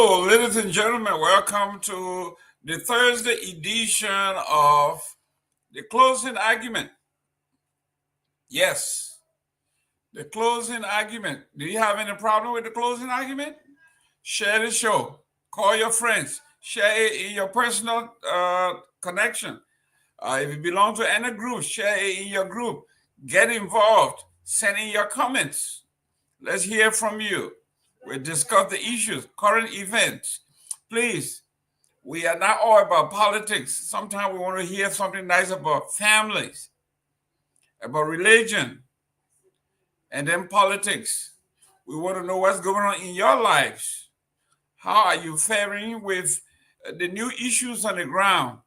Hello, ladies and gentlemen. Welcome to the Thursday edition of the closing argument. Yes, the closing argument. Do you have any problem with the closing argument? Share the show. Call your friends. Share it in your personal connection. If you belong to any group, share it in your group. Get involved. Send in your comments. Let's hear from you. We discuss the issues, current events. Please, we are not all about politics. Sometimes we want to hear something nice about families, about religion, and then politics. We want to know what's going on in your lives. How are you faring with the new issues on the ground?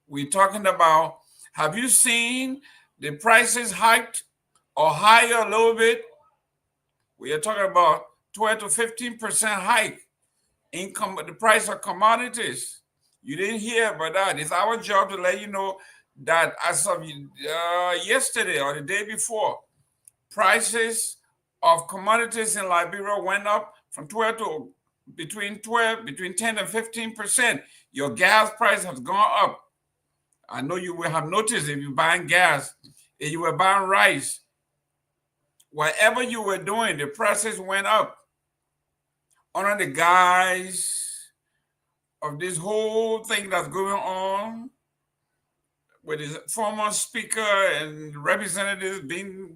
We're talking about, have you seen the prices hiked or higher a little bit? We are talking about 12 to 15% hike in the price of commodities. You didn't hear about that. It's our job to let you know that as of yesterday or the day before, prices of commodities in Liberia went up from 12 to between 10 and 15%. Your gas price has gone up. I know you will have noticed if you're buying gas, if you were buying rice, whatever you were doing, the prices went up. Under the guise of this whole thing that's going on with his former speaker and representatives being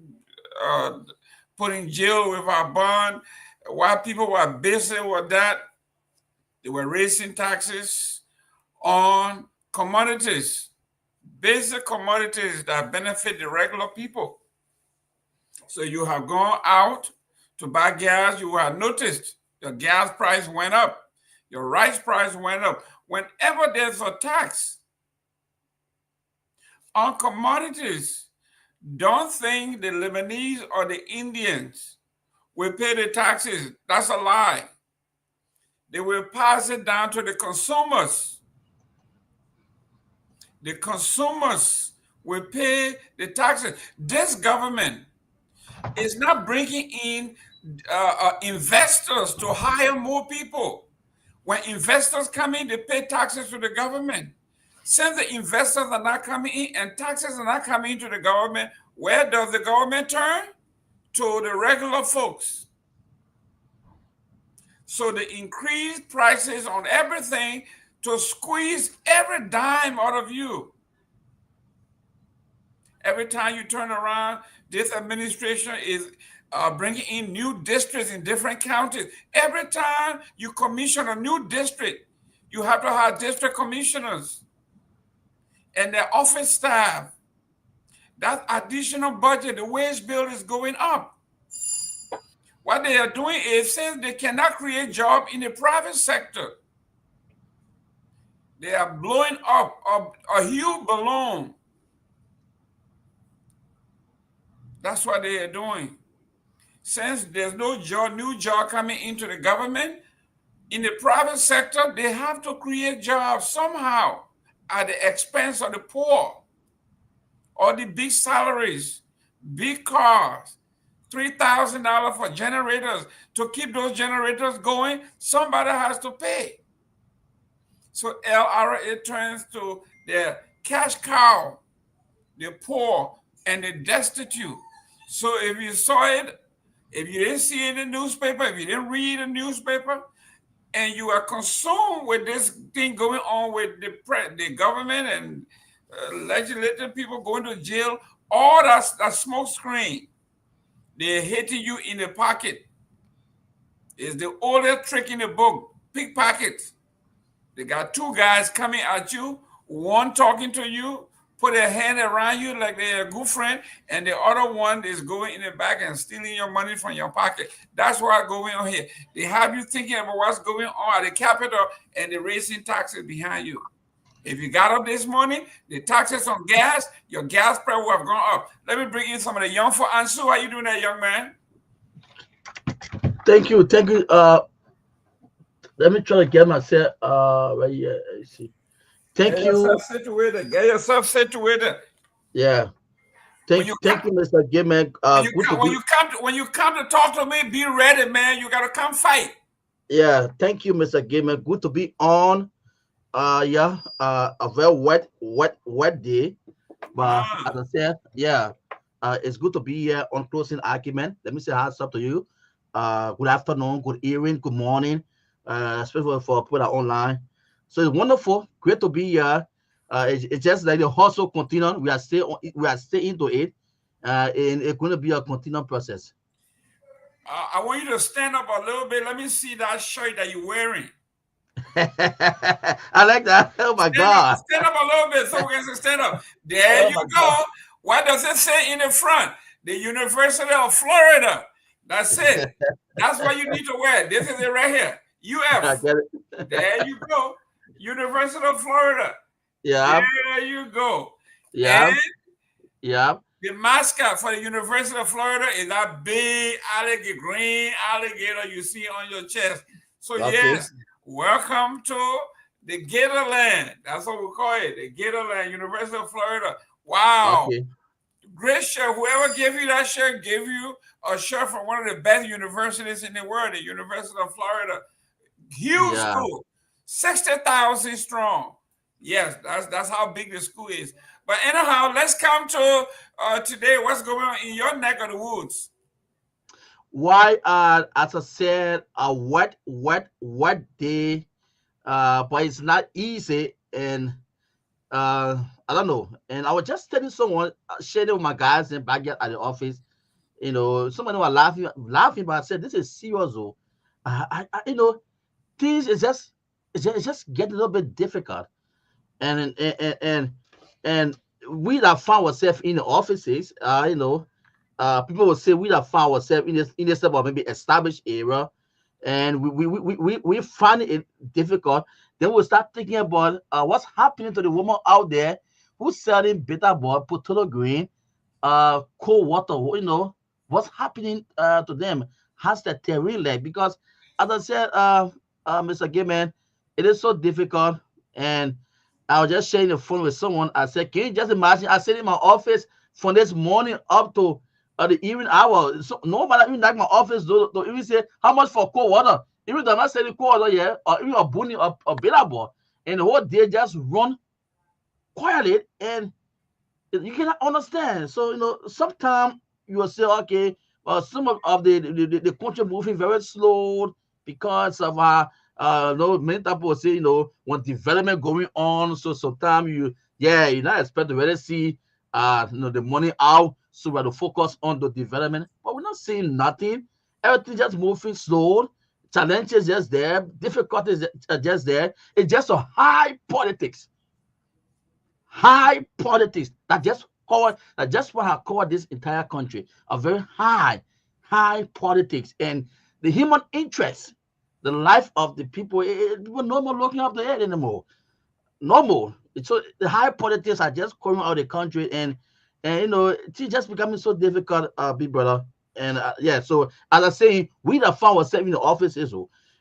put in jail with our bond, while people were busy with that, they were raising taxes on commodities, basic commodities that benefit the regular people. So you have gone out to buy gas, you have noticed your gas price went up, your rice price went up. Whenever there's a tax on commodities, don't think the Lebanese or the Indians will pay the taxes. That's a lie. They will pass it down to the consumers. The consumers will pay the taxes. This government is not bringing in investors to hire more people. When investors come in, they pay taxes to the government. Since the investors are not coming in and taxes are not coming into the government, where does the government turn? To the regular folks. So the increased prices on everything to squeeze every dime out of you. Every time you turn around, this administration is bringing in new districts in different counties. Every time you commission a new district, you have to have district commissioners and their office staff. That additional budget, the wage bill is going up. What they are doing is, since they cannot create jobs in the private sector, they are blowing up a huge balloon. That's what they are doing. Since there's no new job coming into the government, in the private sector, they have to create jobs somehow at the expense of the poor, or the big salaries, big cars, $3,000 for generators. To keep those generators going, somebody has to pay. So LRA turns to the cash cow, the poor and the destitute. So if you saw it, if you didn't see it in the newspaper, if you didn't read the newspaper, and you are consumed with this thing going on with the government and legislative people going to jail, all that smoke screen, they're hitting you in the pocket. It's the oldest trick in the book, pickpockets. They got two guys coming at you, one talking to you, put a hand around you like they're a good friend, and the other one is going in the back and stealing your money from your pocket. That's what's going on here. They have you thinking about what's going on at the Capitol, and they're raising taxes behind you. If you got up this morning, the taxes on gas, your gas price will have gone up. Let me bring in some of the young for Ansu. How you doing there, young man? Thank you. Let me try to get myself right here. Let's see. Get yourself situated. Yeah. Thank you, Mr. Gimmick. When you come to talk to me, be ready, man. You gotta come fight. Yeah, thank you, Mr. Gamer. Good to be on. Yeah, a very wet day. But as Ah, I said, yeah, it's good to be here on closing argument. Let me say hands up to you. Good afternoon, good evening, good morning, especially for people that are online. So it's wonderful, great to be here. It's just like the hustle continue. We are still into it, and it's going to be a continual process. I want you to stand up a little bit. Let me see that shirt that you're wearing. I like that. Oh my God. Stand up a little bit so we can stand up. There Oh you my God. go. What does it say in the front? The University of Florida. That's it. That's what you need to wear. This is it right here. I UF. get There it. you go. University of Florida. Yeah, There you go. yeah, And yeah. the mascot for the University of Florida is that big alligator, green alligator you see on your chest. So Okay, yes, welcome to the Gatorland. That's what we call it, the Gatorland, University of Florida. Wow, okay. great shirt. Whoever gave you that shirt gave you a shirt from one of the best universities in the world, the University of Florida. Huge Yeah. school, 60,000 strong. Yes, that's how big the school is. But anyhow, let's come to today. What's going on in your neck of the woods? Why, as I said, a wet day, but it's not easy. And I don't know. And I was just telling someone, sharing with my guys in back at the office, someone were laughing, but I said, this is serious. Oh. Things is it's just getting a little bit difficult. And and we that found ourselves in the offices, people will say we that found ourselves in this type of maybe established area, and we find it difficult. Then we'll start thinking about what's happening to the woman out there who's selling bitter ball, potato green, cold water. What's happening to them? Has the terrain like? Because as I said, Mr. Gayman, it is so difficult. And I was just sharing the phone with someone. I said, can you just imagine? I sit in my office from this morning up to the evening hour. So nobody even like my office to even say how much for cold water. Even though I'm not selling cold water yet, or even a bunny or bitter ball. And the whole day just run quietly, and you cannot understand. So sometimes you will say, okay, well, some of the country moving very slow because of many people will say, when development going on. So sometimes you not expect to really see the money out. So we have to focus on the development, but we're not seeing nothing. Everything just moving slow. Challenges just there, difficulties are just there. It's just a high politics that just what have covered this entire country. A very high politics, and the human interest, the life of the people. People no more looking up the head anymore. No more. So the high politics are just coming out of the country, and it's just becoming so difficult, big brother. And yeah, so as I say, we that found ourselves in the offices,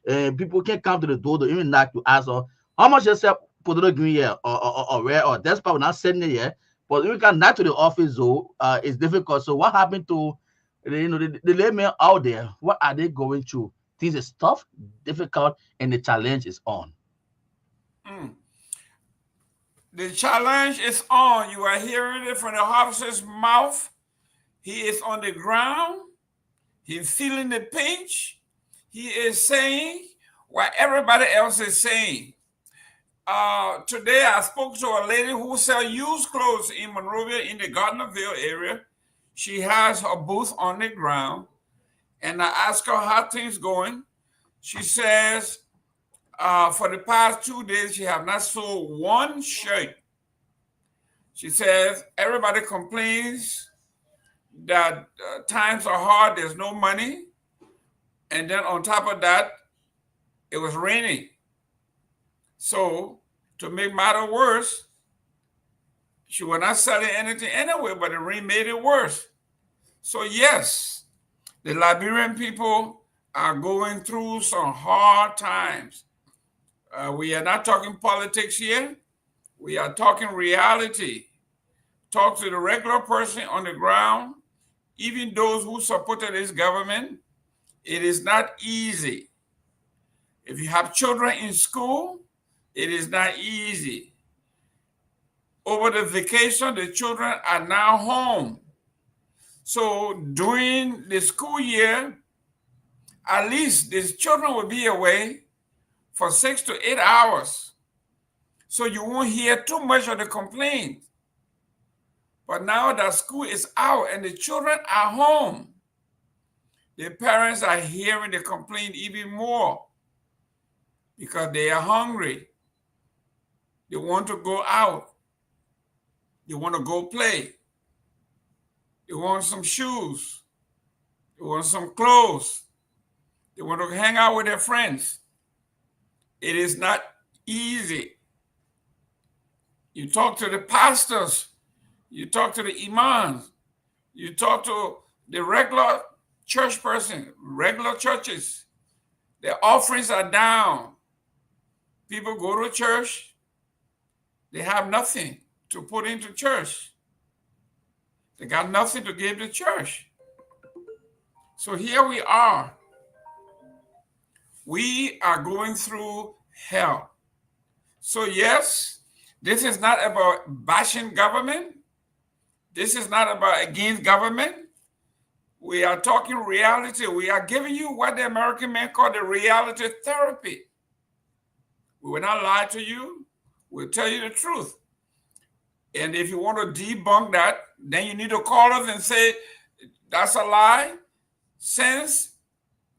and people can't come to the door to even knock to ask, how much you sell potato green here, or rare, or that's probably not sending it here. But we can knock to the office, though, it's difficult. So what happened to the laymen out there? What are they going through? Things is tough, difficult, and the challenge is on. Mm. The challenge is on. You are hearing it from the officer's mouth. He is on the ground. He's feeling the pinch. He is saying what everybody else is saying. Today I spoke to a lady who sells used clothes in Monrovia in the Gardnerville area. She has her booth on the ground, and I asked her how things going. She says for the past 2 days she have not sold one shirt. She says everybody complains that times are hard, there's no money, and then on top of that, it was raining. So to make matter worse, she was not selling anything anyway, but the rain made it worse. So yes, the Liberian people are going through some hard times. We are not talking politics here. We are talking reality. Talk to the regular person on the ground, even those who supported this government. It is not easy. If you have children in school, it is not easy. Over the vacation, the children are now home. So during the school year, at least these children will be away for 6 to 8 hours. So you won't hear too much of the complaints. But now that school is out and the children are home, the parents are hearing the complaint even more because they are hungry. They want to go out. They want to go play. They want some shoes. They want some clothes. They want to hang out with their friends. It is not easy. You talk to the pastors. You talk to the imams. You talk to the regular church person, regular churches. Their offerings are down. People go to church. They have nothing to put into church. They got nothing to give to church. So here we are. We are going through hell. So yes, this is not about bashing government. This is not about against government. We are talking reality. We are giving you what the American men call the reality therapy. We will not lie to you. We'll tell you the truth. And if you want to debunk that, then you need to call us and say, that's a lie. Since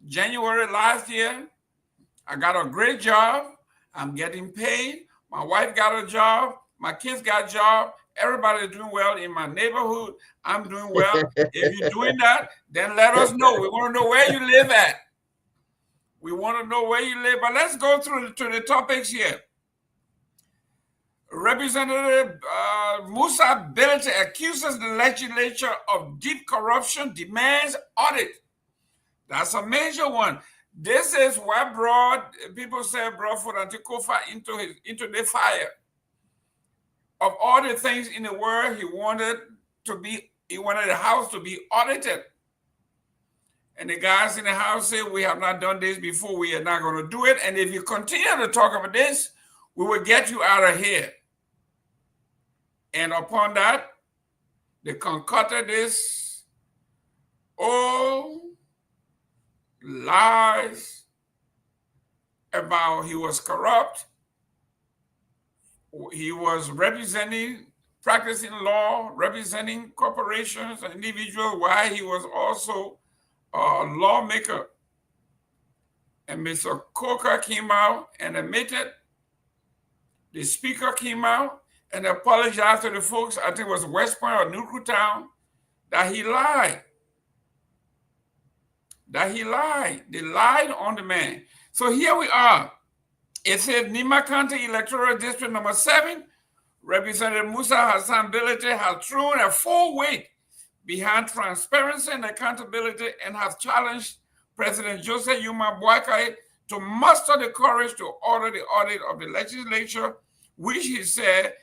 January last year, I got a great job. I'm getting paid. My wife got a job. My kids got a job. Everybody's doing well in my neighborhood. I'm doing well. If you're doing that, then let us know. We want to know where you live at. We want to know where you live. But let's go through to the topics here. Representative Musa Belete accuses the legislature of deep corruption, demands audit. That's a major one. This is what brought, people say, brought Furanti Kofa into the fire. Of all the things in the world, he wanted the house to be audited. And the guys in the house said, we have not done this before, we are not going to do it. And if you continue to talk about this, we will get you out of here. And upon that, they concocted this lies about he was corrupt. He was practicing law, representing corporations and individuals, while he was also a lawmaker. And Mr. Coker came out and admitted, the speaker came out and apologized to the folks, I think it was West Point or Newtown, that he lied. They lied on the man. So here we are. It says Nima County Electoral District number 7, Representative Musa Hassan Belete has thrown a full weight behind transparency and accountability and has challenged President Joseph Yuma Boakai to muster the courage to order the audit of the legislature, which he said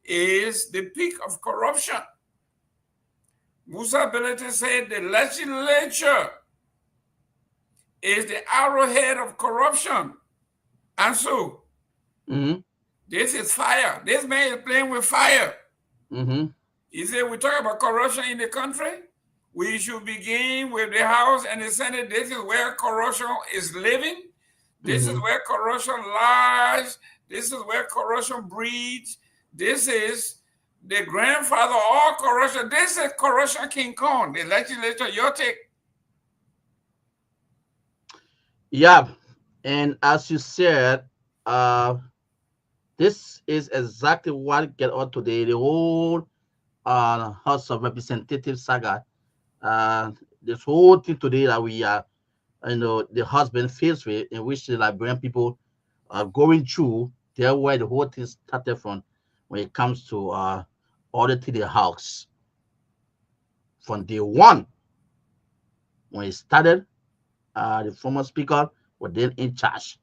is the peak of corruption. Musa Belete said the legislature is the arrowhead of corruption. And so, this is fire. This man is playing with fire. He said, we talk about corruption in the country. We should begin with the House and the Senate. This is where corruption is living. This is where corruption lies. This is where corruption breeds. This is the grandfather of all corruption. This is corruption King Kong, the legislature, your take. Yeah. And as you said, this is exactly what get on today. The whole House of Representatives saga. This whole thing today that we are, the husband faced with, in which the Liberian people are going through. There where the whole thing started from, when it comes to auditing the house. From day one, when it started, the former speaker was then in charge.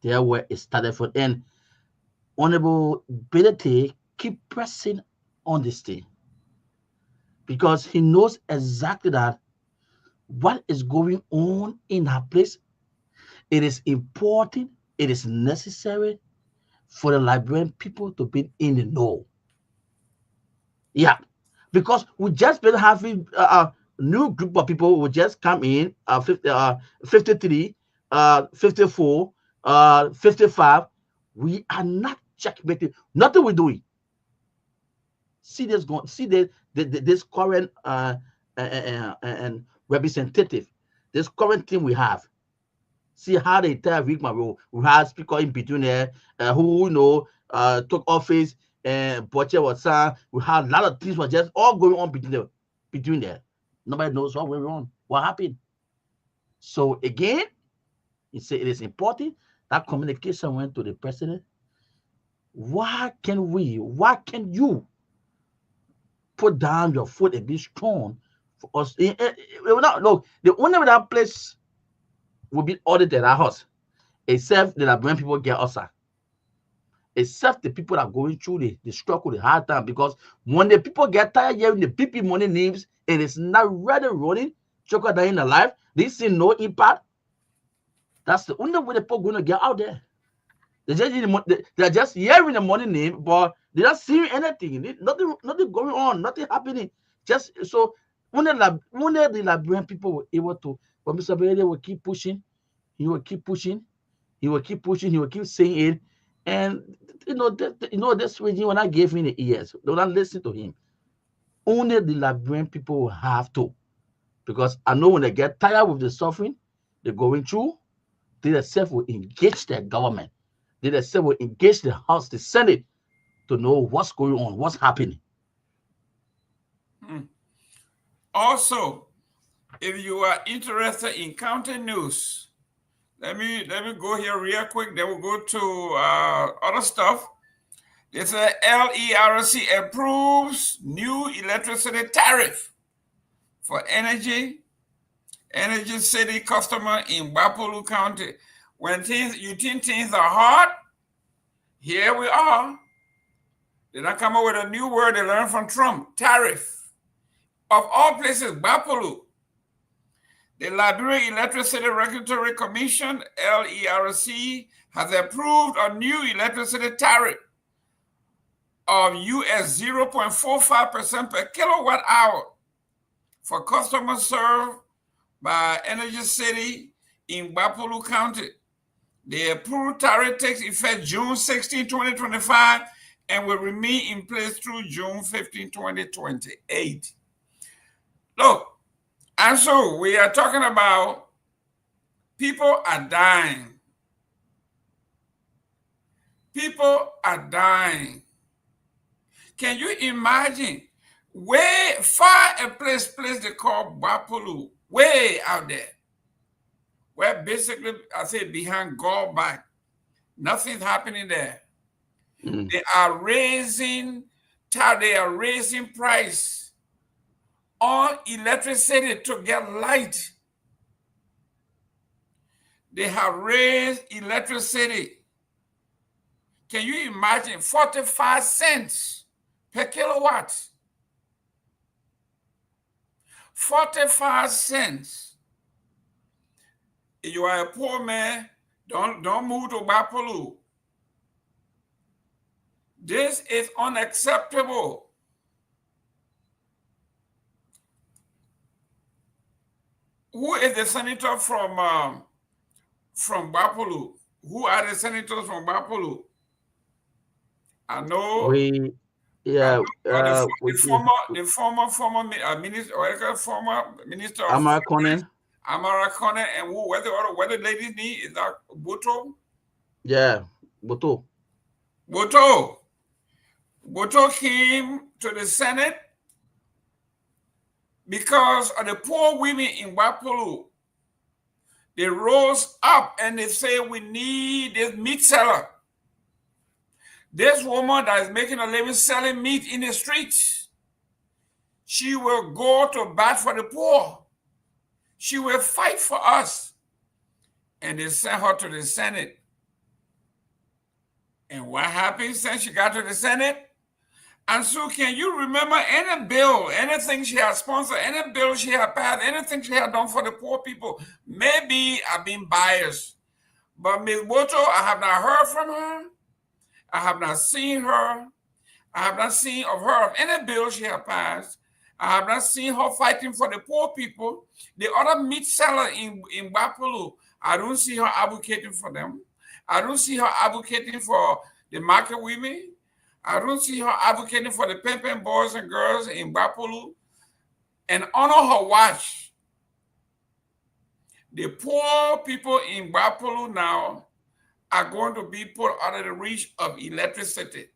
There where it started from. And Honorable Belete keep pressing on this thing because he knows exactly that what is going on in her place It is important, it is necessary for the Liberian people to be in the know. Yeah, because we just been having a new group of people who just come in 53, 54, 55. We are not checkmating. Nothing we're doing. See this going. See this current and representative. This current team we have. See how the entire week, my bro. We had speaker in between there who took office and Butcher was son. We had a lot of things were just all going on between there. Nobody knows what went wrong. What happened? So again, it is important that communication went to the president. Why can you put down your foot and be strong for us? Look, the only way that place will be audited at us, except the Liberian people get us, except the people that are going through the struggle, the hard time. Because when the people get tired hearing the PP money names, it is not ready running, chocolate dying alive, they see no impact. That's the only way the people going to get out there. They're just hearing the money name, but they're not seeing anything. Nothing going on, nothing happening. Just so when the Liberian people were able to, but Mr. Bailey will keep pushing, he will keep pushing, he will keep pushing, he will keep saying it. And this regime, when I gave him the ears, they will not listen to him. Only the Liberian people will have to. Because I know when they get tired with the suffering they're going through, they themselves will engage their government. They themselves will engage the House, the Senate, to know what's going on, what's happening. Also, if you are interested in county news, let me go here real quick. Then we'll go to other stuff. They say LERC approves new electricity tariff for energy city customer in Bapolu County. When you think things are hard, here we are. They don't come up with a new word they learned from Trump, tariff. Of all places, Bapolu. The Liberia Electricity Regulatory Commission, LERC, has approved a new electricity tariff of US 0.45% per kilowatt hour for customers served by Energy City in Bapolu County. The approved tariff takes effect June 16, 2025 and will remain in place through June 15, 2028. Look, and so we are talking about people are dying. People are dying. Can you imagine way far a place they call Bapolu, way out there, where basically I say behind Garguah, nothing's happening there. They are raising price on electricity to get light. They have raised electricity. Can you imagine 45 cents per kilowatt? 45 cents. If you are a poor man, don't move to Bapolu. This is unacceptable. Who is the senator from Bapolu? Who are the senators from Bapolu? I know. The former minister, or former minister of Amara Conan. And who? What the lady's name is that? Boto. Yeah, Boto. Boto came to the Senate because of the poor women in Bapolu. They rose up and they say, we need this meat seller. This woman that is making a living selling meat in the streets, she will go to bat for the poor. She will fight for us. And they sent her to the Senate. And what happened since she got to the Senate? And so can you remember any bill, anything she has sponsored, any bill she has passed, anything she has done for the poor people? Maybe I've been biased, But Ms. Woto, I have not heard from her. I have not seen her. I have not seen of her of any bill she has passed. I have not seen her fighting for the poor people. The other meat seller in Bapulu, I don't see her advocating for them. I don't see her advocating for the market women. I don't see her advocating for the pimping boys and girls in Bapulu. And on her watch, the poor people in Bapulu now are going to be put out of the reach of electricity.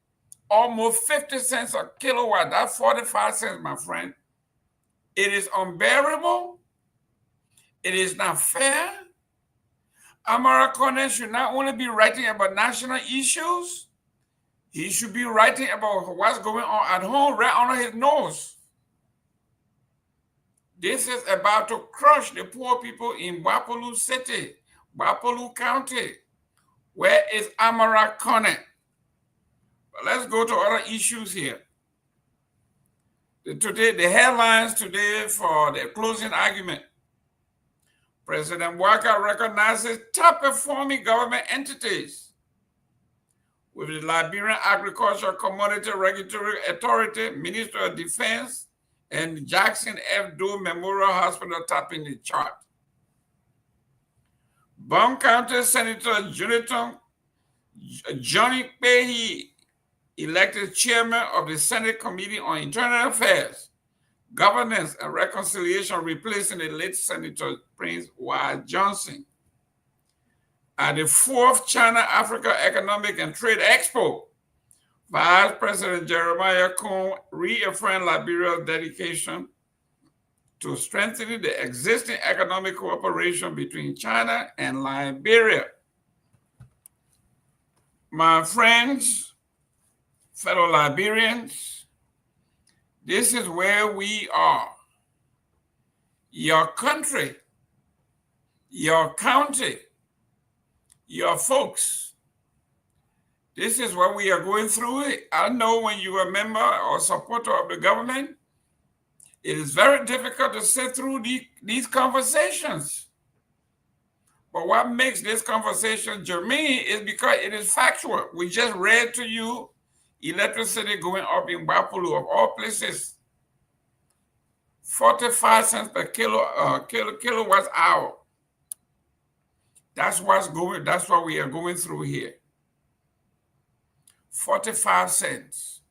Almost 50 cents a kilowatt, that's 45 cents, my friend. It is unbearable. It is not fair. Americans should not only be writing about national issues, he should be writing about what's going on at home right under his nose. This is about to crush the poor people in Bapulu City, Bapulu County. Where is Amara Kone? Let's go to other issues here. The headlines today for the closing argument. President Walker recognizes top-performing government entities with the Liberian Agricultural Commodity Regulatory Authority, Minister of Defense, and Jackson F. Doe Memorial Hospital topping the chart. Bond County Senator Johnny Pewee elected chairman of the Senate Committee on Internal Affairs, Governance and Reconciliation, replacing the late Senator Prince Y. Johnson. At the 4th China-Africa Economic and Trade Expo, Vice President Jeremiah Cohn reaffirmed Liberia's dedication to strengthening the existing economic cooperation between China and Liberia. My friends, fellow Liberians, this is where we are. Your country, your county, your folks. This is what we are going through. I know when you are a member or supporter of the government, it is very difficult to sit through these conversations. But what makes this conversation germane is because it is factual. We just read to you electricity going up in Bapulu, of all places, 45 cents per kilowatt hour. That's what we are going through here. 45 cents.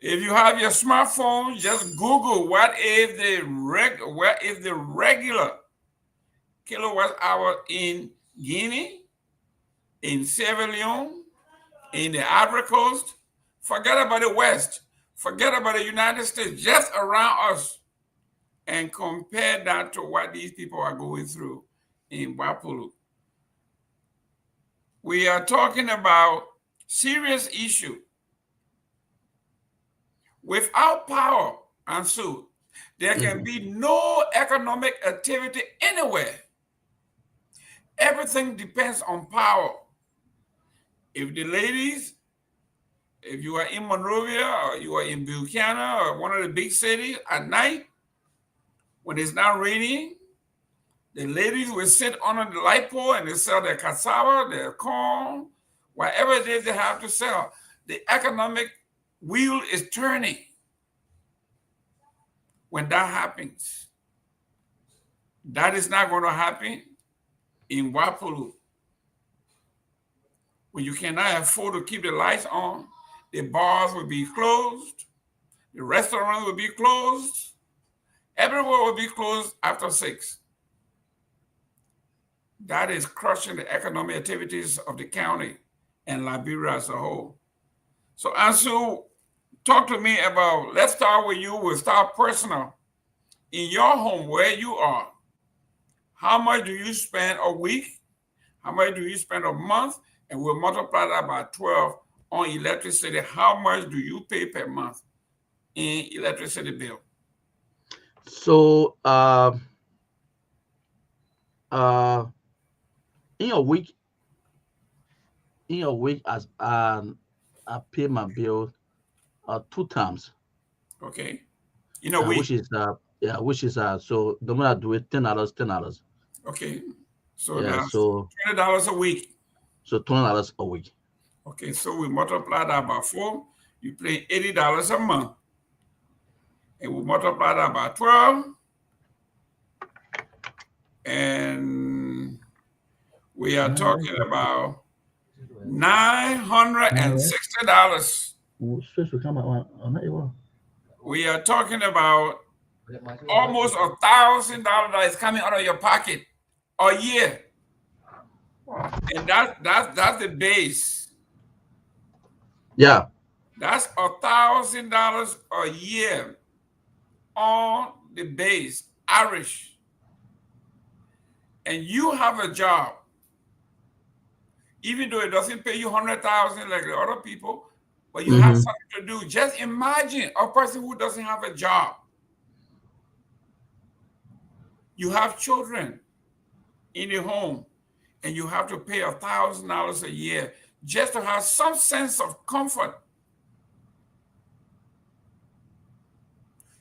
If you have your smartphone, just Google what is the regular kilowatt hour in Guinea, in Sierra Leone, in the Ivory Coast. Forget about the West. Forget about the United States, just around us, and compare that to what these people are going through in Bapulu. We are talking about serious issue. Without power, and so there can be no economic activity anywhere. Everything depends on power. If the ladies, if you are in Monrovia or you are in Buchanan or one of the big cities at night, when it's not raining, the ladies will sit under the light pole and they sell their cassava, their corn, whatever it is they have to sell. The economic wheel is turning. When that happens, that is not going to happen in Wapulu. When you cannot afford to keep the lights on, the bars will be closed, the restaurants will be closed, everywhere will be closed after 6. That is crushing the economic activities of the county and Liberia as a whole. So Ansu, talk to me about, let's start with you, we'll start personal. In your home, where you are, how much do you spend a week? How much do you spend a month? And we'll multiply that by 12 on electricity. How much do you pay per month in electricity bill? So in a week, as I pay my bill 2 times. Okay. In a week. Which is so the moment I do it $10. Okay. So Yeah, that's so $20 a week. so $20 a week. Okay, so we multiply that by 4. You pay $80 a month. And we multiply that by 12. And we are talking about $960. We are talking about almost $1,000 that is coming out of your pocket a year. And that's the base. Yeah. That's $1,000 a year on the base, Irish. And you have a job, even though it doesn't pay you 100,000 like the other people, but you have something to do. Just imagine a person who doesn't have a job. You have children in the home, and you have to pay $1,000 a year just to have some sense of comfort.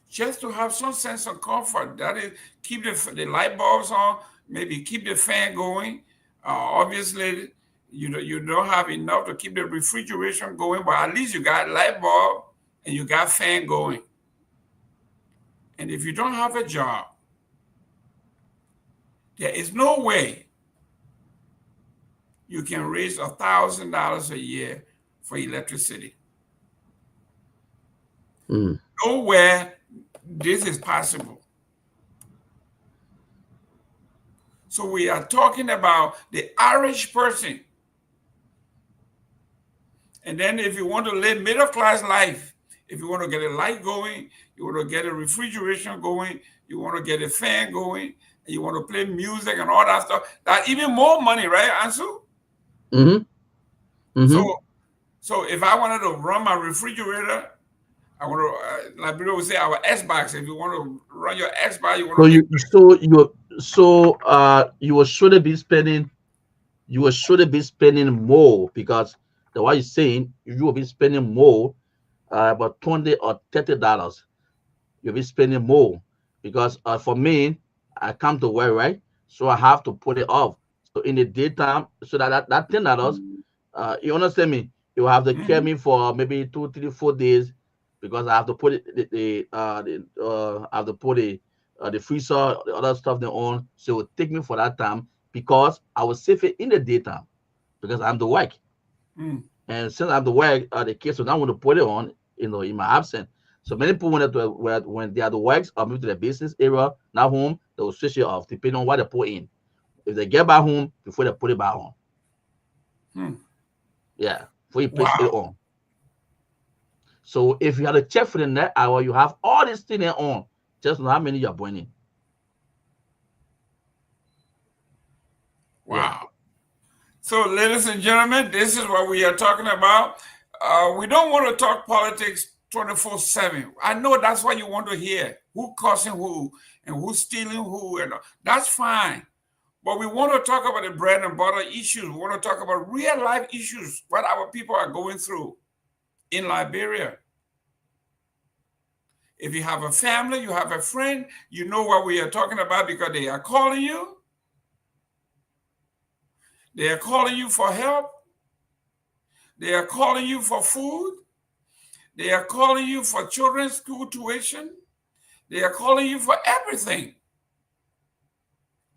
Just to have some sense of comfort. That is, keep the light bulbs on, maybe keep the fan going. Obviously, you don't have enough to keep the refrigeration going, but at least you got light bulb and you got fan going. And if you don't have a job, there is no way you can raise $1,000 a year for electricity. Nowhere this is possible. So we are talking about the Irish person. And then if you want to live middle class life, if you want to get a light going, you want to get a refrigeration going, you want to get a fan going, and you want to play music and all that stuff, that's even more money, right, Ansu? So if I wanted to run my refrigerator, I want to, like people would say, our Xbox. If you want to run your Xbox, you want to. You will surely be spending. You will surely be spending more because the way you're saying you will be spending more, about $20 or $30. You'll be spending more because for me, I come to work, right, so I have to put it off. So in the daytime, so that $10, you understand me? You have to carry me for maybe 2, 3, 4 days because I have to put I have to put the freezer, the other stuff they on. So it will take me for that time because I will save it in the daytime because I'm the work. And since I'm the work, the kids will not want to put it on, in my absence. So many people when they are the works or move to the business area, not home, they will switch it off depending on what they put in. If they get back home before they put it back on. Yeah, before you place it on. So if you have to check for the net hour, you have all these things on. Just know how many you're burning. Wow. Yeah. So, ladies and gentlemen, this is what we are talking about. We don't want to talk politics 24/7. I know that's what you want to hear. Who causing who and who's stealing who, and that's fine. But we want to talk about the bread and butter issues. We want to talk about real life issues, what our people are going through in Liberia. If you have a family, you have a friend, you know what we are talking about because they are calling you. They are calling you for help. They are calling you for food. They are calling you for children's school tuition. They are calling you for everything.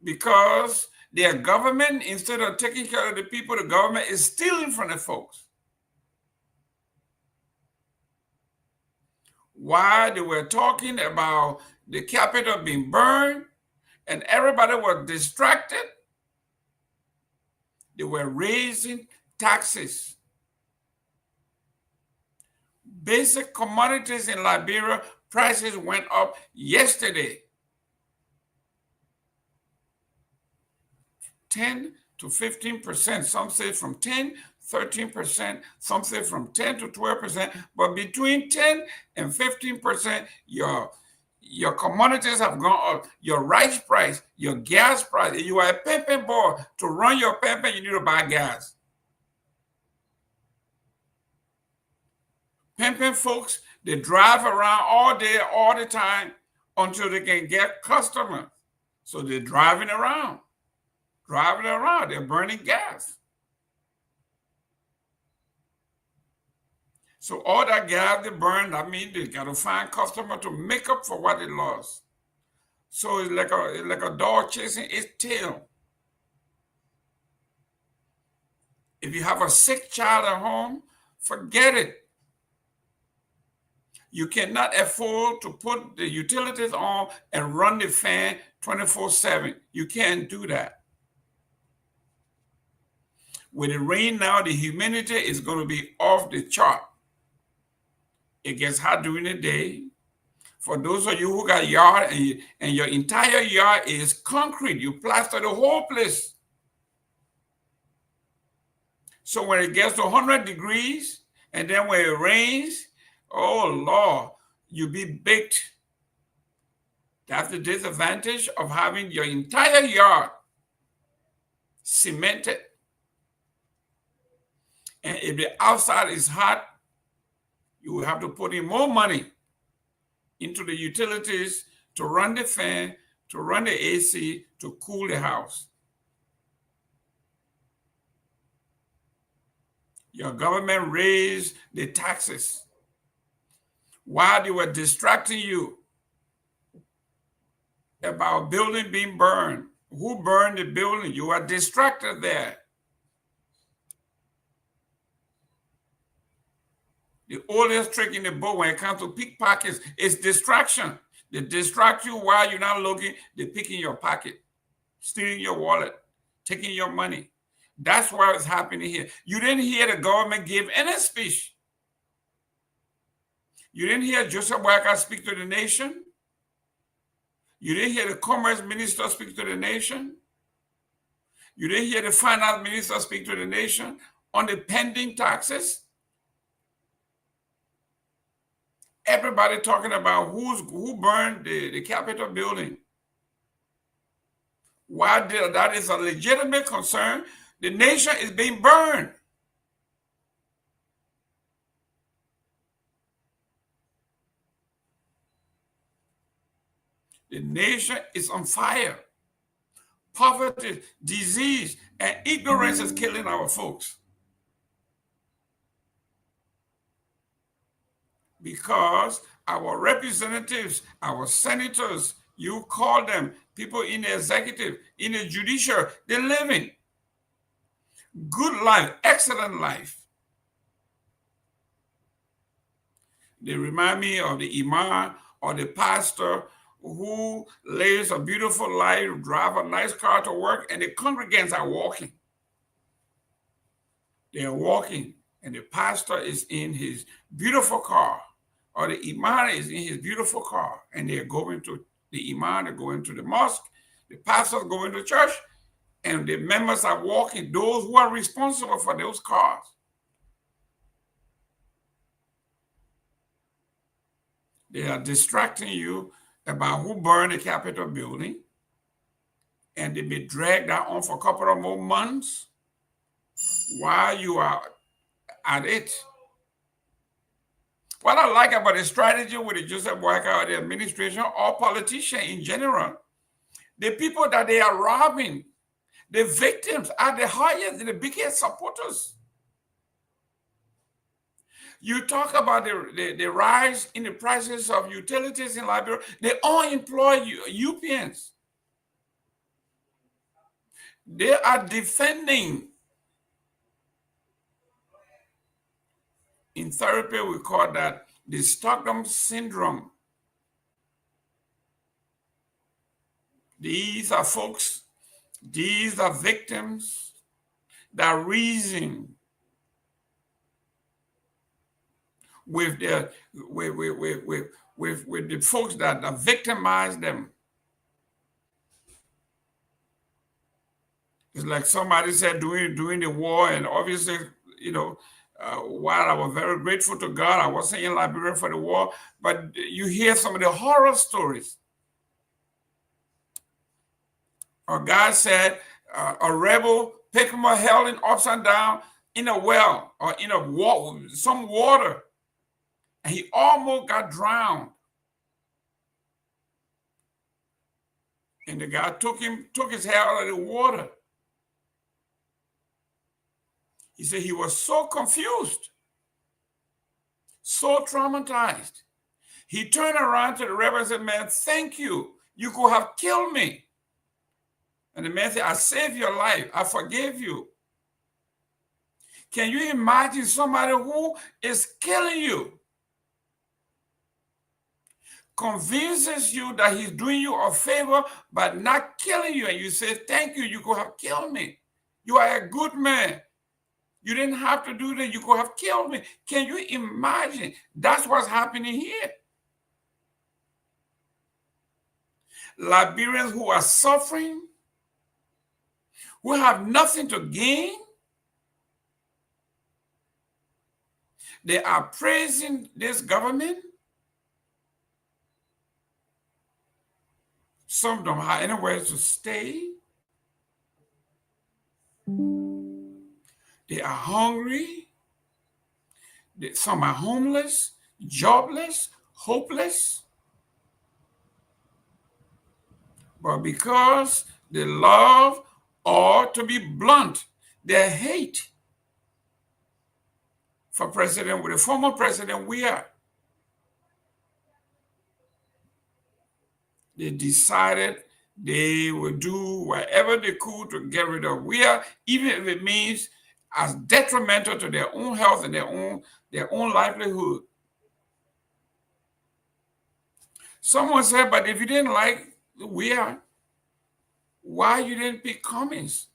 Because their government, instead of taking care of the people, the government is stealing from the folks. While they were talking about the Capitol being burned and everybody was distracted, they were raising taxes. Basic commodities in Liberia, prices went up yesterday. 10 to 15%. Some say from 10, 13%. Some say from 10 to 12%. But between 10 and 15%, your commodities have gone up. Your rice price, your gas price. If you are a pimping boy, to run your pimping, you need to buy gas. Pimping folks, they drive around all day, all the time until they can get customers. So they're driving around. driving around. They're burning gas. So all that gas they burn, that means they got to find customer to make up for what they lost. So it's like a dog chasing its tail. If you have a sick child at home, forget it. You cannot afford to put the utilities on and run the fan 24/7. You can't do that. With the rain now, the humidity is going to be off the chart. It gets hot during the day. For those of you who got yard and your entire yard is concrete, you plaster the whole place. So when it gets to 100 degrees, and then when it rains, oh Lord, you be baked. That's the disadvantage of having your entire yard cemented. And if the outside is hot, you will have to put in more money into the utilities to run the fan, to run the AC, to cool the house. Your government raised the taxes while they were distracting you about building being burned. Who burned the building? You are distracted there. The oldest trick in the book when it comes to pickpockets is distraction. They distract you while you're not looking. They pick in your pocket, stealing your wallet, taking your money. That's what is happening here. You didn't hear the government give any speech. You didn't hear Joseph Boakai speak to the nation. You didn't hear the commerce minister speak to the nation. You didn't hear the finance minister speak to the nation on the pending taxes. Everybody talking about who burned the Capitol building. While that is a legitimate concern, the nation is being burned. The nation is on fire. Poverty, disease, and ignorance is killing our folks. Because our representatives, our senators, you call them, people in the executive, in the judiciary, they're living good life, excellent life. They remind me of the imam or the pastor who lives a beautiful life, drive a nice car to work, and the congregants are walking. They are walking, and the pastor is in his beautiful car, or the imam is in his beautiful car, and they're going to the imam, they're going to the mosque, the pastor's going to church, and the members are walking, those who are responsible for those cars. They are distracting you about who burned the Capitol building, and they may drag that on for a couple of more months while you are at it. What I like about the strategy with the Joseph Boakai or the administration or politicians in general, the people that they are robbing, the victims are the highest and the biggest supporters. You talk about the rise in the prices of utilities in Liberia. They all employ UPNs. They are defending. In therapy, we call that the Stockholm Syndrome. These are folks, these are victims that reason with the folks that victimize them. It's like somebody said during the war, and obviously, while I was very grateful to God, I wasn't in Liberia for the war, but you hear some of the horror stories. A guy said a rebel picked him up, held him upside down in a well or in some water, and he almost got drowned. And the guy took his head out of the water He said he was so confused, so traumatized. He turned around to the rebel and said, man, thank you. You could have killed me. And the man said, I saved your life. I forgave you. Can you imagine somebody who is killing you, convinces you that he's doing you a favor, but not killing you, and you say, thank you, you could have killed me. You are a good man. You didn't have to do that. You could have killed me. Can you imagine? That's what's happening here. Liberians who are suffering, who have nothing to gain, they are praising this government. Some don't have anywhere to stay. They are hungry. Some are homeless, jobless, hopeless. But because they love, or to be blunt, their hate for the former president Weah, they decided they would do whatever they could to get rid of Weah, even if it means as detrimental to their own health and their own livelihood. Someone said, but if you didn't like Weah, why you didn't pick Cummings?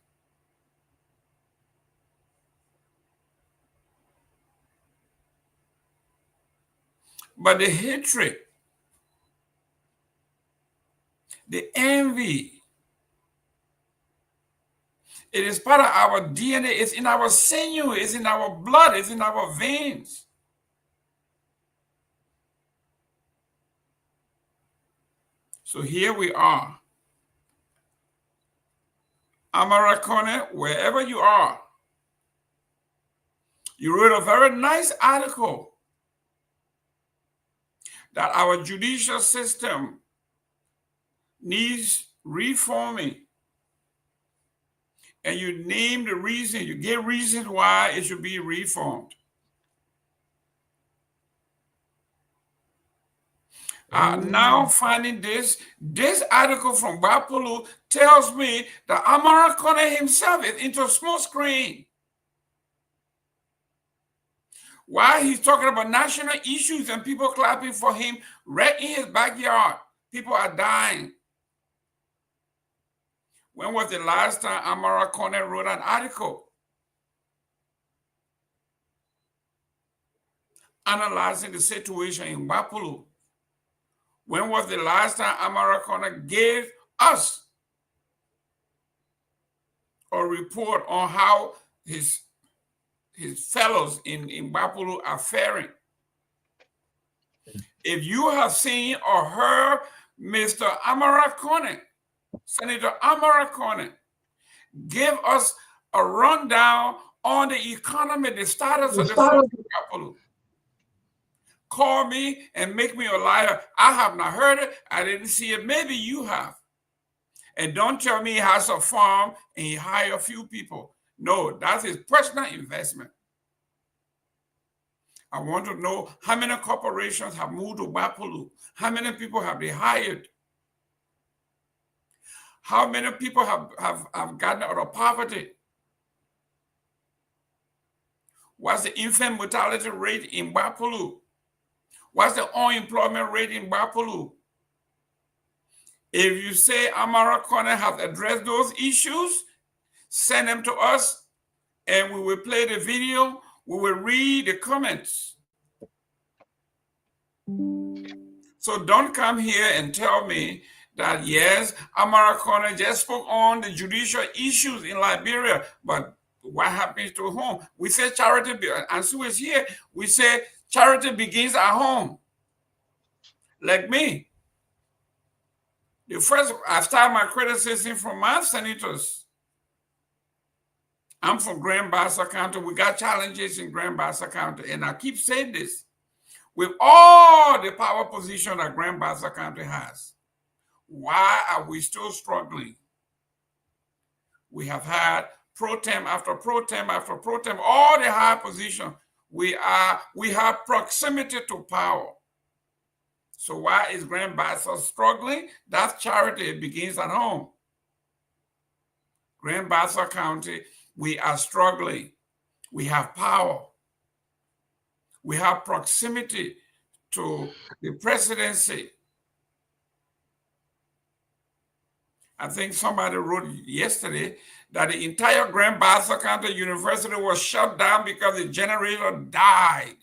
But the hatred, the envy, it is part of our DNA. It's in our sinew. It's in our blood. It's in our veins. So here we are. Amarakone, wherever you are, you wrote a very nice article that our judicial system needs reforming. And you named the reason, you gave reasons why it should be reformed. Now finding this article from Bapulu tells me that Amarakone himself is into smoke screen. Why he's talking about national issues and people clapping for him right in his backyard. People are dying. When was the last time Amarakone wrote an article analyzing the situation in Bapulu? When was the last time Amarakone gave us a report on how his fellows in Bapulu are faring? If you have seen or heard Mr. Amarakone, Senator Amarakone, give us a rundown on the economy, the status of the Bapulu. Call me and make me a liar. I have not heard it. I didn't see it. Maybe you have. And don't tell me he has a farm and he hired a few people. No, that's his personal investment. I want to know how many corporations have moved to Bapulu. How many people have they hired? How many people have gotten out of poverty? What's the infant mortality rate in Bapulu? What's the unemployment rate in Bapulu? If you say Amarakone has addressed those issues, send them to us and we will play the video. We will read the comments. So don't come here and tell me that, yes, Amarakone just spoke on the judicial issues in Liberia, but what happens to home? We say charity, and Sue is here, we say charity begins at home. Like me. I start my criticism from my senators. I'm from Grand Bassa County. We got challenges in Grand Bassa County. And I keep saying this. With all the power position that Grand Bassa County has, why are we still struggling? We have had pro tem after pro tem after pro tem, all the high position, we have proximity to power. So why is Grand Bassa struggling? That's charity. It begins at home. Grand Bassa County, we are struggling. We have power. We have proximity to the presidency. I think somebody wrote yesterday that the entire Grand Bassa County University was shut down because the generator died.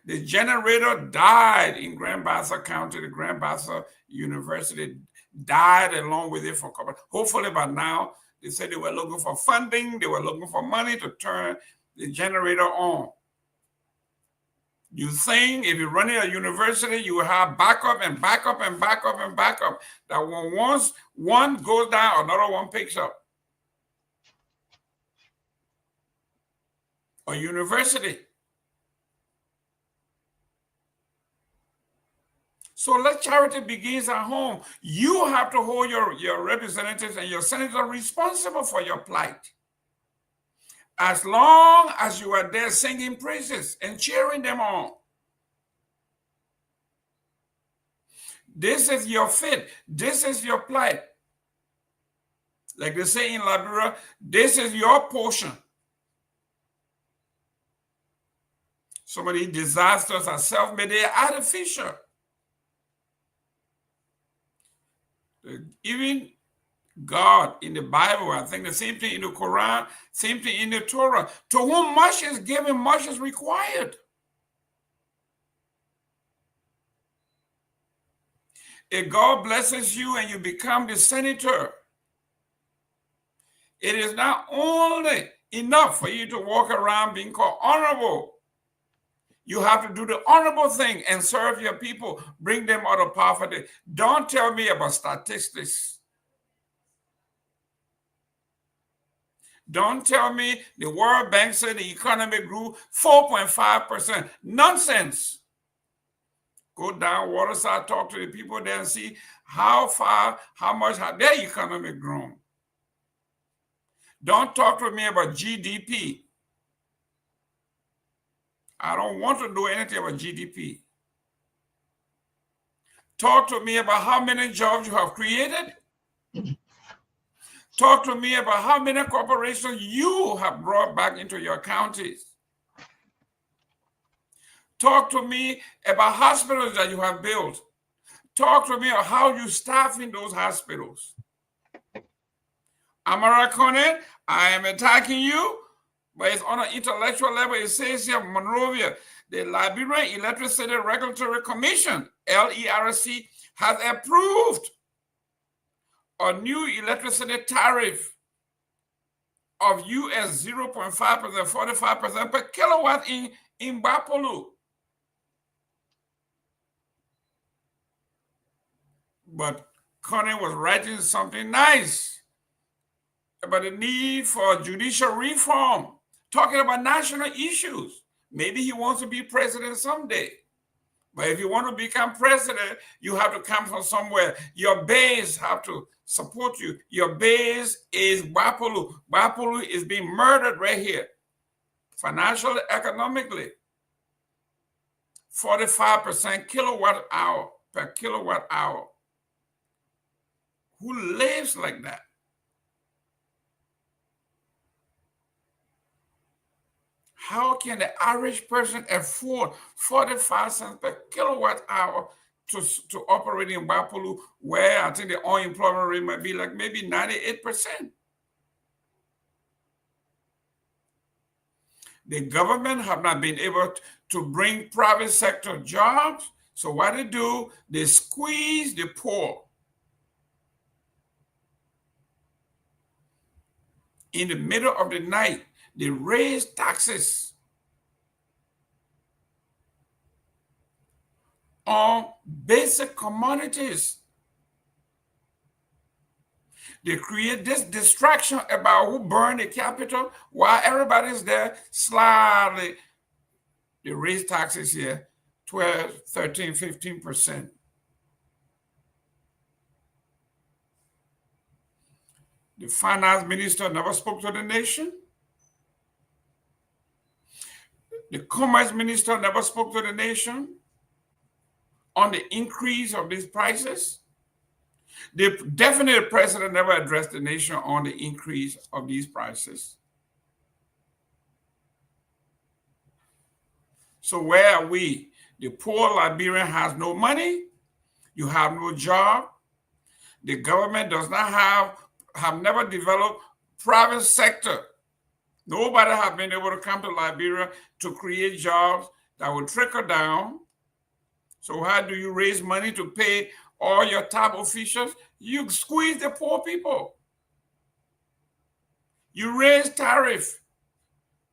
The generator died in Grand Bassa County. The Grand Bassa University died along with it for a couple. Hopefully by now, they said they were looking for funding. They were looking for money to turn the generator on. You think if you're running a university, you will have backup and backup and backup and backup. That when once one goes down, another one picks up. A university. So let charity begins at home. You have to hold your representatives and your senators responsible for your plight. As long as you are there singing praises and cheering them on. This is your fate. This is your plight. Like they say in Liberia, this is your portion. Some of these disasters are self-made, they are artificial. Even God in the Bible, I think the same thing in the Quran, same thing in the Torah. To whom much is given, much is required. If God blesses you and you become the senator, it is not only enough for you to walk around being called honorable. You have to do the honorable thing and serve your people, bring them out of poverty. Don't tell me about statistics. Don't tell me the World Bank said the economy grew 4.5%. Nonsense. Go down Waterside, talk to the people there and see how much have their economy grown. Don't talk to me about GDP. I don't want to know anything about GDP. Talk to me about how many jobs you have created. Talk to me about how many corporations you have brought back into your counties. Talk to me about hospitals that you have built. Talk to me about how you staff in those hospitals. Amara Kone, I am attacking you, but it's on an intellectual level. It says here, Monrovia, the Liberian Electricity Regulatory Commission, LERC, has approved a new electricity tariff of US 0.5%, 45% per kilowatt in Bapolu. But Connie was writing something nice about the need for judicial reform, talking about national issues. Maybe he wants to be president someday. But if you want to become president, you have to come from somewhere. Your base have to support you. Your base is Bapolu. Bapolu is being murdered right here, financially, economically. 45% kilowatt hour per kilowatt hour. Who lives like that? How can the average person afford 45 cents per kilowatt hour to operate in Bapolu, where I think the unemployment rate might be like maybe 98%? The government have not been able to bring private sector jobs. So what they do, they squeeze the poor. In the middle of the night, they raise taxes on basic commodities. They create this distraction about who burned the Capitol while everybody's there slightly. They raise taxes here, 12, 13, 15%. The finance minister never spoke to the nation. The commerce minister never spoke to the nation on the increase of these prices. The definite president never addressed the nation on the increase of these prices. So where are we? The poor Liberian has no money. You have no job. The government does not have never developed private sector. Nobody have been able to come to Liberia to create jobs that will trickle down. So how do you raise money to pay all your top officials? You squeeze the poor people. You raise tariff.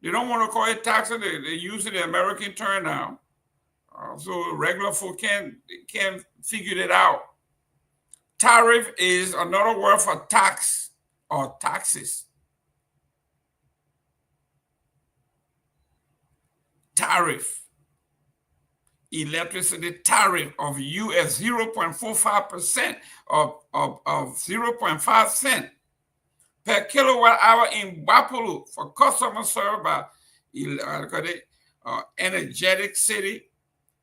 They don't want to call it taxes. They use the American term now. So regular folk can't figure it out. Tariff is another word for tax or taxes. Tariff. Electricity tariff of US 0.45% of 0.5 cent per kilowatt hour in Wapulu for customers served by energetic city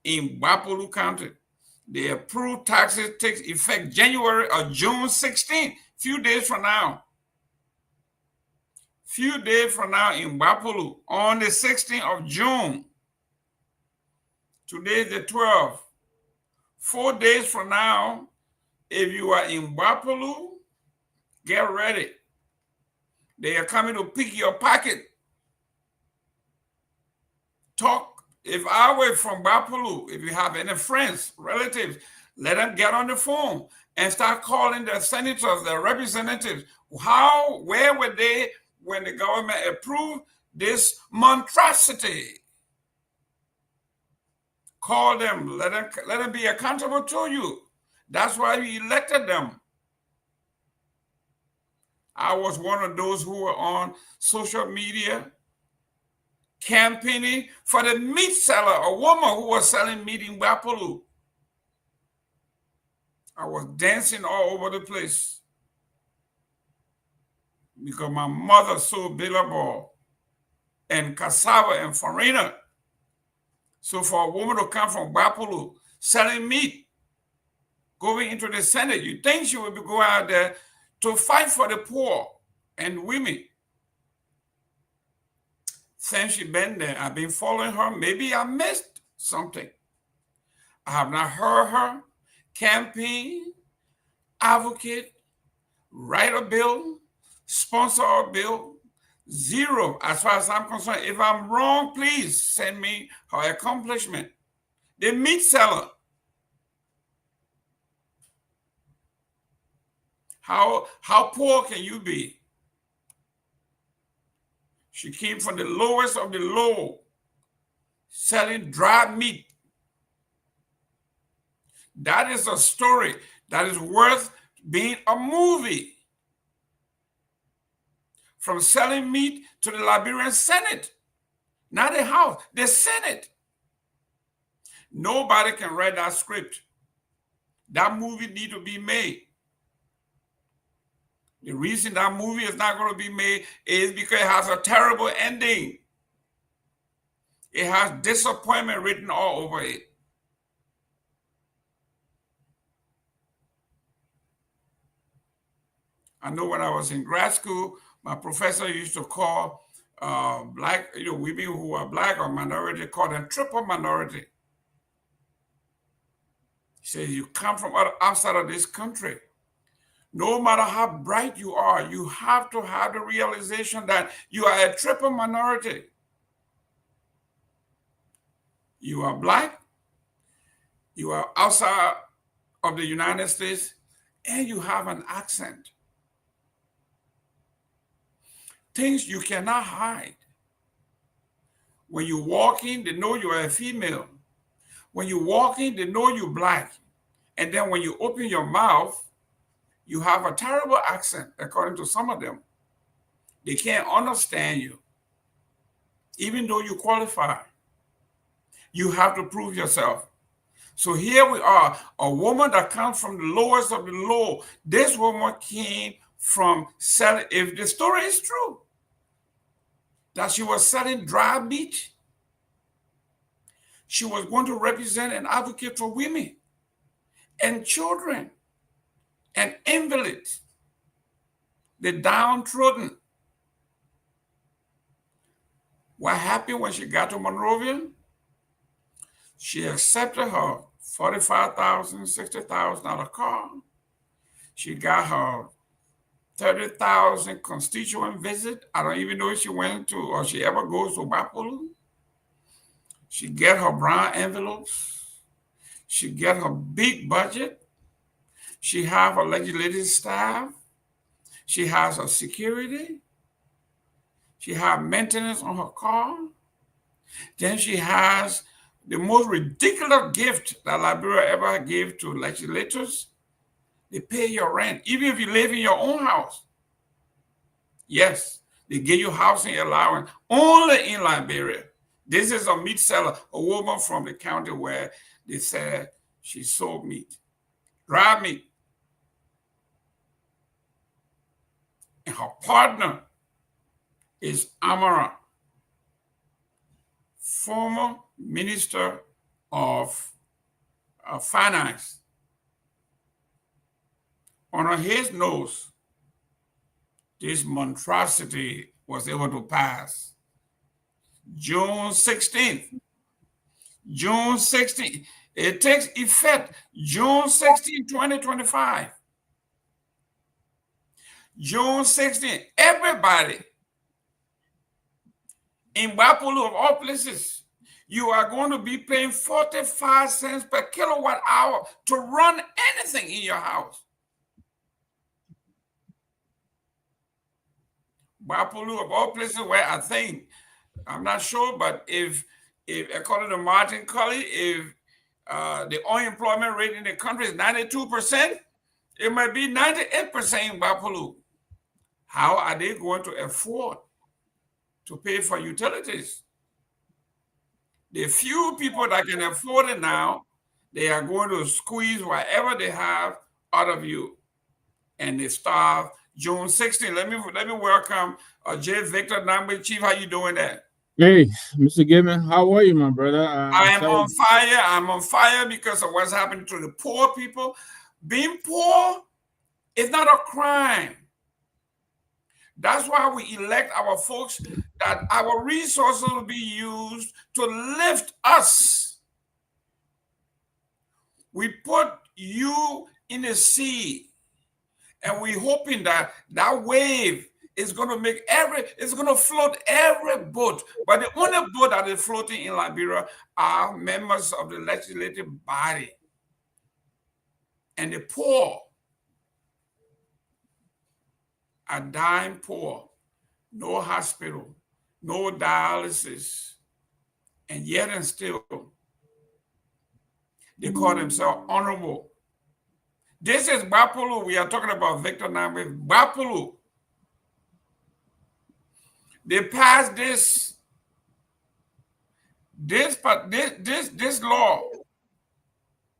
in Wapulu County. The approved taxes takes effect January or June 16th, few days from now. Few days from now in Wapulu on the 16th of June. Today is the 12th. 4 days from now, if you are in Wapulu, get ready. They are coming to pick your pocket. Talk. If I were from Wapulu, if you have any friends, relatives, let them get on the phone and start calling the senators, the representatives. Where were they when the government approved this monstrosity? Call them, let them be accountable to you. That's why you elected them. I was one of those who were on social media campaigning for the meat seller, a woman who was selling meat in Wapulu. I was dancing all over the place because my mother sold billabong and cassava and farina. So for a woman to come from Wapulu selling meat, going into the Senate, you think she would be going out there to fight for the poor and women. Since she's been there, I've been following her. Maybe I missed something. I have not heard her campaign, advocate, write a bill, sponsor a bill. Zero, as far as I'm concerned. If I'm wrong, please send me her accomplishment. The meat seller. How poor can you be? She came from the lowest of the low, selling dry meat. That is a story that is worth being a movie. From selling meat to the Liberian Senate, not the House, the Senate. Nobody can write that script. That movie needs to be made. The reason that movie is not going to be made is because it has a terrible ending. It has disappointment written all over it. I know when I was in grad school, my professor used to call black, women who are black or minority, call them triple minority. He says, you come from outside of this country. No matter how bright you are, you have to have the realization that you are a triple minority. You are black, you are outside of the United States, and you have an accent. Things you cannot hide. When you walk in, they know you are a female. When you walk in, they know you're black. And then when you open your mouth, you have a terrible accent, according to some of them. They can't understand you. Even though you qualify, you have to prove yourself. So here we are, a woman that comes from the lowest of the low. This woman came from selling, if the story is true, that she was selling dry meat, she was going to represent and advocate for women and children and invalids, the downtrodden. What happened when she got to Monrovia? She accepted her $45,000, $60,000 car. She got her 30,000 constituent visit. I don't even know if she went to or she ever goes to Bapulu. She get her brown envelopes. She get her big budget. She have her legislative staff. She has her security. She has maintenance on her car. Then she has the most ridiculous gift that Liberia ever gave to legislators. They pay your rent, even if you live in your own house. Yes, they give you housing allowance only in Liberia. This is a meat seller, a woman from the county where they said she sold meat, dry meat. And her partner is Amara, former minister of finance. On his nose, this monstrosity was able to pass. June 16th. June 16th. It takes effect June 16, 2025. June 16th. Everybody in Bapulu, of all places, you are going to be paying 45 cents per kilowatt hour to run anything in your house. Bapulu, of all places, where I think, I'm not sure, but if according to Martin Cully, if the unemployment rate in the country is 92%, it might be 98% in Bapulu. How are they going to afford to pay for utilities? The few people that can afford it now, they are going to squeeze whatever they have out of you, and they starve. June 16th. Let me welcome J. Victor Nambwe. Chief, how you doing there? Hey, Mr. Gibbon, how are you, my brother? I am on fire. I'm on fire because of what's happening to the poor people. Being poor is not a crime. That's why we elect our folks, that our resources will be used to lift us. We put you in the sea, and we're hoping that that wave is going to make it's going to float every boat. But the only boat that is floating in Liberia are members of the legislative body. And the poor are dying poor, no hospital, no dialysis, and yet and still, they call themselves honorable. This is Bapulu. We are talking about Victor Nambwe. Bapulu. They passed this law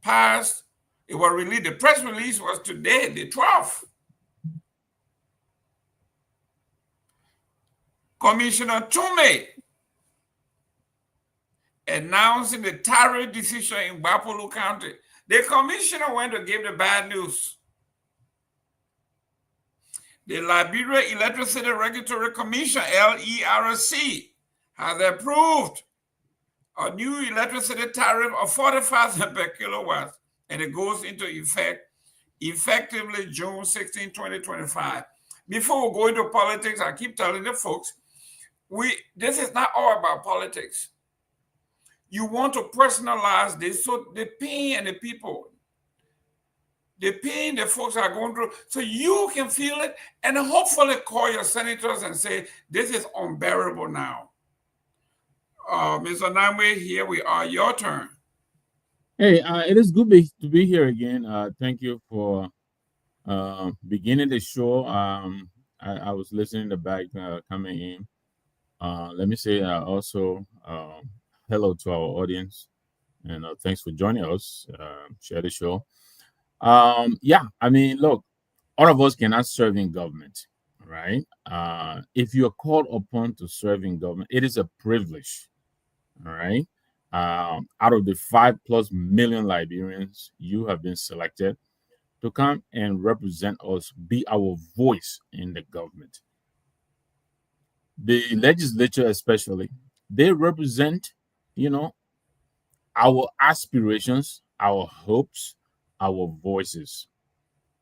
passed. It was released. The press release was today, the 12th. Commissioner Tume announcing the tariff decision in Bapulu County. The commissioner went to give the bad news. The Liberia Electricity Regulatory Commission, LERC, has approved a new electricity tariff of 45 cents per kilowatt, and it goes into effect effectively June 16, 2025. Before we go into politics, I keep telling the folks, this is not all about politics. You want to personalize this, so the pain and the people, the pain the folks are going through, so you can feel it and hopefully call your senators and say, this is unbearable now. Mr. Nambwe, here we are, your turn. Hey, it is good to be here again. Thank you for beginning the show. I was listening to back coming in. Let me say also hello to our audience, and thanks for joining us. Share the show. Yeah, I mean, look, All of us cannot serve in government, right? If you are called upon to serve in government, it is a privilege, all right? Out of the 5+ million Liberians, you have been selected to come and represent us, be our voice in the government. The legislature, especially, they represent, you know, our aspirations, our hopes, our voices,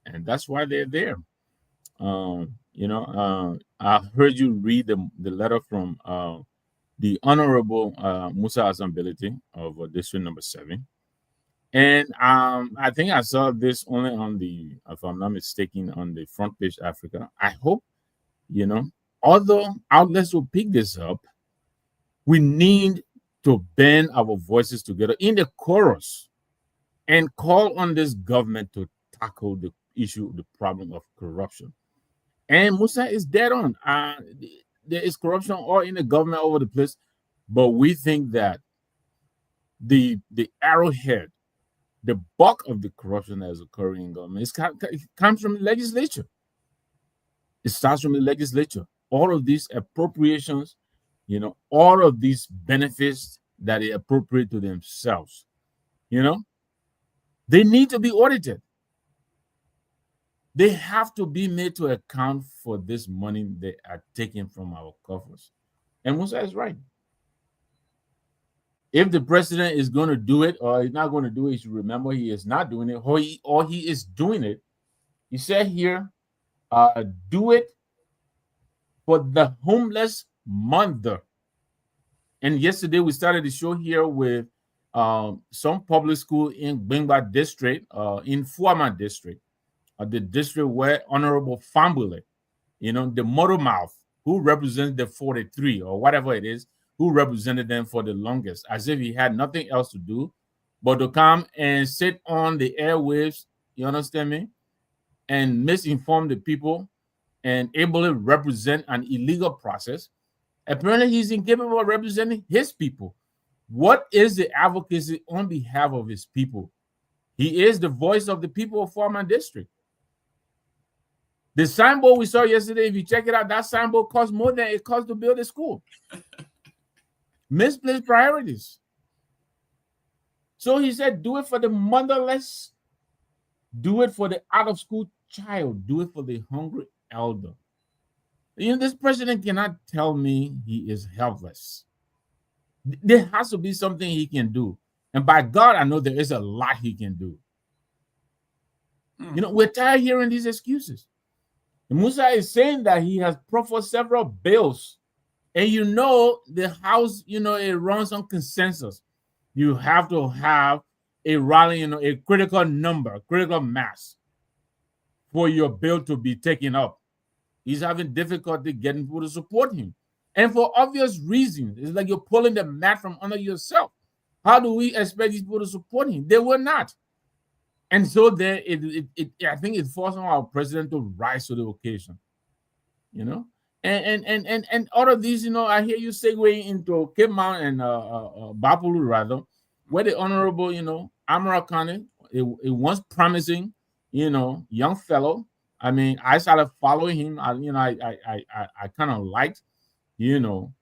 and that's why they're there. I heard you read the letter from the Honorable Musa Asambeliti of District Number 7. And I think I saw this only on the, if I'm not mistaken, on the front page Africa. I hope, you know, other outlets will pick this up. We need to band our voices together in the chorus and call on this government to tackle the issue, the problem of corruption. And Musa is dead on. There is corruption all in the government all over the place, but we think that the arrowhead, the bulk of the corruption that is occurring in government, it comes from the legislature. It starts from the legislature. All of these appropriations, all of these benefits that they appropriate to themselves, they need to be audited. They have to be made to account for this money they are taking from our coffers. And Musa is right. If the president is going to do it or he's not going to do it, you should remember he is not doing it, or he is doing it. He said here, do it for the homeless mother. And yesterday we started the show here with some public school in Bingba district, in Fuama district, the district where Honorable Fambule, the mother mouth, who represents the 43 or whatever it is, who represented them for the longest, as if he had nothing else to do but to come and sit on the airwaves, you understand me, and misinform the people and able to represent an illegal process. Apparently, he's incapable of representing his people. What is the advocacy on behalf of his people? He is the voice of the people of Foreman District. The signboard we saw yesterday, if you check it out, that signboard costs more than it costs to build a school. Misplaced priorities. So he said, do it for the motherless, do it for the out-of-school child, do it for the hungry elder. This president cannot tell me he is helpless. There has to be something he can do. And by God, I know there is a lot he can do. We're tired of hearing these excuses. And Musa is saying that he has proffered several bills. And the House, it runs on consensus. You have to have a rally, a critical number, critical mass for your bill to be taken up. He's having difficulty getting people to support him. And for obvious reasons. It's like you're pulling the mat from under yourself. How do we expect these people to support him? They will not. And so I think it falls on our president to rise to the occasion. And all of these, I hear you segue into Cape Mount and Bapulu, rather, where the Honorable, Amara Kane, a once promising, young fellow. I mean, I started following him. I kind of liked, the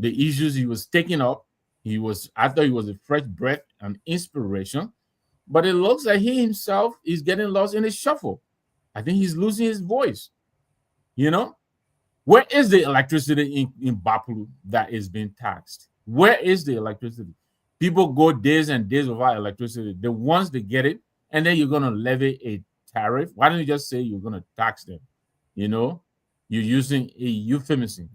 issues he was taking up. I thought he was a fresh breath and inspiration. But it looks like he himself is getting lost in the shuffle. I think he's losing his voice. Where is the electricity in Bapulu that is being taxed? Where is the electricity? People go days and days without electricity. The ones that get it, and then you're going to levy a tariff. Why don't you just say you're going to tax them? You're using a euphemism,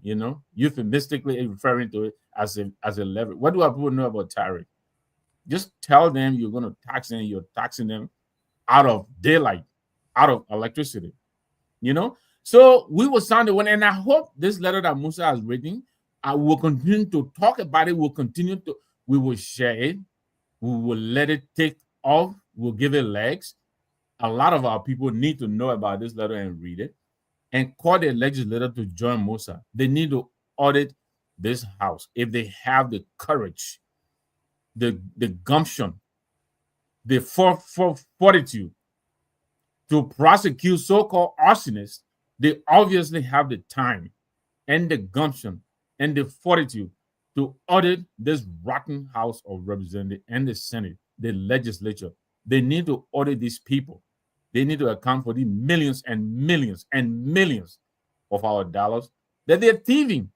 euphemistically referring to it as a levy. What do our people know about tariff? Just tell them you're going to tax them. You're taxing them out of daylight, out of electricity, So we will sound the one, and I hope this letter that Musa has written, I will continue to talk about it. We will share it. We will let it take off. We'll give it legs. A lot of our people need to know about this letter and read it and call the legislator to join Musa. They need to audit this house if they have the courage, the gumption, the fortitude to prosecute so-called arsonists, they obviously have the time and the gumption and the fortitude to audit this rotten House of Representatives and the Senate, the legislature. They need to audit these people. They need to account for the millions and millions and millions of our dollars that they're thieving.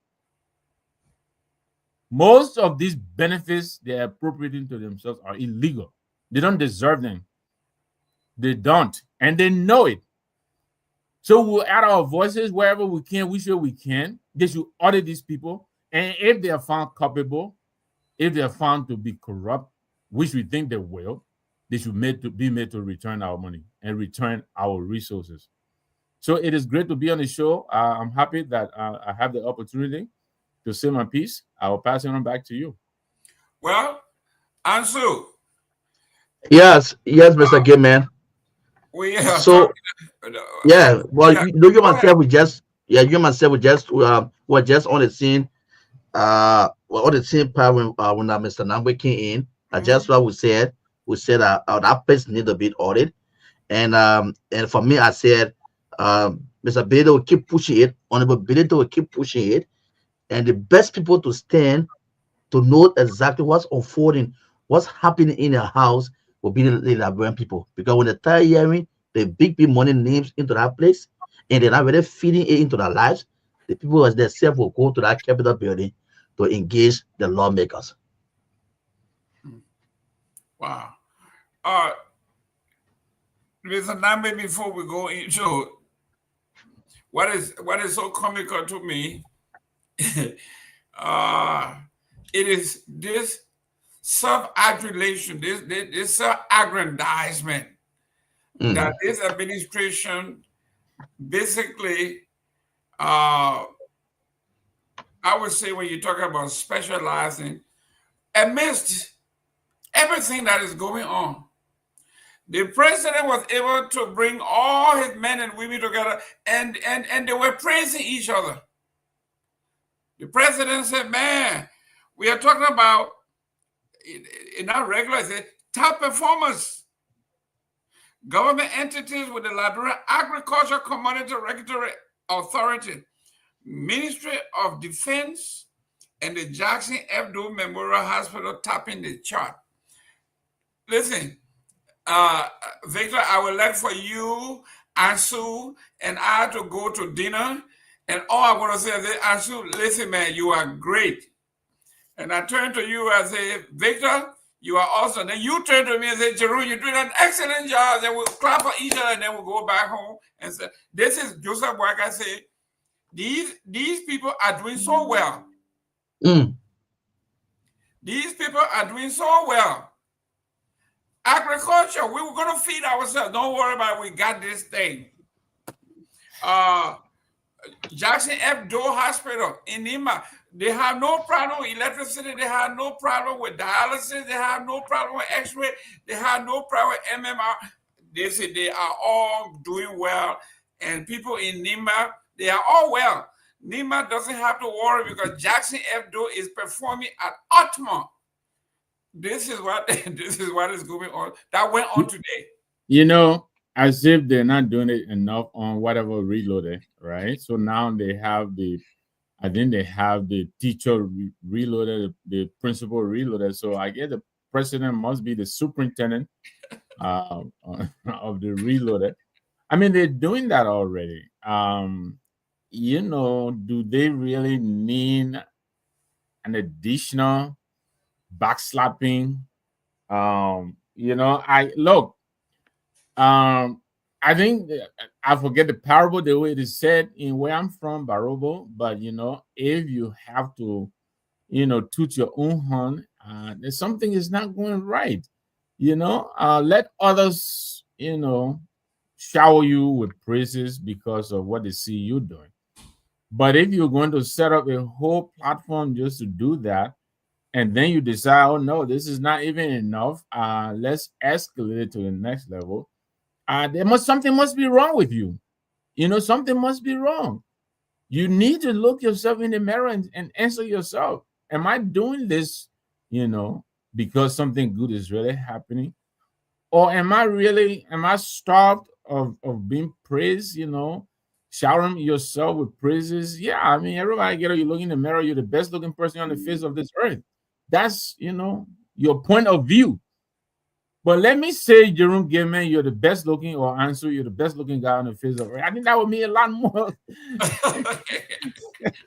Most of these benefits they're appropriating to themselves are illegal. They don't deserve them. They don't, and they know it. So we'll add our voices wherever we can. We sure we can. They should audit these people, and if they are found culpable, if they are found to be corrupt, which we think they will, they should be made to return our money and return our resources. So it is great to be on the show. I'm happy that I have the opportunity to say my piece. I will pass it on back to you. Well, Ansu. Yes, Mr. Gay man. We are So talking, yeah, well, yeah, you go ahead. myself, you myself, we just were just on the scene. On the scene part when Mr. Nambwe came in. Just what we said. We said that place need to be audited, and for me, I said, Mr. Beto will keep pushing it. Honorable Beto will keep pushing it, and the best people to stand to know exactly what's unfolding, what's happening in the house will be the Liberian people. Because when they start hearing the big money names into that place and they're not really feeding it into their lives, the people as themselves will go to that Capitol building to engage the lawmakers. Wow. Mr. Nambe, before we go into what is so comical to me, it is this self-adulation, this self-aggrandizement that this administration basically, I would say, when you talk about specializing, amidst everything that is going on, the president was able to bring all his men and women together, and they were praising each other. The president said, man, we are talking about, in our regular, top performers. Government entities with the Liberia Agriculture Commodity Regulatory Authority, Ministry of Defense, and the Jackson F. Doe Memorial Hospital topping the chart. Listen, Victor, I would like for you, Ansu, and I to go to dinner. And all I want to say is, Ansu, listen, man, you are great. And I turn to you and say, Victor, you are awesome. Then you turn to me and say, Jerome, you're doing an excellent job. Then we'll clap for each other and then we'll go back home and say, this is Joseph Work. I say, these people are doing so well. These people are doing so well. Agriculture, we were going to feed ourselves. Don't worry about it. We got this thing. Jackson F. Doe Hospital in Nima, they have no problem with electricity. They have no problem with dialysis. They have no problem with X-ray. They have no problem with MMR. They say they are all doing well. And people in Nima, they are all well. Nima doesn't have to worry because Jackson F. Doe is performing at optimum. This is what is going on. That went on today. You know, as if they're not doing it enough on whatever reloaded, right? So now they have I think they have the teacher reloaded, the principal reloaded. So I guess the president must be the superintendent of the reloaded. I mean, they're doing that already. You know, do they really need an additional backslapping? You know, I think I forget the parable the way it is said in where I'm from, Barobo. But you know, if you have to, you know, toot your own horn, there's something is not going right. You know, let others, you know, shower you with praises because of what they see you doing. But if you're going to set up a whole platform just to do that, and then you decide, oh no, this is not even enough, let's escalate it to the next level. Something must be wrong with you. You know, something must be wrong. You need to look yourself in the mirror and answer yourself. Am I doing this, you know, because something good is really happening? Or am I starved of being praised, you know, showering yourself with praises. Yeah, I mean, everybody get up, you look in the mirror, you're the best looking person on the face of this earth. That's, you know, your point of view. But let me say, Jerome Gaiman, you're the best looking, or Ansel, you're the best looking guy on the face of earth. I think that would mean a lot more.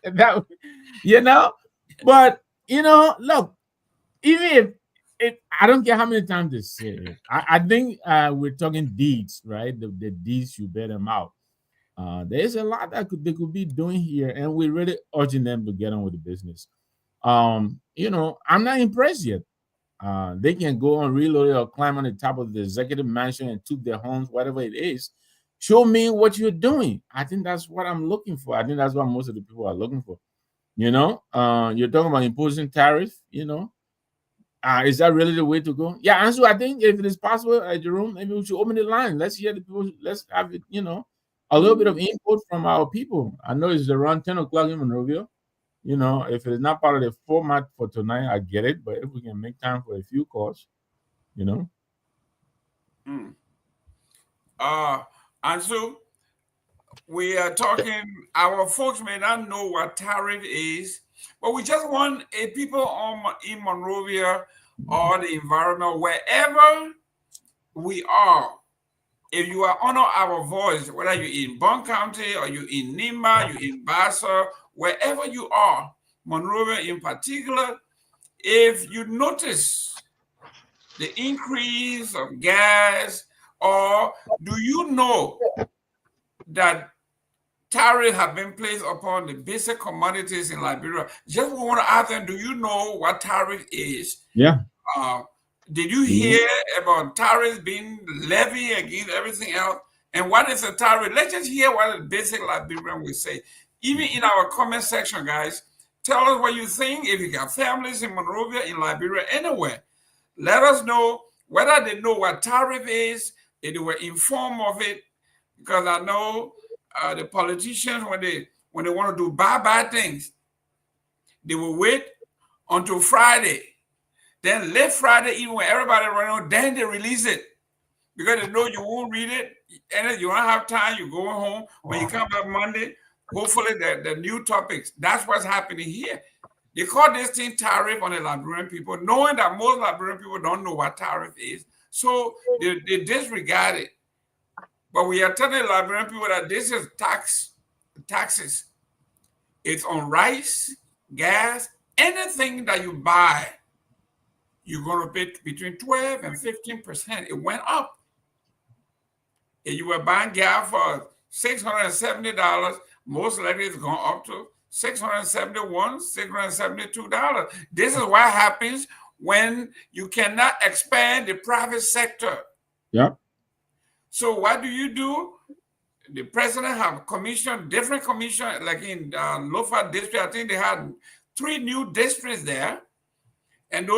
That, you know, but you know, look, even if I don't care how many times they say it, I think we're talking deeds, right? The deeds, you bear them out. There's a lot that they could be doing here, and we're really urging them to get on with the business. You know, I'm not impressed yet. They can go on reload or climb on the top of the executive mansion and toot their horns, whatever it is. Show me what you're doing. I think that's what I'm looking for. I think that's what most of the people are looking for. You know, you're talking about imposing tariff. You know, is that really the way to go? Yeah, and so I think if it is possible, Jerome, maybe we should open the line. Let's hear the people. Let's have it. You know, a little bit of input from our people. I know it's around 10 o'clock in Monrovia. You know, if it's not part of the format for tonight, I get it. But if we can make time for a few calls, you know. And so we are talking, our folks may not know what tariff is, but we just want people in Monrovia or the environment, wherever we are. If you are honor our voice, whether you're in Bond County or you're in Nimba, you're in Bassa, wherever you are, Monrovia in particular, if you notice the increase of gas, or do you know that tariffs have been placed upon the basic commodities in Liberia? Just want to ask them, do you know what tariff is? Yeah. Did you hear about tariffs being levied against everything else? And what is a tariff? Let's just hear what a basic Liberian will say. Even in our comment section, guys, tell us what you think. If you got families in Monrovia, in Liberia, anywhere, let us know whether they know what tariff is, if they were informed of it, because I know the politicians, when they want to do bad things, they will wait until Friday. Then late Friday, even when everybody run on, then they release it. Because they know you won't read it, and you don't have time, you're going home. When you come back Monday, hopefully the new topics. That's what's happening here. They call this thing tariff on the Liberian people, knowing that most Liberian people don't know what tariff is. So they disregard it. But we are telling the Liberian people that this is taxes. It's on rice, gas, anything that you buy, you're going to pay between 12 and 15%. It went up. If you were buying gas for $670, most likely it's gone up to $671, $672. This is what happens when you cannot expand the private sector. Yep. So what do? The president have commissioned different commissions, like in Lofa district. I think they had 3 new districts there, and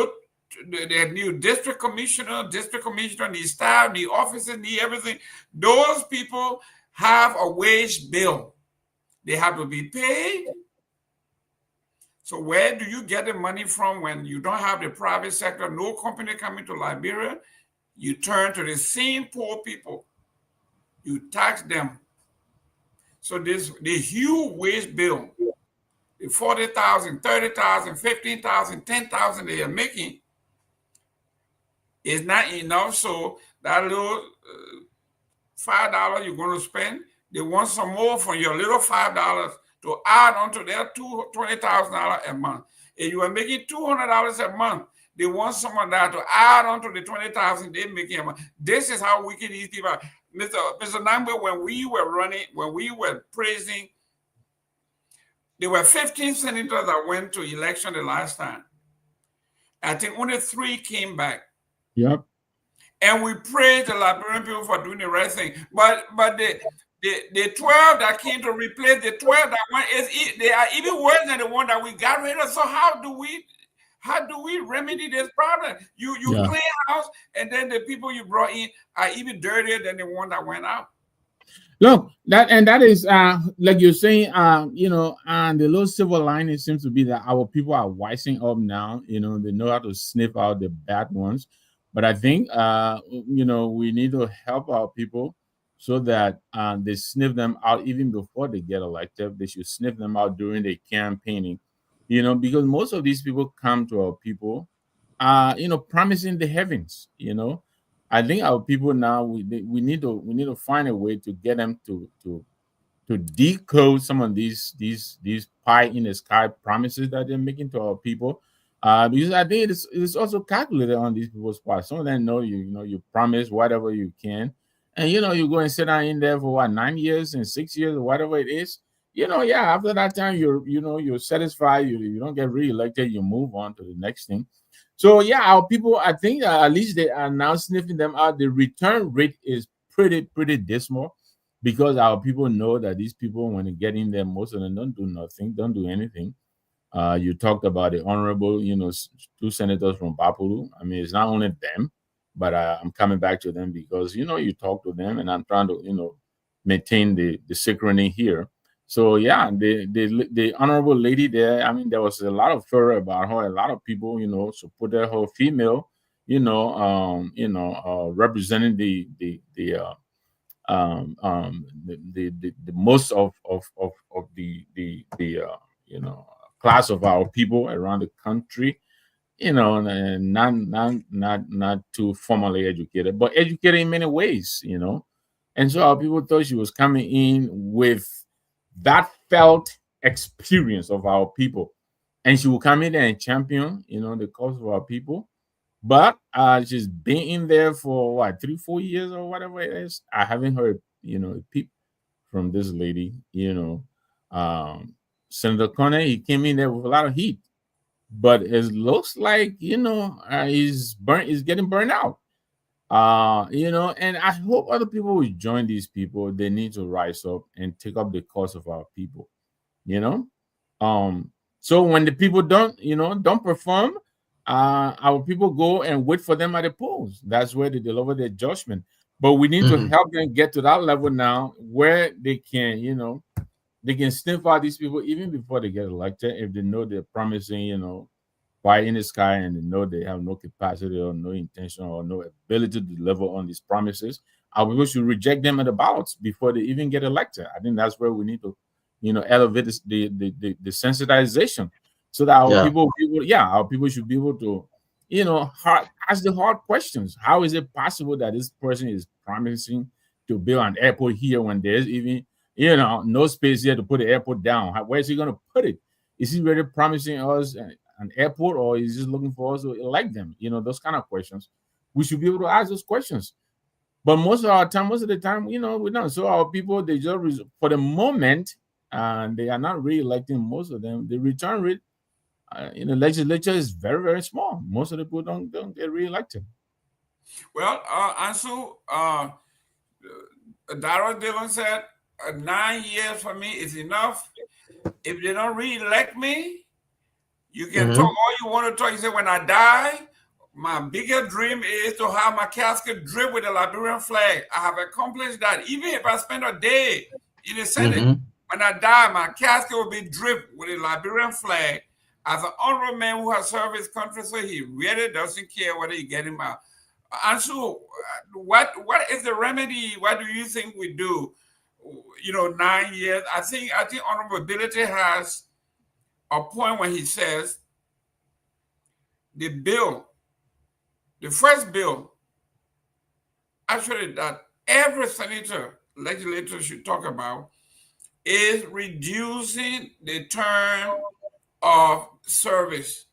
they had new district commissioner, the staff, the officers, everything. Those people have a wage bill. They have to be paid. So where do you get the money from when you don't have the private sector, no company coming to Liberia? You turn to the same poor people. You tax them. So the huge wage bill, the 40,000, 30,000, 15,000, 10,000 they are making is not enough. So that little $5 you're going to spend, they want some more from your little $5 to add on to their $20,000 a month. If you are making $200 a month, they want someone that to add on to the $20,000 they're making a month. This is how wicked these people are. Mr. Nambe, when we were praising, there were 15 senators that went to election the last time. I think only 3 came back. Yep. And we praised the Liberian people for doing the right thing. But the 12 that came to replace the 12 that went, they are even worse than the one that we got rid of. So how do we remedy this problem? You clean house, and then the people you brought in are even dirtier than the one that went out. Look, that is like you're saying, and the little silver lining seems to be that our people are wising up now. They know how to sniff out the bad ones. But I think we need to help our people so that they sniff them out even before they get elected. They should sniff them out during the campaigning, because most of these people come to our people, promising the heavens. I think our people now we need to find a way to get them to decode some of these pie in the sky promises that they're making to our people. Because I think it's also calculated on these people's part. Some of them know you promise whatever you can, and you go and sit down in there for what 9 years and 6 years or whatever it is. Yeah, after that time you're satisfied. You don't get reelected. You move on to the next thing. So yeah, our people, I think at least they are now sniffing them out. The return rate is pretty dismal because our people know that these people, when they get in there, most of them don't do nothing, don't do anything. You talked about the honorable, two senators from Bapulu. I mean, it's not only them, but I'm coming back to them because you talk to them, and I'm trying to maintain the synchrony here. So yeah, the honorable lady there. I mean, there was a lot of furor about her. A lot of people, supported her female, representing the most of the class of our people around the country, and not too formally educated, but educated in many ways, and so our people thought she was coming in with that felt experience of our people, and she will come in there and champion, the cause of our people. But she's been in there for what 3-4 years or whatever it is. I haven't heard a peep from this lady. Senator Connor, he came in there with a lot of heat, but it looks like he's getting burned out. And I hope other people will join these people. They need to rise up and take up the cause of our people. you know so when the people don't perform, our people go and wait for them at the polls. That's where they deliver their judgment. But we need to Mhm. help them get to that level now where they can sniff out these people even before they get elected, if they know they're promising pie in the sky, and they know they have no capacity or no intention or no ability to deliver on these promises. Our people should reject them at the ballots before they even get elected. I think that's where we need to elevate the sensitization, so that our Yeah. people will be able, yeah, our people should be able to ask the hard questions. How is it possible that this person is promising to build an airport here when there's even no space here to put the airport down? Where is he going to put it? Is he really promising us an airport, or is he just looking for us to elect them? Those kind of questions. We should be able to ask those questions. But most of the time, we don't. So our people, they just for the moment, and they are not re-electing most of them. The return rate in the legislature is very, very small. Most of the people don't get re-elected. Well, Ansu, Darrell Dillon said 9 years for me is enough. If they don't re-elect me, you can talk Hmm. all you want to talk. He said, when I die, my biggest dream is to have my casket draped with the Liberian flag. I have accomplished that. Even if I spend a day in the Senate, Hmm. when I die, my casket will be draped with a Liberian flag. As an honorable man who has served his country, so he really doesn't care whether you get him out. And so, what is the remedy? What do you think we do? 9 years. I think honorability has a point when he says the bill, the first bill, actually that every senator, legislator should talk about is reducing the term of service.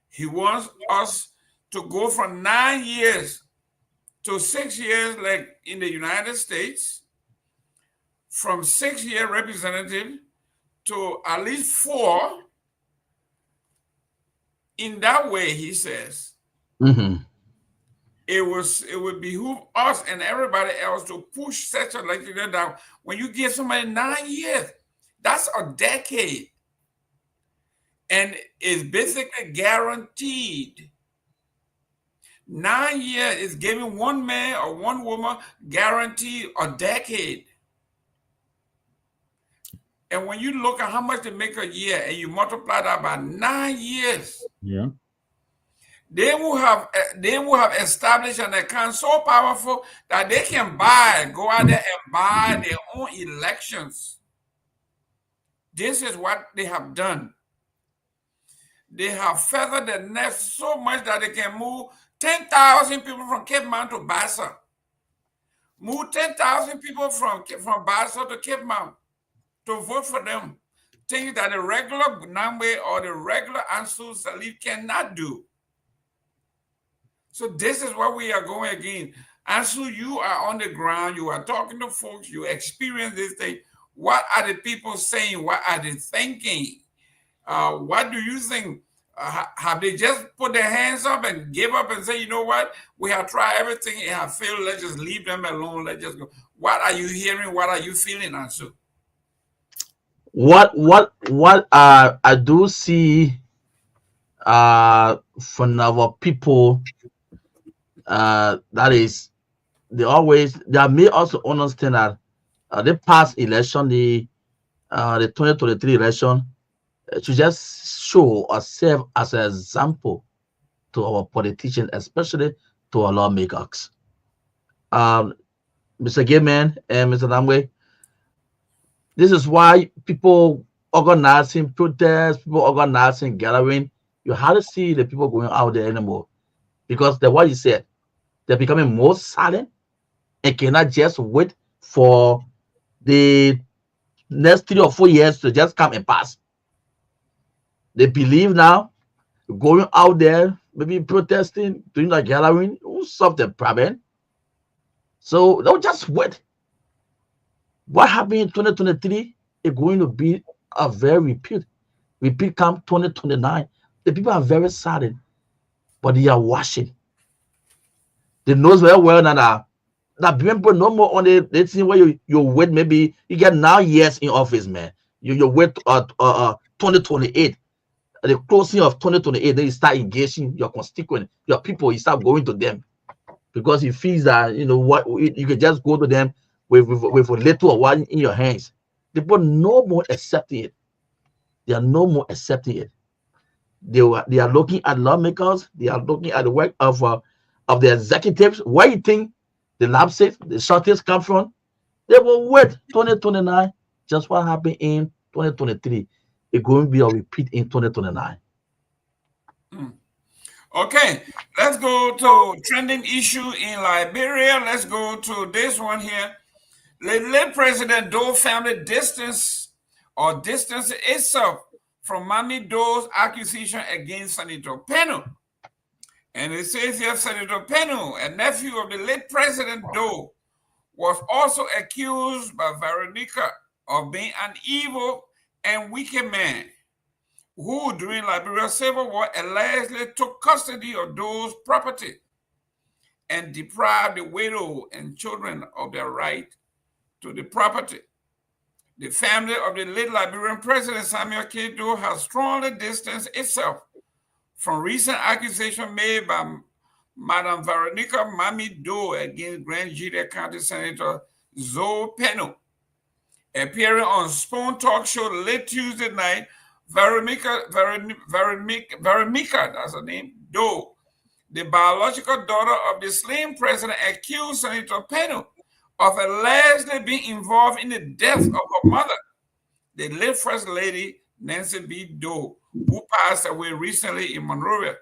He wants us to go from 9 years to 6 years, like in the United States, from 6 year representative to at least 4. In that way, he says, Hmm. it would behoove us and everybody else to push such a legislator down. When you give somebody 9 years, that's a decade, and it's basically guaranteed. 9 years is giving one man or one woman guaranteed a decade. And when you look at how much they make a year and you multiply that by 9 years, Yeah. they will have established an account so powerful that they can go out there and buy their own elections. This is what they have done. They have feathered the nest so much that they can move 10,000 people from Cape Mount to Bassa. Move 10,000 people from Bassa to Cape Mount to vote for them. Things that the regular Namwe or the regular Ansu Salif cannot do. So this is what we are going again. Ansu, you are on the ground. You are talking to folks. You experience this thing. What are the people saying? What are they thinking? What do you think? Have they just put their hands up and give up and say, you know what? We have tried everything. It has failed. Let's just leave them alone. Let's just go. What are you hearing? What are you feeling, Ansu? What I do see from our people, that is, they may also understand that the past election, the 2023 election, to just show or serve as an example to our politicians, especially to our lawmakers. Mr. Gayman and Mr. Namwe, this is why people organizing protests, people organizing gathering. You hardly see the people going out there anymore because the what you said, they're becoming more silent and cannot just wait for the next 3 or 4 years to just come and pass. They believe now going out there, maybe protesting, doing the gathering, will solve the problem. So they'll just wait. What happened in 2023 is going to be a very repeat come 2029. The people are very saddened, but they are watching. They know very well that people no more on the thing where you wait, maybe you get 9 years in office, man. You wait 2028. At the closing of 2028, then you start engaging your constituent, your people, you start going to them. Because he feels that what you can just go to them with a little or one in your hands. People no more accepting it. They are no more accepting it. They are looking at lawmakers. They are looking at the work of the executives. Where you think the lapses, the shortages come from? They will wait 2029. Just what happened in 2023. It's going to be a repeat in 2029. Okay, let's go to trending issue in Liberia. Let's go to this one here. The late President Doe family distance itself from Mammy Doe's accusation against Senator Peno. And it says here, Senator Peno, a nephew of the late President Doe, was also accused by Veronica of being an evil and wicked man who, during Liberia's Civil War, allegedly took custody of Doe's property and deprived the widow and children of their right to the property. The family of the late Liberian President Samuel K. Doe has strongly distanced itself from recent accusations made by Madam Veronica Mammy Doe against Grand Julia County Senator Zoe Peno. Appearing on Spoon Talk Show late Tuesday night, Veronica, that's her name, Doe, the biological daughter of the slain president, accused Senator Peno of allegedly being involved in the death of her mother, the late First Lady Nancy B. Doe, who passed away recently in Monrovia.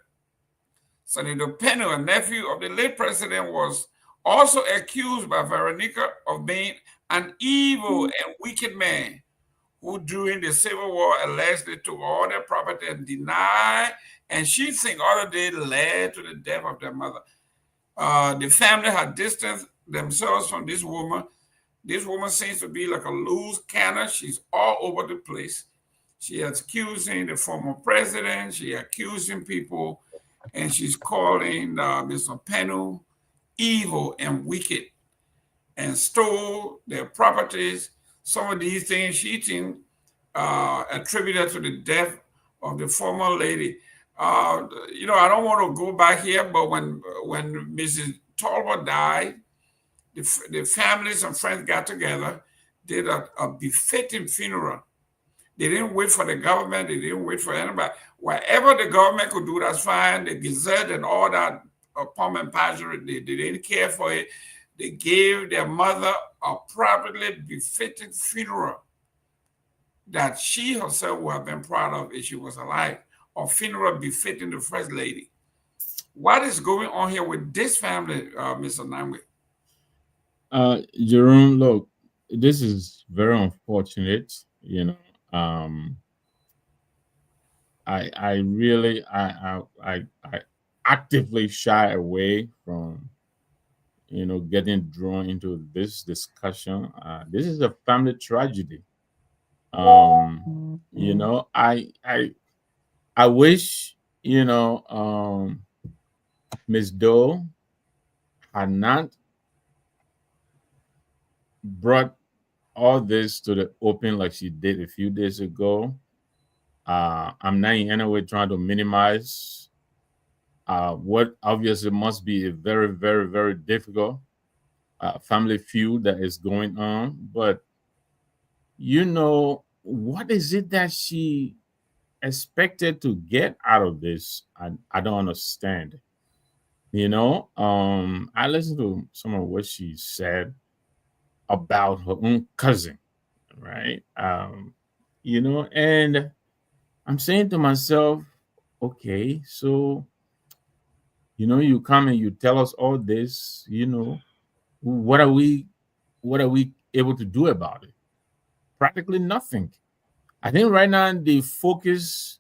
Senator Peno, a nephew of the late president, was also accused by Veronica of being an evil and wicked man who during the Civil War allegedly took all their property and denied, and she thinks all of it led to the death of their mother. The family had distanced themselves from this woman. This woman seems to be like a loose cannon. She's all over the place. She is accusing the former president. She accusing people, and she's calling Mr. Peno evil and wicked and stole their properties. Some of these things she thinks attributed to the death of the former lady. I don't want to go back here, but when Mrs. Talbot died, the families and friends got together, did a befitting funeral. They didn't wait for the government. They didn't wait for anybody. Whatever the government could do, that's fine. The Gazette and all that pomp and pageantry, they didn't care for it. They gave their mother a properly befitting funeral that she herself would have been proud of if she was alive, a funeral befitting the First Lady. What is going on here with this family, Mr. Namwe? Jerome, look, this is very unfortunate. You know, um, I really, I actively shy away from getting drawn into this discussion. This is a family tragedy. I wish Miss Doe had not brought all this to the open like she did a few days ago. I'm not in any way trying to minimize what obviously must be a very, very, very difficult family feud that is going on. But what is it that she expected to get out of this? I don't understand. I listened to some of what she said about her own cousin, right? And I'm saying to myself, okay, so you come and you tell us all this, what are we able to do about it? Practically nothing. I think right now the focus,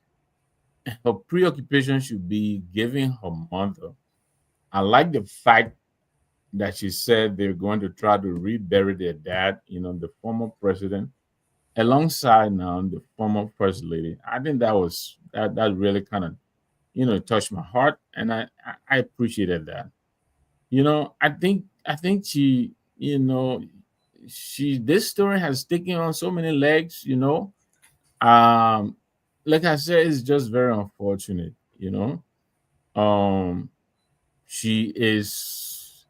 her preoccupation should be giving her mother. I like the fact that she said they're going to try to rebury their dad, the former president, alongside now the former first lady. I think that really kind of touched my heart, and I appreciated that. I think she this story has taken on so many legs. Um, like I said, it's just very unfortunate. Um, she is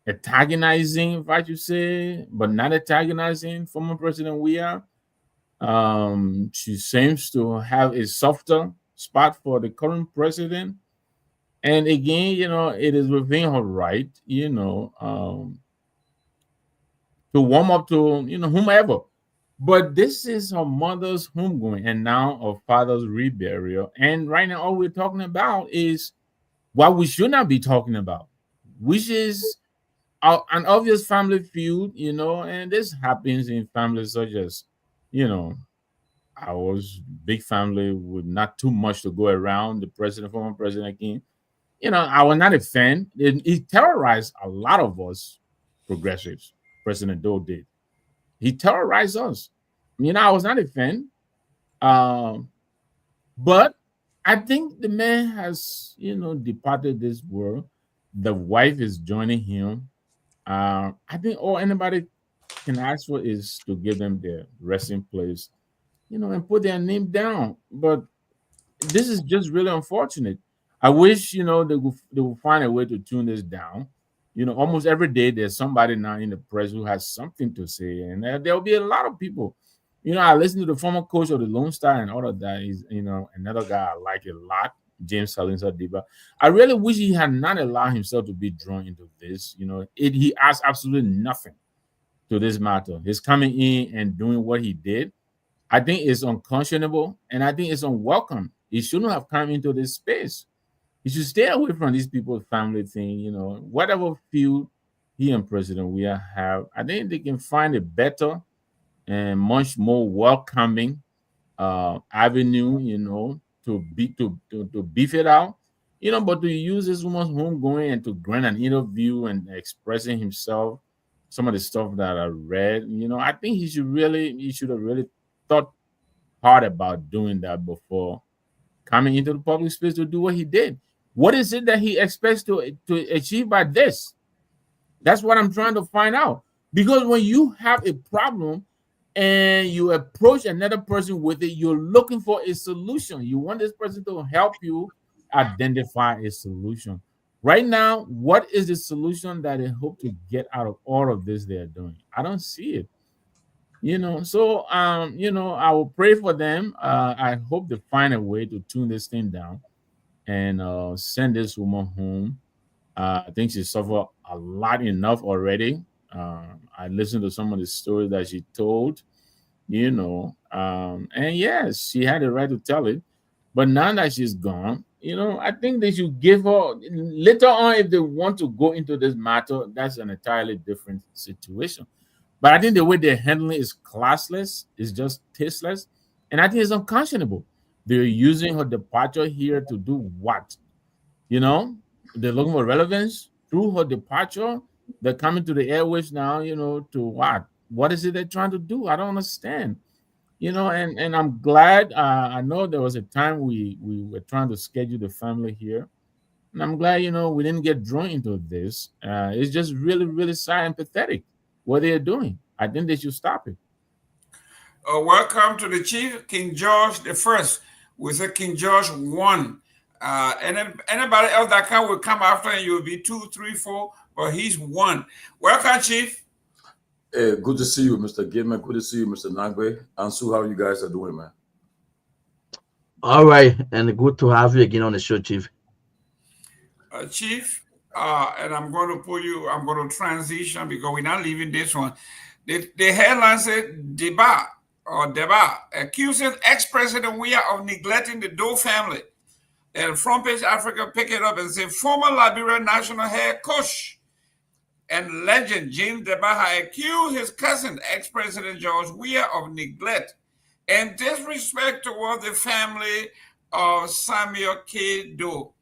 antagonizing, if I should say, but not antagonizing former President Weah. She seems to have a softer spot for the current president. And again, it is within her right, to warm up to, whomever. But this is her mother's homegoing and now her father's reburial. And right now, all we're talking about is what we should not be talking about, which is an obvious family feud, and this happens in families such as, you know, I was big family with not too much to go around. The president, former president King, I was not a fan. He terrorized a lot of us progressives. President Doe did. He terrorized us. I was not a fan. Um, but I think the man has, departed this world. The wife is joining him. I think all anybody can ask for is to give them their resting place, and put their name down. But this is just really unfortunate. I wish they will find a way to tune this down. Almost every day there's somebody now in the press who has something to say, and there'll be a lot of people. I listen to the former coach of the Lone Star and all of that. Is another guy I like a lot, James Salinsa Diba. I really wish he had not allowed himself to be drawn into this. He has absolutely nothing to this matter. His coming in and doing what he did, I think is unconscionable, and I think it's unwelcome. He shouldn't have come into this space. He should stay away from these people's family thing. Whatever feud he and President Weah have, I think they can find a better and much more welcoming avenue, to beef it out. But to use this woman's homegoing and to grant an interview and expressing himself, some of the stuff that I read, I think he should have really thought hard about doing that before coming into the public space to do what he did. What is it that he expects to achieve by this? That's what I'm trying to find out. Because when you have a problem and you approach another person with it, you're looking for a solution. You want this person to help you identify a solution. Right now, what is the solution that they hope to get out of all of this they're doing? I don't see it. So I will pray for them. I hope they find a way to tune this thing down and send this woman home. I think she suffered a lot enough already. I listened to some of the stories that she told, and yes, she had the right to tell it. But now that she's gone, I think they should give her later on if they want to go into this matter. That's an entirely different situation. But I think the way they're handling it is classless, is just tasteless, and I think it's unconscionable. They're using her departure here to do what? You know, they're looking for relevance through her departure. They're coming to the airwaves now, to what? What is it they're trying to do? I don't understand. And I'm glad. I know there was a time we were trying to schedule the family here, and I'm glad we didn't get drawn into this. It's just really, really sad and pathetic what they're doing. I think they should stop it. Welcome to the chief, King George the First. We say King George one. And then anybody else that will come after, and you will be 2, 3, 4, but he's one. Welcome, Chief. Hey, good to see you, Mr. Gilman. Good to see you, Mr. Nagbe. Ansu, how you guys are doing, man? All right, and good to have you again on the show, Chief. Chief, and I'm going to transition because we're not leaving this one. The headline said, Deba accuses ex-president Weah of neglecting the Doe family. And Front Page Africa pick it up and say, former Liberia national head coach and legend James Deba accused his cousin, ex-president George Weah, of neglect and disrespect toward the family of Samuel K. Doe.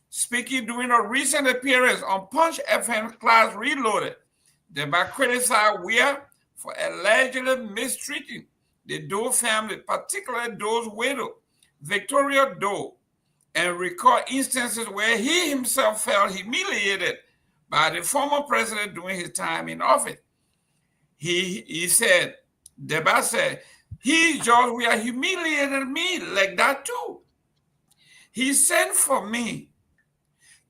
Speaking during a recent appearance on Punch FM Class Reloaded, Deba criticized Weah for allegedly mistreating the Doe family, particularly Doe's widow, Victoria Doe, and recall instances where he himself felt humiliated by the former president during his time in office. He said, Deba said, George, we are humiliated me like that too. He sent for me,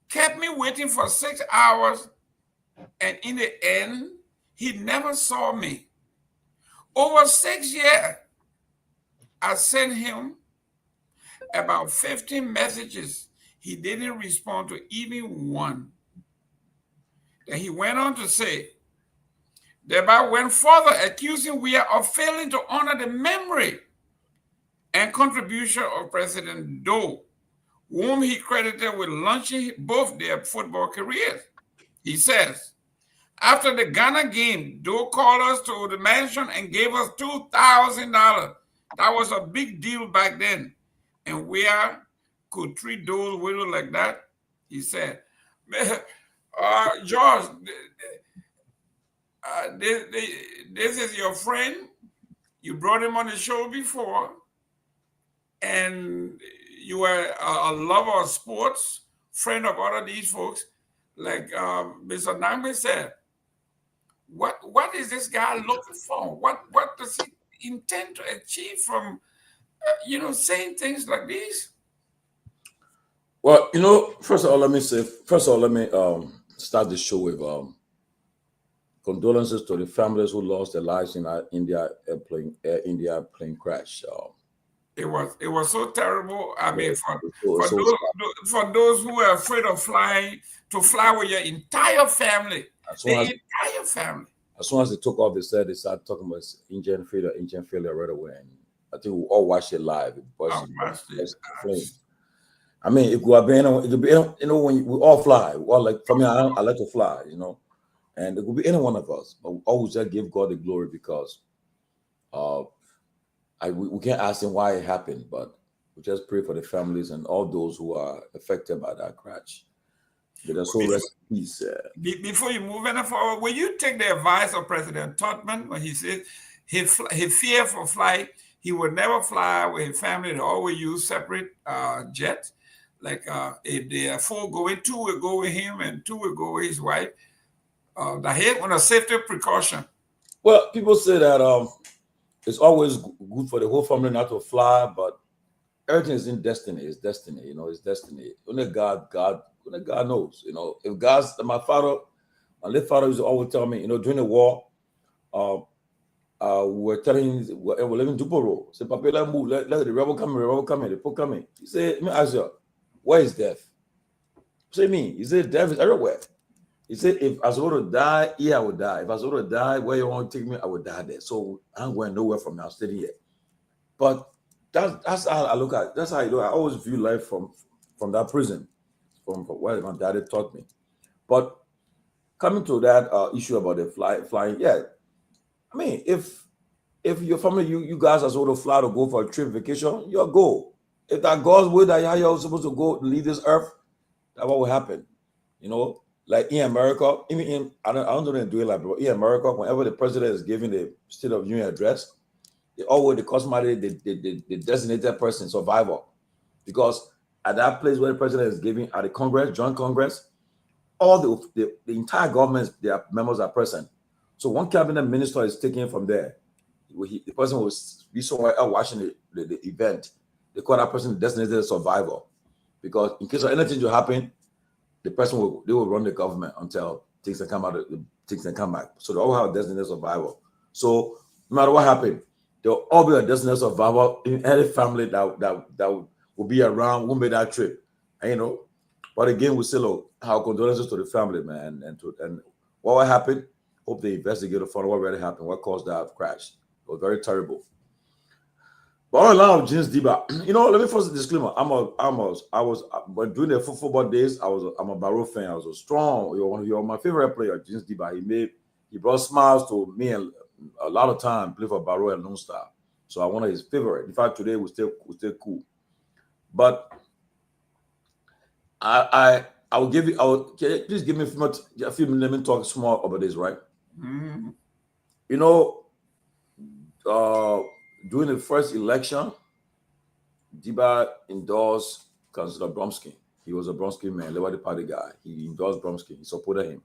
kept me waiting for 6 hours, and in the end, he never saw me. Over 6 years, I sent him about 15 messages. He didn't respond to even one. Then he went on to say, Deba went further, accusing Weah of failing to honor the memory and contribution of President Doe, whom he credited with launching both their football careers. He says, after the Ghana game, Doe called us to the mansion and gave us $2,000. That was a big deal back then. And Weah could treat Doe's widow like that. He said, George, this is your friend. You brought him on the show before, and you are a lover of sports, friend of all of these folks. Like Mr. Nangbe said, what is this guy looking for? What does he intend to achieve from, saying things like this? Well, first of all, let me start the show with condolences to the families who lost their lives in our Air India plane crash. It was so terrible. I mean, for those who are afraid of flying, to fly with your entire family, entire family. As soon as they took off, they started talking about engine failure right away. And I think we all watched it live. I mean, it could be, when we all fly. Well, like for me, I like to fly, and it could be any one of us. But we always just give God the glory because we can't ask him why it happened, but we just pray for the families and all those who are affected by that crash. So rest in peace. Before you move any forward, will you take the advice of President Torgbean when he said he feared for flight? He would never fly with his family. They always use separate jets. Like if there are 4 going, 2 will go with him and 2 will go with his wife. The head on a safety precaution. Well, people say that it's always good for the whole family not to fly, but everything is in destiny. It's destiny, it's destiny. Only God knows. If God's my late father used to always tell me, during the war, we're telling him we're living Duporo. Say, Papa, let move, let the rebel come in, the people come in. He said, let me ask you, where is death? Say me. He said, death is everywhere. He said, if I was going to die, here I would die. If I was going to die, where you want to take me, I would die there. So I'm going nowhere from now, sitting here. But that's how I look at it. That's how I do. I always view life from that prison, from where my daddy taught me. But coming to that issue about the flying, yeah. I mean, if your family, you guys are supposed to fly to go for a trip vacation, you'll go. If that God's way that you're supposed to go leave this earth, that's what will happen. You know, like in America, even I don't know do it like, but in America, whenever the president is giving the State of Union address, they always the customary the designated person, survivor, because at that place where the president is giving at the Congress, joint Congress, all the entire government, their members are present. So one cabinet minister is taken from there. The person will be somewhere else watching the event. They call that person designated survivor, because in case of anything to happen, the person will run the government until things can come out. Things can come back. So they all have a designated survivor. So no matter what happened, there'll all be a designated survivor in any family that will be around, won't make that trip. And, you know, but again, we still our condolences to the family, man, and what happened. Hope they investigate find out what really happened, what caused that crash. It was very terrible. But all along, James Diba, you know, let me first disclaimer. When doing the football days, I'm a Barrow fan. I was a strong. You're my favorite player, James Diba. He brought smiles to me and a lot of time play for Barrow and Lone Star. So I one of his favorite. In fact, today we still cool. But I will give you. Please give me a few minutes. Let me talk small about this, right? Mm-hmm. You know, during the first election, Diba endorsed Councillor Bromsky. He was a Bromsky man, Liberia Party guy. He endorsed Bromsky. He supported him.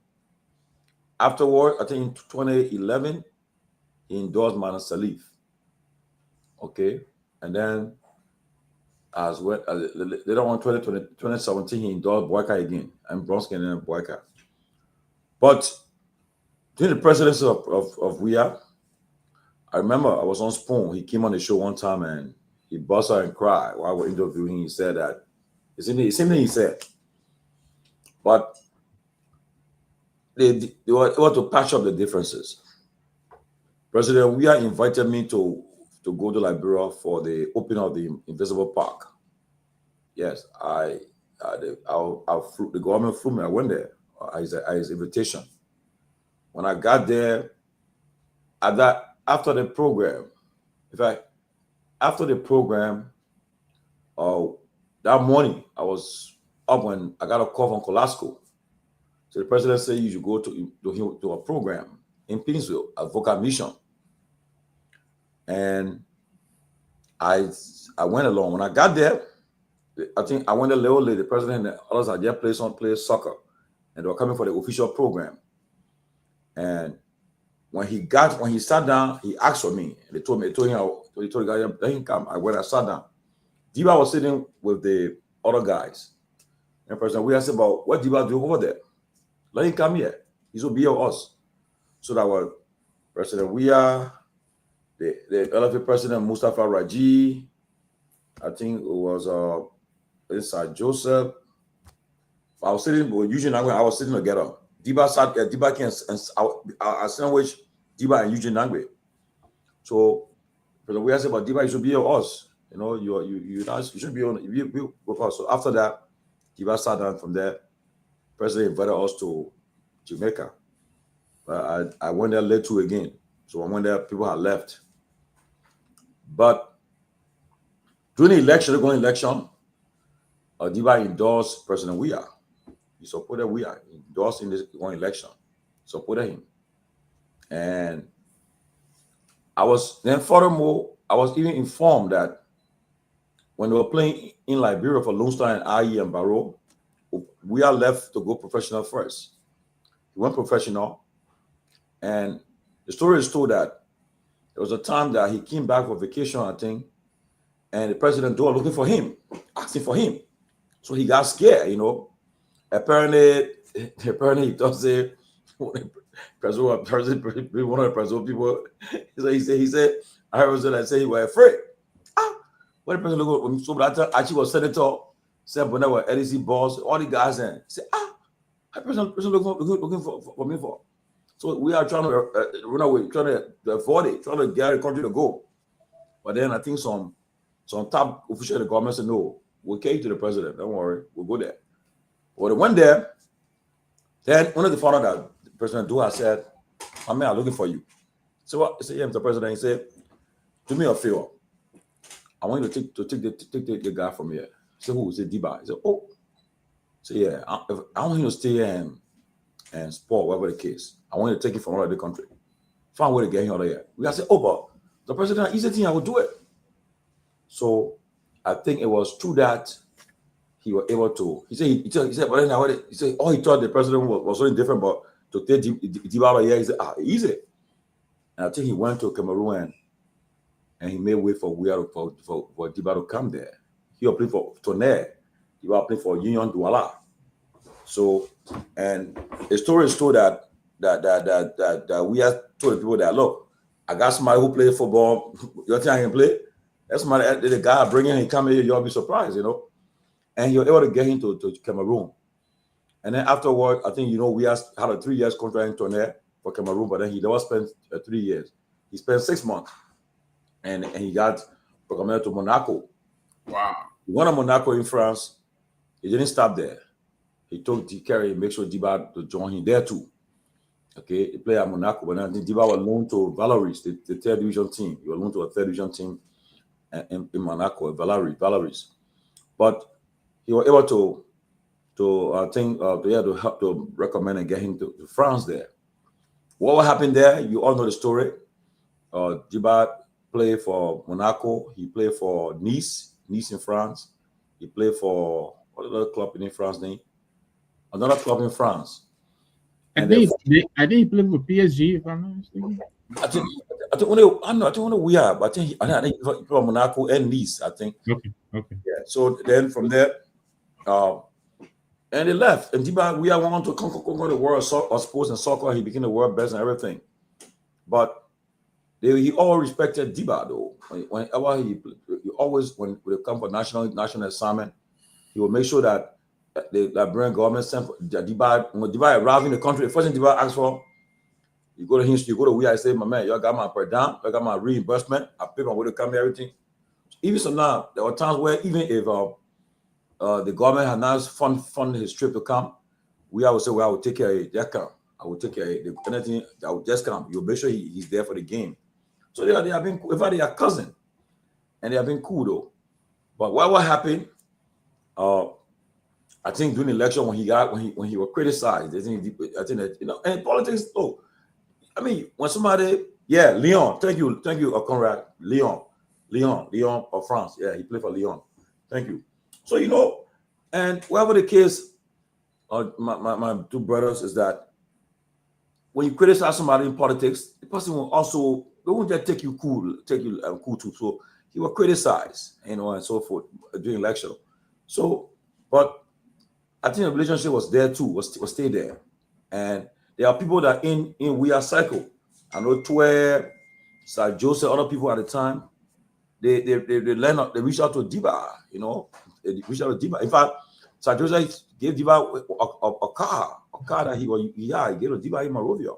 Afterward, I think in 2011, he endorsed Mana Salif. Okay, and then as well, later on 2017, he endorsed Boyka again, and Bromsky and then Boyka. But during the presidency of Weah, I remember I was on Spoon. He came on the show one time and he burst out and cried while we were interviewing. He said that the same thing he said. But they want to patch up the differences. President Weah invited me to go to Liberia for the opening of the Invisible Park. Yes, the government flew me. I went there at his invitation. When I got there, after the program, in fact, after the program, that morning I was up when I got a call from Colasco. So the president said you should go to a program in Pinsville at Vocal Mission. And I went along. When I got there, I think I went a little late. The president and the others had just play soccer, and they were coming for the official program. And when he sat down, he asked for me. They told the guy, let him come. When I sat down, Diba was sitting with the other guys. And President Weah said, about what Diba do over there? Let him come here. He should be of us. So that was President Weah, the LFA President Mustafa Raji, I think it was inside Joseph. I was sitting with Eugene Nangwe. I was sitting together. Diba sat there. Diba came and I sandwiched Diba and Eugene Nangwe. So President Weah said, but Diba, you should be of us. You know, you should be on you with us. So after that, Diba sat down. From there, President invited us to Jamaica. I went there late too again. So I went there, people had left. But during the election, Diba endorsed President Weah. He supported Weah. He endorsed in this one election. Supported him. And furthermore, I was even informed that when they were playing in Liberia for Lone Star and IE and Barrow, Weah left to go professional first. He went professional. And the story is told that there was a time that he came back for vacation, I think, and the president was looking for him, asking for him. So he got scared, you know. Apparently he thought, say, President, one of the president people, he said, I heard that say he was afraid. When the president look so that actually was senator, said when there were LEC boss, all the guys and say, the president looking for me for. So we are trying to run away, trying to avoid it, trying to get the country to go. But then I think some top official of the government said, no, we'll take you to the president. Don't worry, we'll go there. Well, they went there. Then one of the father that President Dua said, I'm looking for you. So what? He said, yeah, Mr. President. He said, do me a favor. I want you to take the guy from here. I said, who? He said, Diba. He said, oh. So yeah, I want you to stay and sport, whatever the case. I want you to take it from all over the country. Find a way to get him out of here. We got to say, oh, but the president, easy thing, I will do it. So I think it was through that he was able to. He said, but then he said, oh, he thought the president was something different, but to take Diba out of here, he said, easy. And I think he went to Cameroon and he made way for Diba to come there. He applied for Tonnerre. Diba applied for Union Douala. So, and the story is told that we have told the people that, look, I got somebody who plays football. You think I can play? That's somebody, the guy bringing him, come here, you'll be surprised, you know. And you're able to get him to Cameroon. And then afterward, I think, we had a 3 years contract in Tonnerre for Cameroon, but then he never spent 3 years. He spent 6 months. And he got recommended to Monaco. Wow. He went to Monaco in France. He didn't stop there. He took Kerry and make sure Diba to join him there too. Okay, he played at Monaco, but then Diba was loaned to Valeries, the third division team. He was loaned to a third division team in Monaco, Valeries. But he was able to help to recommend and get him to France there. What happened there? You all know the story. Diba played for Monaco. He played for Nice in France. He played for what other club in France name? Another club in France. I think he played for PSG, if I'm not mistaken. I think we are, but I think he played for Monaco and Nice, I think. Okay. Yeah. So then from there, and they left. And Diba, we are wanting to conquer the world of sports and soccer. He became the world best and everything. But he always respected Diba though. Whenever he always, when they come for national assignment, he will make sure that the Liberian government sent for Diba. When Diba arrived in the country, the first thing Diba asked for, you go to him, you go to we, I say, my man, you got my per diem, you got my reimbursement, I pay my way to come here, everything. Even so now, there were times where even if the government had not funded his trip to come, I would say, well, I will take care of it. Just come. I will take care of it. Anything, I will just come. You'll make sure he's there for the game. So they have been, in fact, they are cousin, and they have been cool though. But what happened? I think during the election when he was criticized, I think that and politics. Oh, I mean, when somebody, Lyon. Thank you, Conrad. Lyon of France. Yeah, he played for Lyon. Thank you. So and whatever the case, my two brothers is that when you criticize somebody in politics, the person will also, they won't just take you cool too. So he was criticized, and so forth during election. So, but I think the relationship was there too, was stay there. And there are people that in we are cycle. I know Twe, Sir Joseph, other people at the time, they reach out to Diba, they reach out to Diba. In fact, Sir Joseph gave Diba a car that he gave to Diba in Monrovia.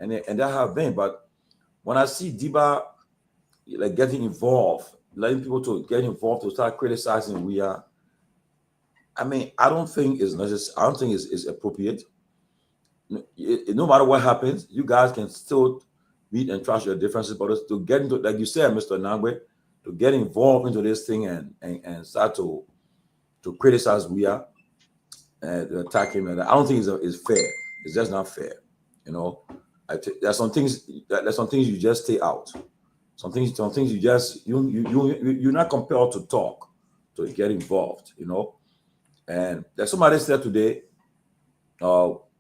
And that have been. But when I see Diba like getting involved, letting people to get involved to start criticizing I mean, I don't think it's necessary. I don't think it's appropriate. No matter what happens, you guys can still meet and trash your differences, but to get into, like you said, Mr. Nangwe, to get involved into this thing and start to criticize and attack him, and I don't think it's fair. It's just not fair. There's some things you just stay out. Some things you just you're not compelled to talk, to get involved. And there's somebody said today,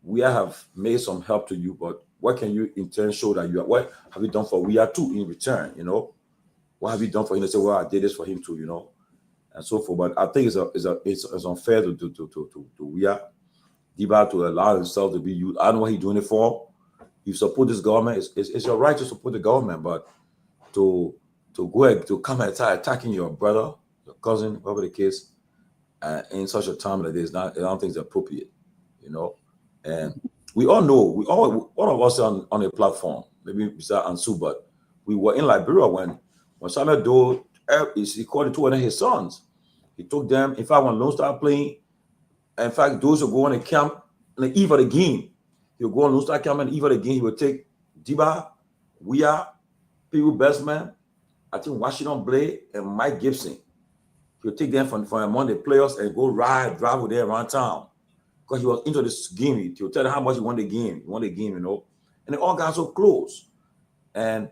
we have made some help to you, but what can you in turn show that what have you done for we are too in return? What have you done for him? They say, well, I did this for him too, and so forth. But I think it's unfair to we are. Diba to allow himself to be used. I don't know what he's doing it for. You support this government. It's your right to support the government, but to go ahead, to come and attacking your brother, your cousin, whatever the case, in such a time like this, I don't think it's appropriate, you know. And we all know, all of us on a platform, maybe Mr. Ansu, but we were in Liberia when Samuel Doe he called two of his sons. He took them. In fact, when Lone started playing, in fact, those who go on the camp on the eve of the game, he would go on Lone Star camp on the eve of the game. He would take Diba, Pewee Bestman, I think Washington Blade, and Mike Gibson. He would take them from among the players and go drive with them around town. Because he was into this game. He would tell them how much he won the game. He won the game, you know. And they all got so close. And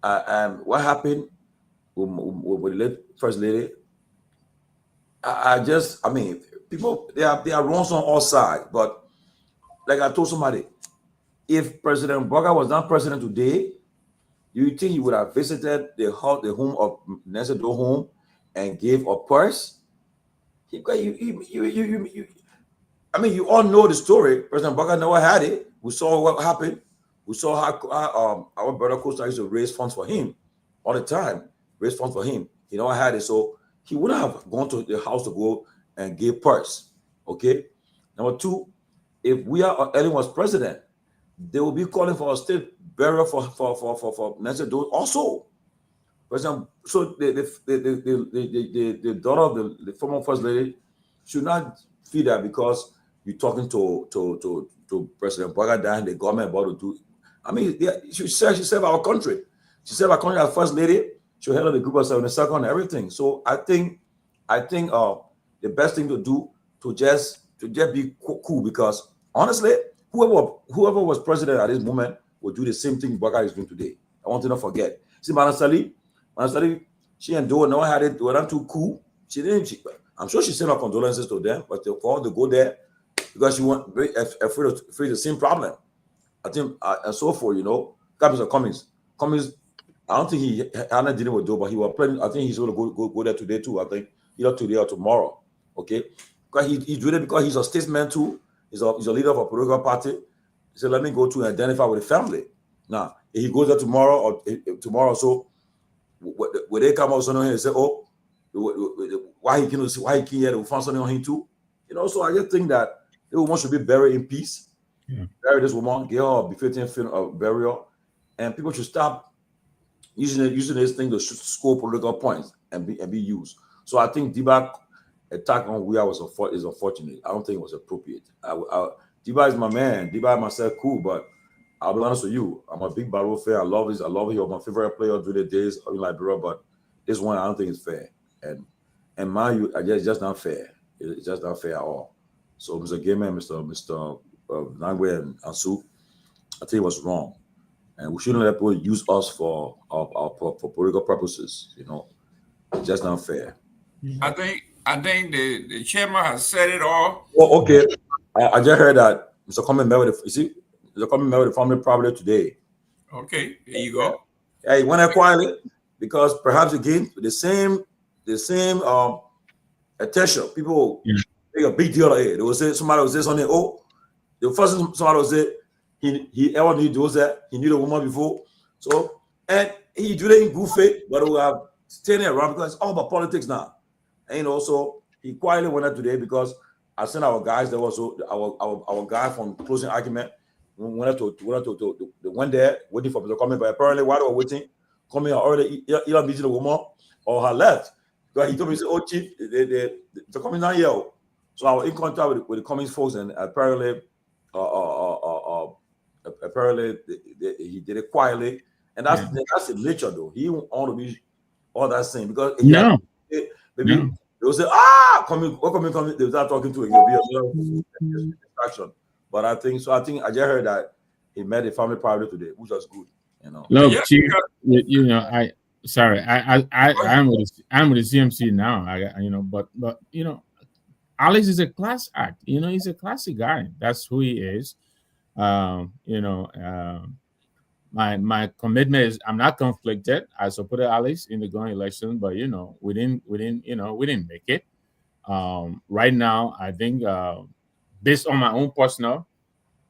what happened with the late First Lady, I mean, people, they are wrongs on all sides. But like I told somebody, if President Boga was not president today, you think he would have visited the home of Nyenwolo home and gave a purse? I mean, you all know the story. President Boga never had it. We saw what happened. We saw how our brother Costa used to raise funds for him all the time. Raise funds for him. He never had it. So he wouldn't have gone to the house to go and give purse. Okay. Number two, if Ellen was president, they will be calling for a state burial for Nyenwolo also. President, so the daughter of the former first lady should not feel that because you're talking to President Boga and the government about to do. I mean, she served our country. She served our country as first lady. She head of the group of 72nd and everything. So I think the best thing to do to just be cool, because honestly, whoever was president at this moment would do the same thing Boga is doing today. I want you to not forget. See, Manasali, she and Doe never had it. They were not too cool. I'm sure she sent her condolences to them, but for her to go there because she was very afraid of the same problem. I think, and so forth, you know. Mr. Cummings, I don't think he hadn't dealing with Doe, but he was planning. I think he's going to go there today too. I think either today or tomorrow. Okay, because he's doing it because he's a statesman too. He's a leader of a political party. He said, "Let me go to identify with the family." Now, if he goes there tomorrow so when they come out something here and say, "Oh, why he can't here? They will find something on him too." You know, so I just think that the woman should be buried in peace. Yeah. Bury this woman, give her a befitting burial, and people should stop using this thing to score political points and be used. So I think Diba attack on Guar is unfortunate. I don't think it was appropriate. Diba is my man. Diba and myself cool, but I'll be honest with you. I'm a big Barrow fan. I love him. He was my favorite player through the days in Liberia, but this one I don't think is fair. And mind you, it's just not fair. It's just not fair at all. So Mr. Gamer, Mr. Nyenwolo and Ansu, I think it was wrong. And we shouldn't let people use us for political purposes, you know. It's just not fair. I think the chairman has said it all. Oh, okay. I just heard that Mr. Cummings met with the family probably today. Okay, there you go. Yeah, he went there quietly because perhaps again the same attention. People make a big deal of it. They will say somebody will say something. Oh, the first thing somebody will say he ever knew those that he knew the woman before. So and he do it in good faith, but we have standing around because it's all about politics now. And you know, so he quietly went there today because I sent our guys. There was our guy from closing argument. We went there waiting for Mr. Cummings, but apparently while they were waiting, Cummings already either meeting the woman or her left. Because he told me, "Oh, Chief, the Cummings not here." So I was in contact with the Cummings folks, and apparently he did it quietly, and that's the nature though. He won't want to be all that same because they will say, coming. They start talking to him. He'll be a distraction. But I think I just heard that he met the family private today, which was good. You know. Look, Chief, you know, I'm with the CMC now. But you know, Alex is a class act. You know, he's a classy guy. That's who he is. You know, my commitment is I'm not conflicted. I supported Alex in the going election, but you know, we didn't make it. Right now, I think based on my own personal,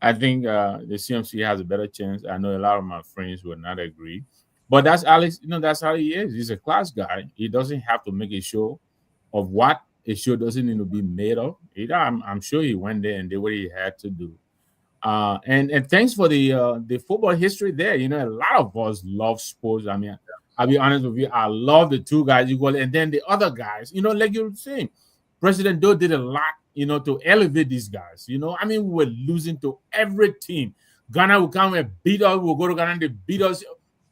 I think the CMC has a better chance. I know a lot of my friends will not agree, but that's Alex. That's how he is. He's a class guy. He doesn't have to make a show of what a show doesn't need to be made of. I'm sure he went there and did what he had to do. And thanks for the football history there. A lot of us love sports. I mean, I'll be honest with you. I love the two guys equally, and then the other guys. Like you were saying, President Doe did a lot. To elevate these guys. I mean, we were losing to every team. Ghana would come and beat us. We'll go to Ghana and they beat us.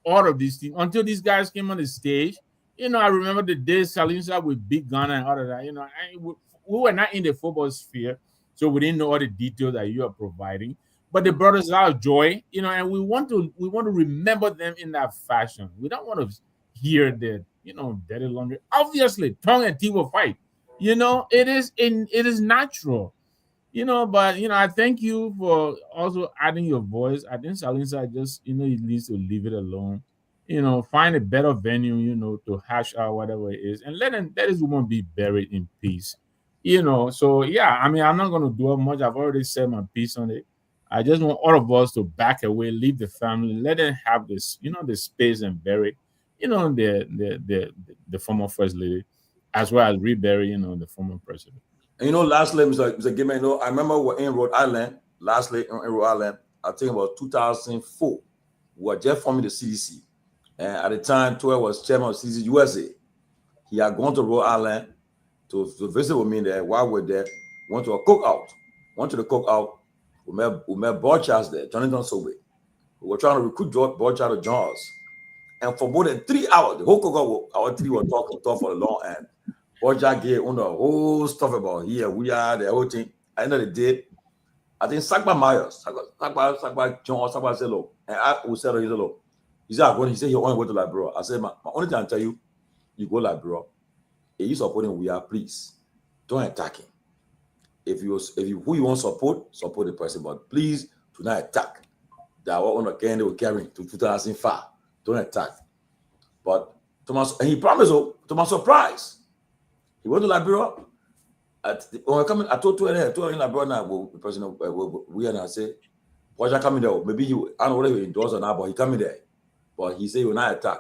All of these teams until these guys came on the stage. I remember the days Salinsa would beat Ghana and all of that. We were not in the football sphere, so we didn't know all the details that you are providing. But they brought us a lot of joy, and we want to remember them in that fashion. We don't want to hear that, dirty laundry. Obviously, tongue and teeth will fight. It is natural. But I thank you for also adding your voice. I think Salinsa just, he needs to leave it alone. Find a better venue, to hash out whatever it is, and let his woman be buried in peace. So yeah, I mean, I'm not gonna do much. I've already said my piece on it. I just want all of us to back away, leave the family, let them have this, the space and bury, the former first lady, as well as rebury, the former president. And lastly, Mr. Gimmer, I remember we're in Rhode Island, lastly in Rhode Island, I think about 2004, we were just forming the CDC. And at the time, Toy was chairman of CDC USA. He had gone to Rhode Island to visit with me there. While we're there, went to a cookout. Went to the cookout. We met Borchas there, Jonathan Sobe. We were trying to recruit Borchas to join us. And for more than 3 hours, the whole cookout, our three were talking for a long end. Borchas gave on the whole stuff about here, we are, the whole thing. At the end of the day, I think Sakba Myers, Sakba John, Sakba said, look, and I will say, look. He said, he said he only go to Liberia. I said, my only thing I tell you, you go Liberia. If you support him, we are please. Don't attack him. If you who you want to support the person, but please do not attack. That one again they were carrying to 2005. Don't attack. But Thomas, and he promised, to my surprise, he went to Liberia. When I come in, I told him Liberia now, the person we and I say, why you coming there? Maybe I don't know whether he endorsed or not, but he coming there. But he said he will not attack.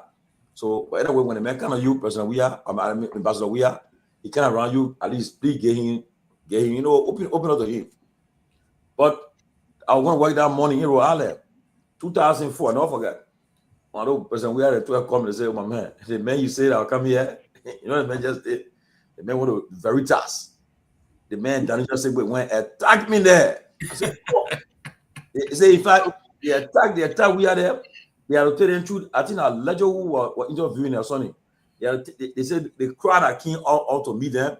So, but anyway, when the man kind of you, President Ambassador Weah, he kind of around you, at least please get him, open up to him. But I was going to work that morning in Rhode Island, 2004, I don't forget. When President Weah had 12 come and say, oh, my man, the man you said I'll come here, the man just did. The man went to Veritas. The man, Danny just said, went attack me there. I said, oh. He said, in fact, the attack we had there, they are rotating through. I think a ledger who were interviewing their son. They said the crowd that came out to meet them.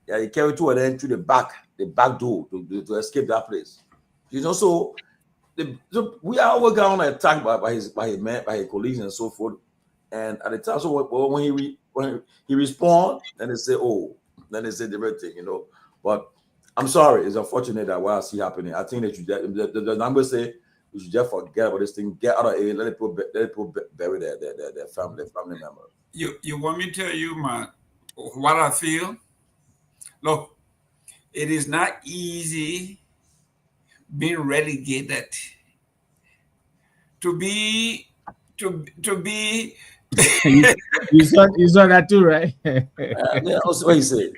Yeah, they carried two of them through the back door to escape that place. So we are all going to attack by his colleagues and so forth. And at the time, so when he respond, then they say, different thing, But I'm sorry, it's unfortunate that what I see happening. I think that the numbers say. We should just forget about this thing, get out of here, let people bury their family member. You want me to tell you what I feel? Look, it is not easy being relegated to be you saw that too, right? Yeah, that's what he said.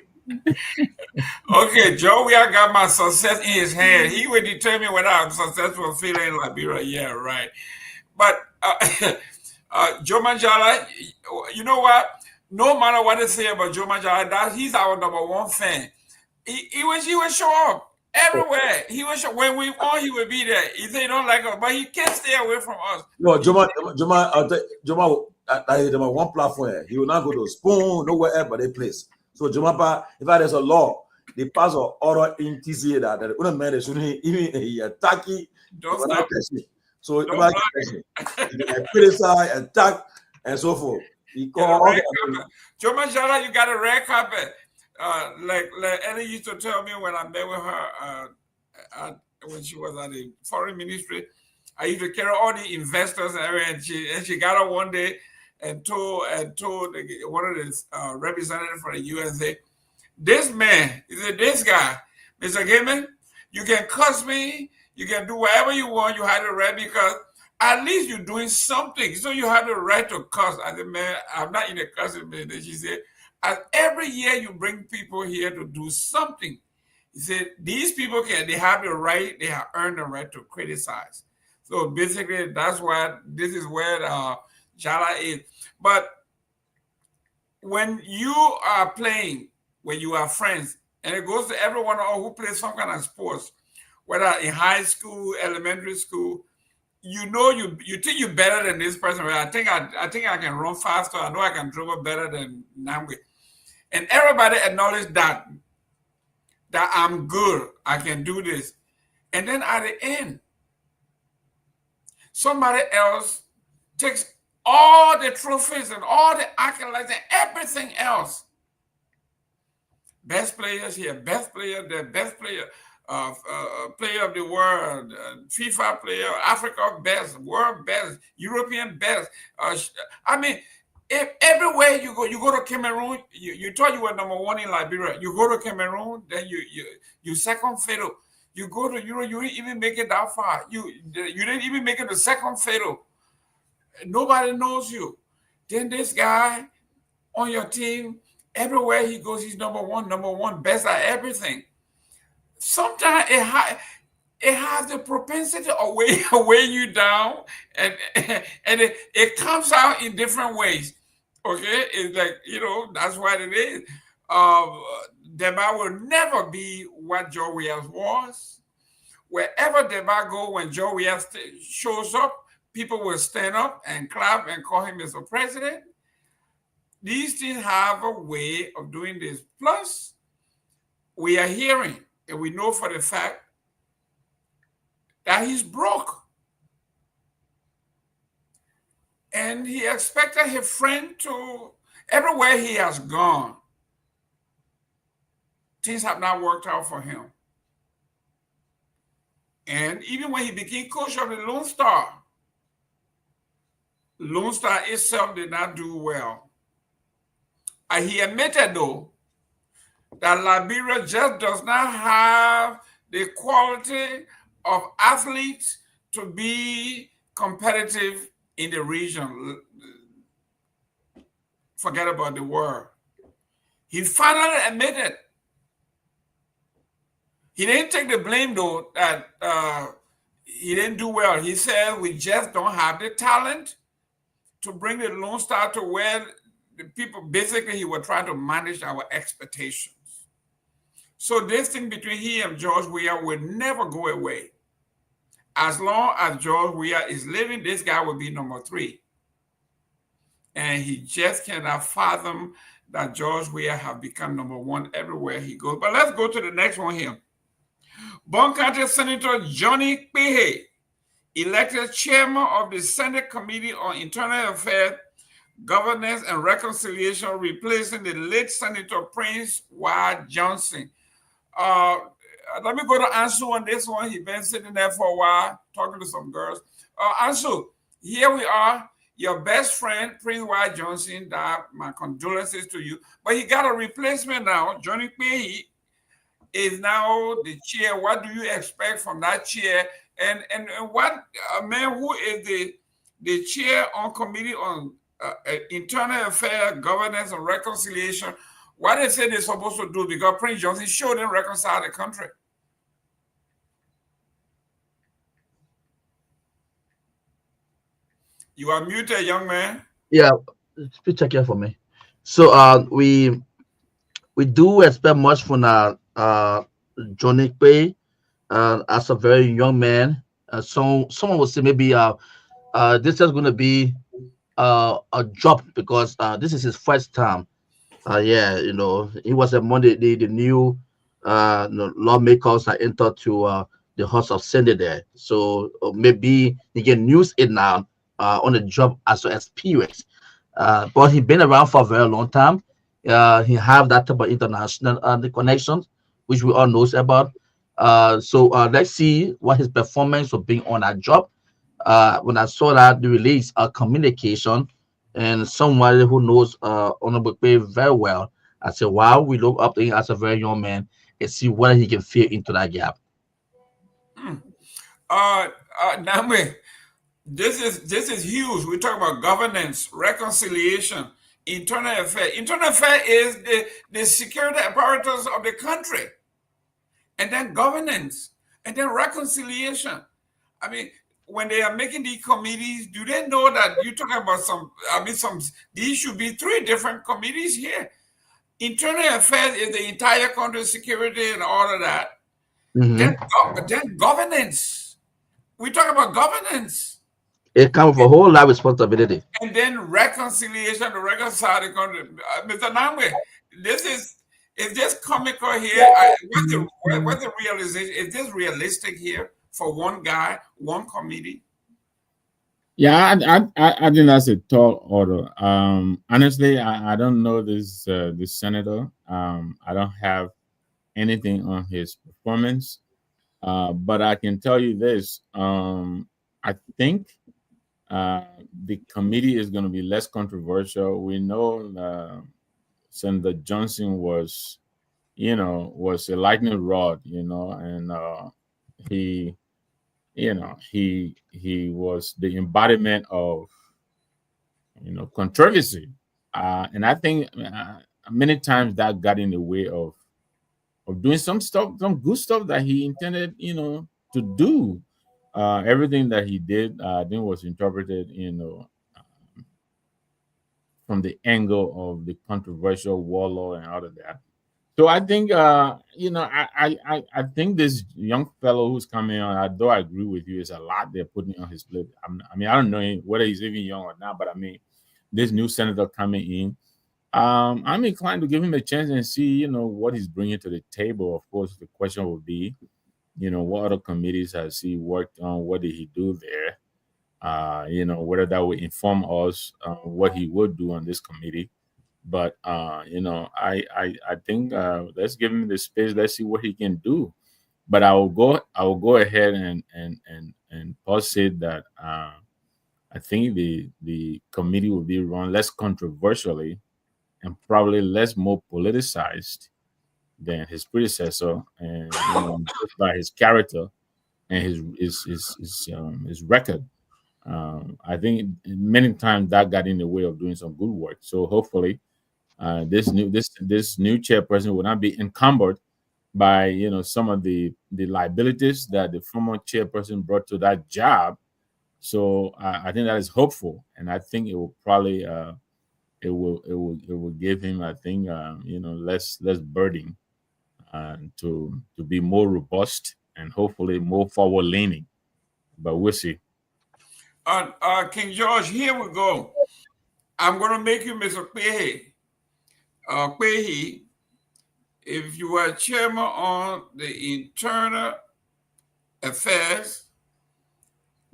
Okay, Joey, I got my success in his hand. He would determine whether I'm successful feeling in Liberia. Yeah, right. But Joe Manjala, you know what? No matter what they say about Joe Manjala, he's our number one fan. He would show up everywhere. He would show when we won, he would be there. He say he don't like us, but he can't stay away from us. No, Joma, one platform. He will not go to Spoon, nowhere else but a place. So Jumapa, if there's a law, they pass an order in TCA that the other man shouldn't even attack it. Don't stop. So they criticize, attack, and so forth. Joe Manjala, you got a red carpet. Like Ellie used to tell me when I met with her when she was at the foreign ministry, I used to carry all the investors and she got her one day and told one of the representatives for the USA, this man, he said, this guy, Mr. Gaiman, You can cuss me. You can do whatever you want. You have the right because at least you're doing something. So you have the right to cuss. I said, man, I'm not in a cussing business. She said, every year you bring people here to do something. He said, these people they have the right, they have earned the right to criticize. So basically, that's why this is where Jala is. But when you are playing, when you are friends, and it goes to everyone who plays some kind of sports, whether in high school, elementary school, you know you think you're better than this person. Right? I think I can run faster. I know I can dribble better than Namwe. And everybody acknowledge that I'm good. I can do this. And then at the end, somebody else takes all the trophies and all the accolades and everything else. Best players here, best player there, best player, player of the world, FIFA player, Africa best, world best, European best. I mean, if everywhere you go to Cameroon, you thought you were number one in Liberia. You go to Cameroon, then you second fiddle. You go to Europe, you didn't even make it that far. You didn't even make it the second fiddle. Nobody knows you. Then this guy on your team, everywhere he goes, he's number one, best at everything. Sometimes it has the propensity to weigh you down, and it comes out in different ways. Okay, it's like, that's what it is. Deba will never be what Joe Williams was. Wherever Deba go, when Joe Williams shows up, people will stand up and clap and call him Mr. President. These things have a way of doing this. Plus, we are hearing, and we know for the fact that he's broke. And he expected his friend to, everywhere he has gone, things have not worked out for him. And even when he became coach of the Lone Star itself did not do well. And he admitted, though, that Liberia just does not have the quality of athletes to be competitive in the region. Forget about the world. He finally admitted. He didn't take the blame, though, that he didn't do well. He said, we just don't have the talent to bring the Lone Star to where the people, basically, he was trying to manage our expectations. So this thing between he and George Weah will never go away. As long as George Weah is living, this guy will be number 3. And he just cannot fathom that George Weah have become number 1 everywhere he goes. But let's go to the next one here. Bon County Senator Johnny Pewee, elected chairman of the Senate Committee on Internal Affairs, Governance and Reconciliation, replacing the late Senator Prince Y. Johnson. Let me go to Ansu on this one. He's been sitting there for a while, talking to some girls. Ansu, here we are. Your best friend, Prince Y. Johnson, my condolences to you. But he got a replacement now. Johnny Pewee is now the chair. What do you expect from that chair? And what a man who is the chair on Committee on Internal Affairs, Governance and Reconciliation, what they say they're supposed to do, because Prince Johnson showed them reconcile the country. You are muted, young man. Yeah, please check here for me. So we do expect much from Johnny Pewee as a very young man. Someone would say maybe this is going to be a job because this is his first time. Yeah, he was among the new lawmakers that entered to the House of Senate there. So maybe he can use it now on the job as an experience. But he's been around for a very long time. He have that type of international connections, which we all knows about. So let's see what his performance will be on that job. When I saw that the release of communication and somebody who knows Honorable Pewee very well, I said, wow, we look up to him as a very young man and see whether he can fit into that gap. Namwe, this is huge. We talk about governance, reconciliation, internal affairs. Internal affairs is the security apparatus of the country, and then governance, and then reconciliation. I mean, when they are making these committees, do they know that you're talking about these should be 3 different committees here. Internal affairs is the entire country security and all of that. Then governance. We talk about governance. It comes with a whole lot of responsibility. And then reconciliation to reconcile the country. Mr. Namwe, it's just comical here. What's the realization? Is this realistic here for one guy, one committee? Yeah, I think that's a tall order. Honestly, I don't know this senator. I don't have anything on his performance, but I can tell you this. I think the committee is going to be less controversial. We know Senator Johnson was a lightning rod, and he was the embodiment of controversy, and I think many times that got in the way of doing some good stuff that he intended to do. Everything that he did, I think, was interpreted from the angle of the controversial warlord and all of that. So I think, I think this young fellow who's coming on, though I agree with you, is a lot they're putting on his plate. I don't know whether he's even young or not, but I mean, this new senator coming in, I'm inclined to give him a chance and see, what he's bringing to the table. Of course, the question will be, what other committees has he worked on? What did he do there? Whether that will inform us what he would do on this committee. But I think let's give him the space. Let's see what he can do. But I will go ahead and say that I think the committee will be run less controversially and probably more politicized than his predecessor, and just by his character and his record. I think many times that got in the way of doing some good work. So hopefully, this new chairperson will not be encumbered by some of the liabilities that the former chairperson brought to that job. So I think that is hopeful, and I think it will probably it will give him, I think, less burden to be more robust and hopefully more forward leaning. But we'll see. King George, here we go. I'm going to make you Mr. Pewee. Pewee, if you were chairman on the internal affairs,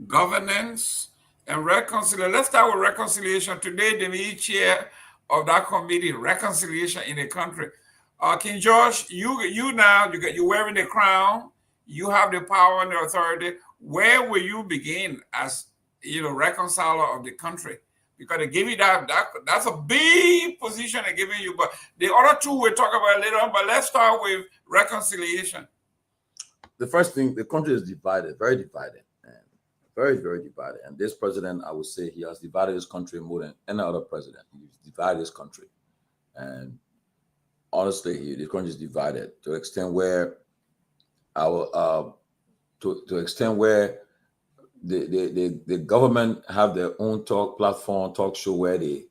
governance, and reconciliation. Let's start with reconciliation. Today, the lead chair of that committee, reconciliation in the country. King George, you now, you're wearing the crown. You have the power and the authority. Where will you begin as reconciler of the country? Because they give you that's a big position they're giving you. But the other 2 we'll talk about later on. But let's start with reconciliation. The first thing, the country is divided, very divided, and very, very divided. And this president, I would say, he has divided his country more than any other president. He's divided his country, and honestly, the country is divided to the extent where the government have their own talk show where they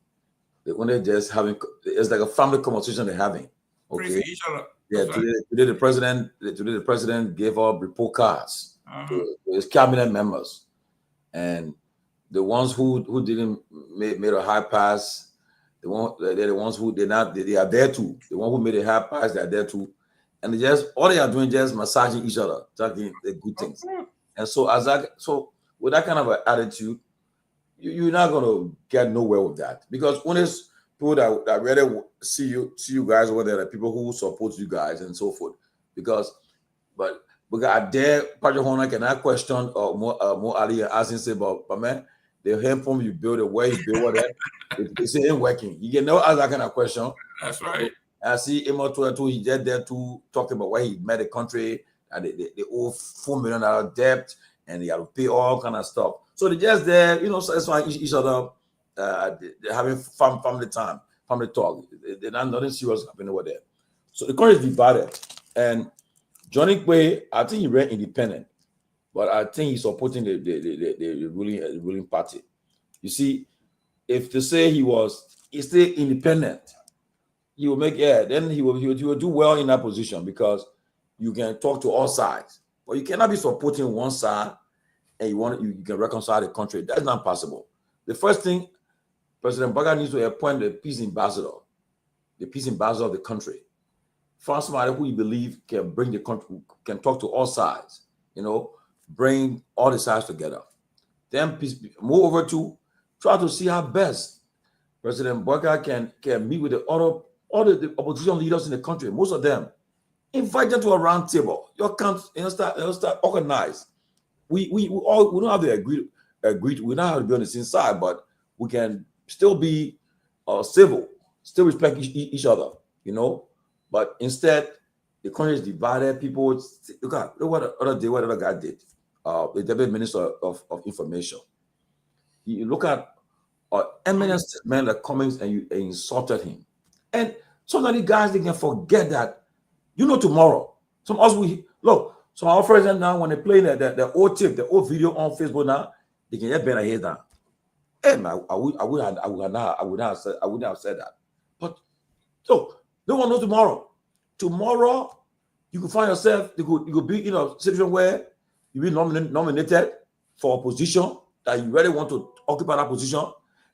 when they're just having, it's like a family conversation they're having. Okay. Each other. Yeah. Today the president gave up report cards to his cabinet members, and the ones who didn't made a high pass, they're the ones who did not. They are there too. The one who made a high pass, they are there too, and all they are doing just massaging each other, talking the good things. And so with that kind of an attitude, you're not gonna get nowhere with that, because when it's people that really see you guys over there, the people who support you guys and so forth, because I dare Patrick Horner can I question more Ali asking say about, but man, the handpump you build, the way you build that, it's ain't working. You can never ask that kind of question. That's right. I see Emma too, he just there to talk about why he met the country and the owe $4 million debt, and they have to pay all kind of stuff. So they're just there, satisfying each other. They're having family time, family talk. They're not nothing serious happening over there. So the country is divided. And Johnny Quay, I think he ran independent, but I think he's supporting the ruling party. You see, if to say he's still independent, he will then he will do well in that position, because you can talk to all sides. But you cannot be supporting one side and you can reconcile the country. That's not possible. The first thing, President Baga needs to appoint the peace ambassador of the country. Find somebody who you believe can bring the country, can talk to all sides, bring all the sides together. Then move over to try to see how best President Baga can meet with all the opposition leaders in the country. Most of them, invite them to a round table. Your country, start organize. We don't have to agree. We don't have to be on the same side, but we can still be civil, still respect each other, But instead, the country is divided. People look what the other guy did. The Deputy Minister of Information. You look at eminent man like Cummings, and you insulted him. And sometimes guys, they can forget that. Tomorrow. Some of us some of our friends now, when they play the old tape, the old video on Facebook now, they can get better head down. Hey man, I would not have said that. But so no one knows tomorrow. Tomorrow, you could find yourself, you could be in a situation where you be nominated for a position that you really want to occupy that position,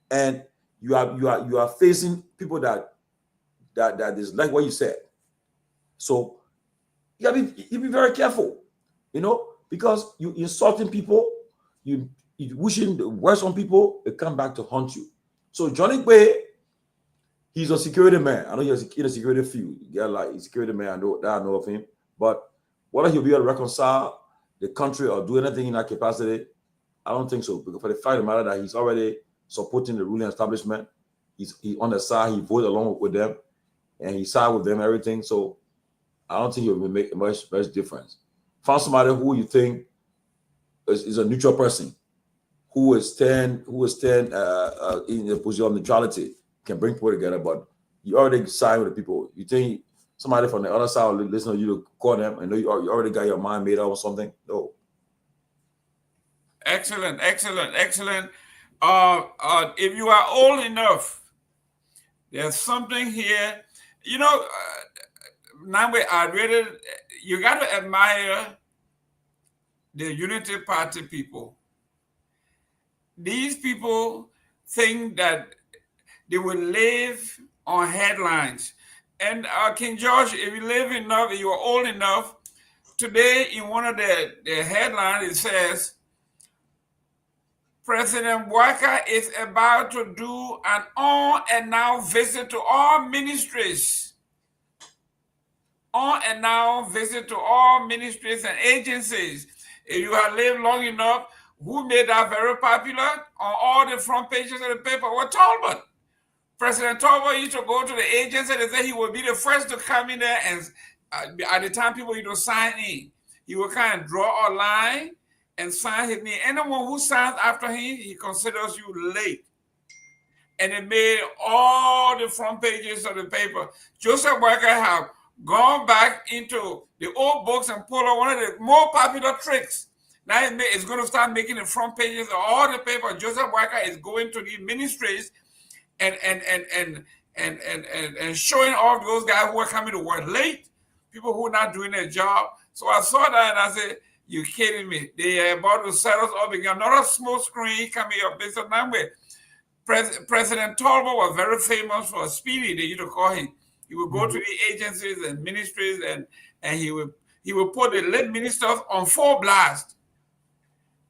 and you are facing people that is like what you said. So you be very careful, because you insulting people, you wishing the worst on people, they come back to haunt you. So Johnny Quay, he's a security man. I know he's in a security field. Yeah, like he's a security man. I know of him. But whether he'll be able to reconcile the country or do anything in that capacity, I don't think so. Because for the fact of the matter that he's already supporting the ruling establishment, he's on the side. He voted along with them, and he sided with them. Everything. So I don't think it will make much difference. Find somebody who you think is a neutral person, who will stand in the position of neutrality, can bring people together. But you already side with the people. You think somebody from the other side will listen to you to call them, and know you already got your mind made up or something? No. Excellent. If you are old enough, there's something here. Now you got to admire the Unity Party people. These people think that they will live on headlines. And King George, if you live enough, if you are old enough, today in one of the headlines, it says, President Bouaka is about to do an unannounced visit to all ministries. And agencies. If you have lived long enough, who made that very popular on all the front pages of the paper? Well, Talbot. President Talbot used to go to the agency and say he would be the first to come in there, and at the time people used to sign in. He would kind of draw a line and sign his name. Anyone who signs after him, he considers you late. And it made all the front pages of the paper. Joseph Barker have gone back into the old books and pulled out one of the more popular tricks. Now it's going to start making the front pages of all the paper. Joseph Barker is going to the ministries and showing off those guys who are coming to work late, people who are not doing their job. So I saw that and I said, "You kidding me? They are about to set us up again. Another smoke screen coming up." Based on that way, President Talbot was very famous for speedy. They used to call him. He would go to the agencies and ministries and he would put the late ministers on full blast.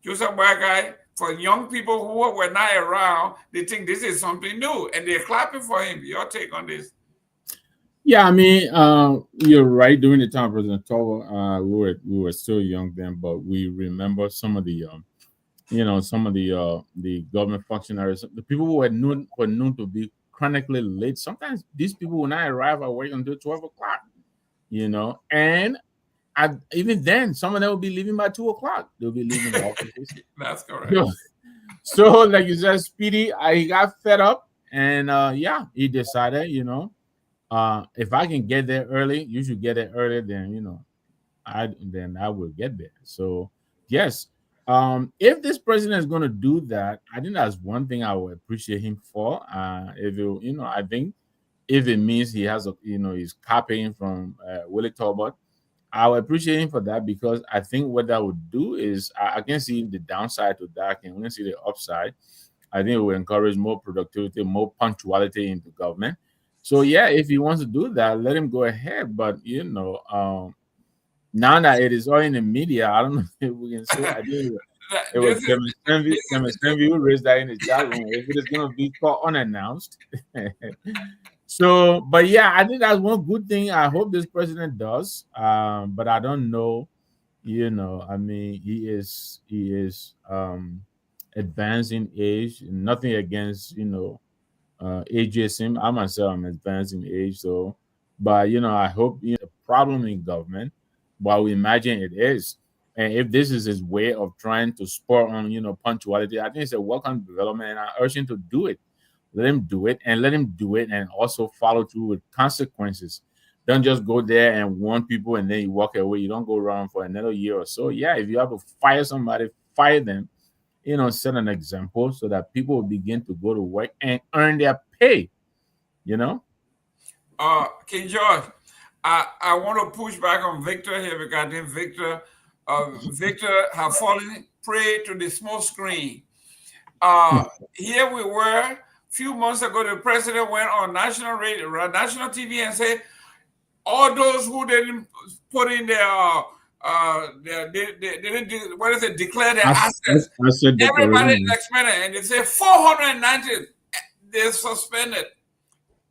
Joseph Barker, for young people who were not around, they think this is something new and they're clapping for him. Your take on this? Yeah, I mean, you're right. During the time of President Talbot, we were still young then, but we remember some of the the government functionaries, the people who were known to be chronically late. Sometimes these people will not arrive at work until 12 o'clock, and even then, some of them will be leaving by 2 o'clock. They'll be leaving the offices. That's correct. So, like you said, Speedy, he got fed up, and yeah, he decided, if I can get there early, you should get there early. Then I will get there. So yes, if this president is going to do that, I think that's one thing I would appreciate him for. If it, I think if it means he has he's copying from Willie Talbot, I would appreciate him for that, because I think what that would do is I can see the downside to that. I can only see the upside. I think it will encourage more productivity, more punctuality into government. So yeah, if he wants to do that, let him go ahead. But now that it is all in the media, I don't know if we can say. I think it was Kevin Sanvee who raised that in the chat room. If it is going to be caught unannounced. So, but yeah, I think that's one good thing I hope this president does. But I don't know, I mean, he is advancing age. Nothing against, ageism. I myself am advancing age. So, but I hope the problem in government, while we imagine it is, and if this is his way of trying to spur on, punctuality, I think it's a welcome development, and I urge him to do it. Let him do it, and also follow through with consequences. Don't just go there and warn people and then you walk away. You don't go around for another year or so. Yeah, if you have to fire somebody, fire them. Set an example so that people will begin to go to work and earn their pay. King George, I want to push back on Victor here, because I think Victor have fallen prey to the smoke screen. Here we were. Few months ago, the president went on national radio, national TV, and said, all those who didn't put in they didn't declare their assets. Everybody next minute, and they say 490, they're suspended.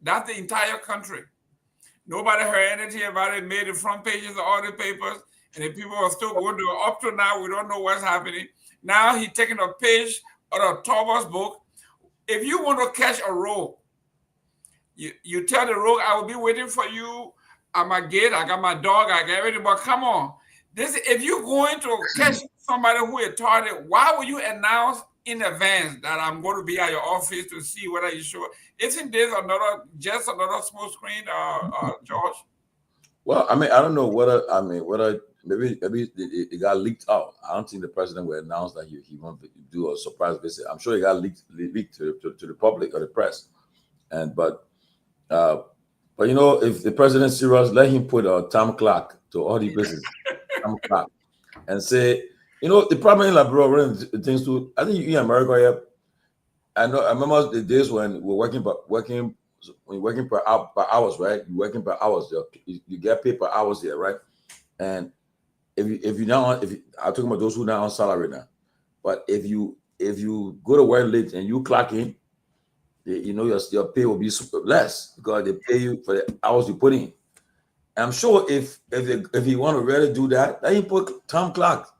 That's the entire country. Nobody heard anything about it. Made the front pages of all the papers, and the people are still going to. Up to now, we don't know what's happening. Now he's taking a page out of Talbot's book. If you want to catch a rogue, you tell the rogue, I will be waiting for you at my gate. I got my dog, I got everything, but come on. If you're going to catch somebody who is targeted, why would you announce in advance that I'm going to be at your office to see whether you sure? Isn't this just another smoke screen, George? Well, I mean, I don't know whether maybe it got leaked out. I don't think the president will announce that he wants to do a surprise visit. I'm sure it got leaked to the public or the press. But if the president's serious, let him put a time clock to all the places, time clock, and say, the problem in Liberia, things too. I think in America, yeah. I remember the days when we're working per hours, right? You're working per hours. You get paid per hours here, right? And if I'm talking about those who are now on salary now, but if you go to work late and you clock in, your pay will be less, because they pay you for the hours you put in. And I'm sure if you want to really do that, then you put time clock,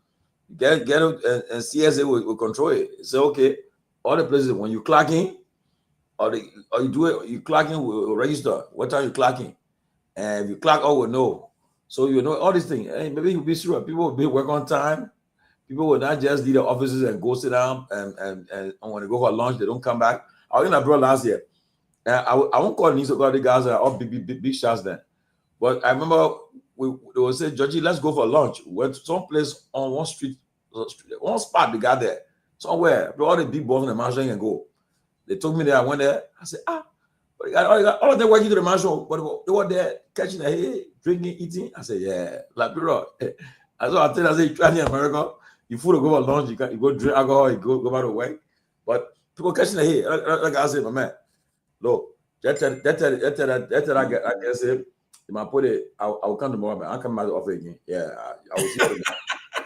get it, and CSA will control it. Say, okay, all the places when you clock in, or you do it, you clock in will register what time you clock in, and if you clock out, will know. So all these things. Hey, maybe you'll be sure people will be work on time. People will not just leave the offices and go sit down, and when they go for lunch, they don't come back. I was in abroad last year. I won't call these the guys that are all big shots then. But I remember they would say, Georgie, let's go for lunch. We went to some place on one street, one spot they got there. Somewhere. All the big boys in the mansion can go. They took me there. I went there. I said, all of them working to the mansion, but they were there catching the hay, drinking, eating. I said, yeah, like, bro. I said, you try in America, you food to go for lunch, you go drink alcohol, you go back to work. But people catching the hay, like I said, my man, look, that's I guess if I put it, I'll come tomorrow, man. I'll come back to the office again. Yeah, I will see you.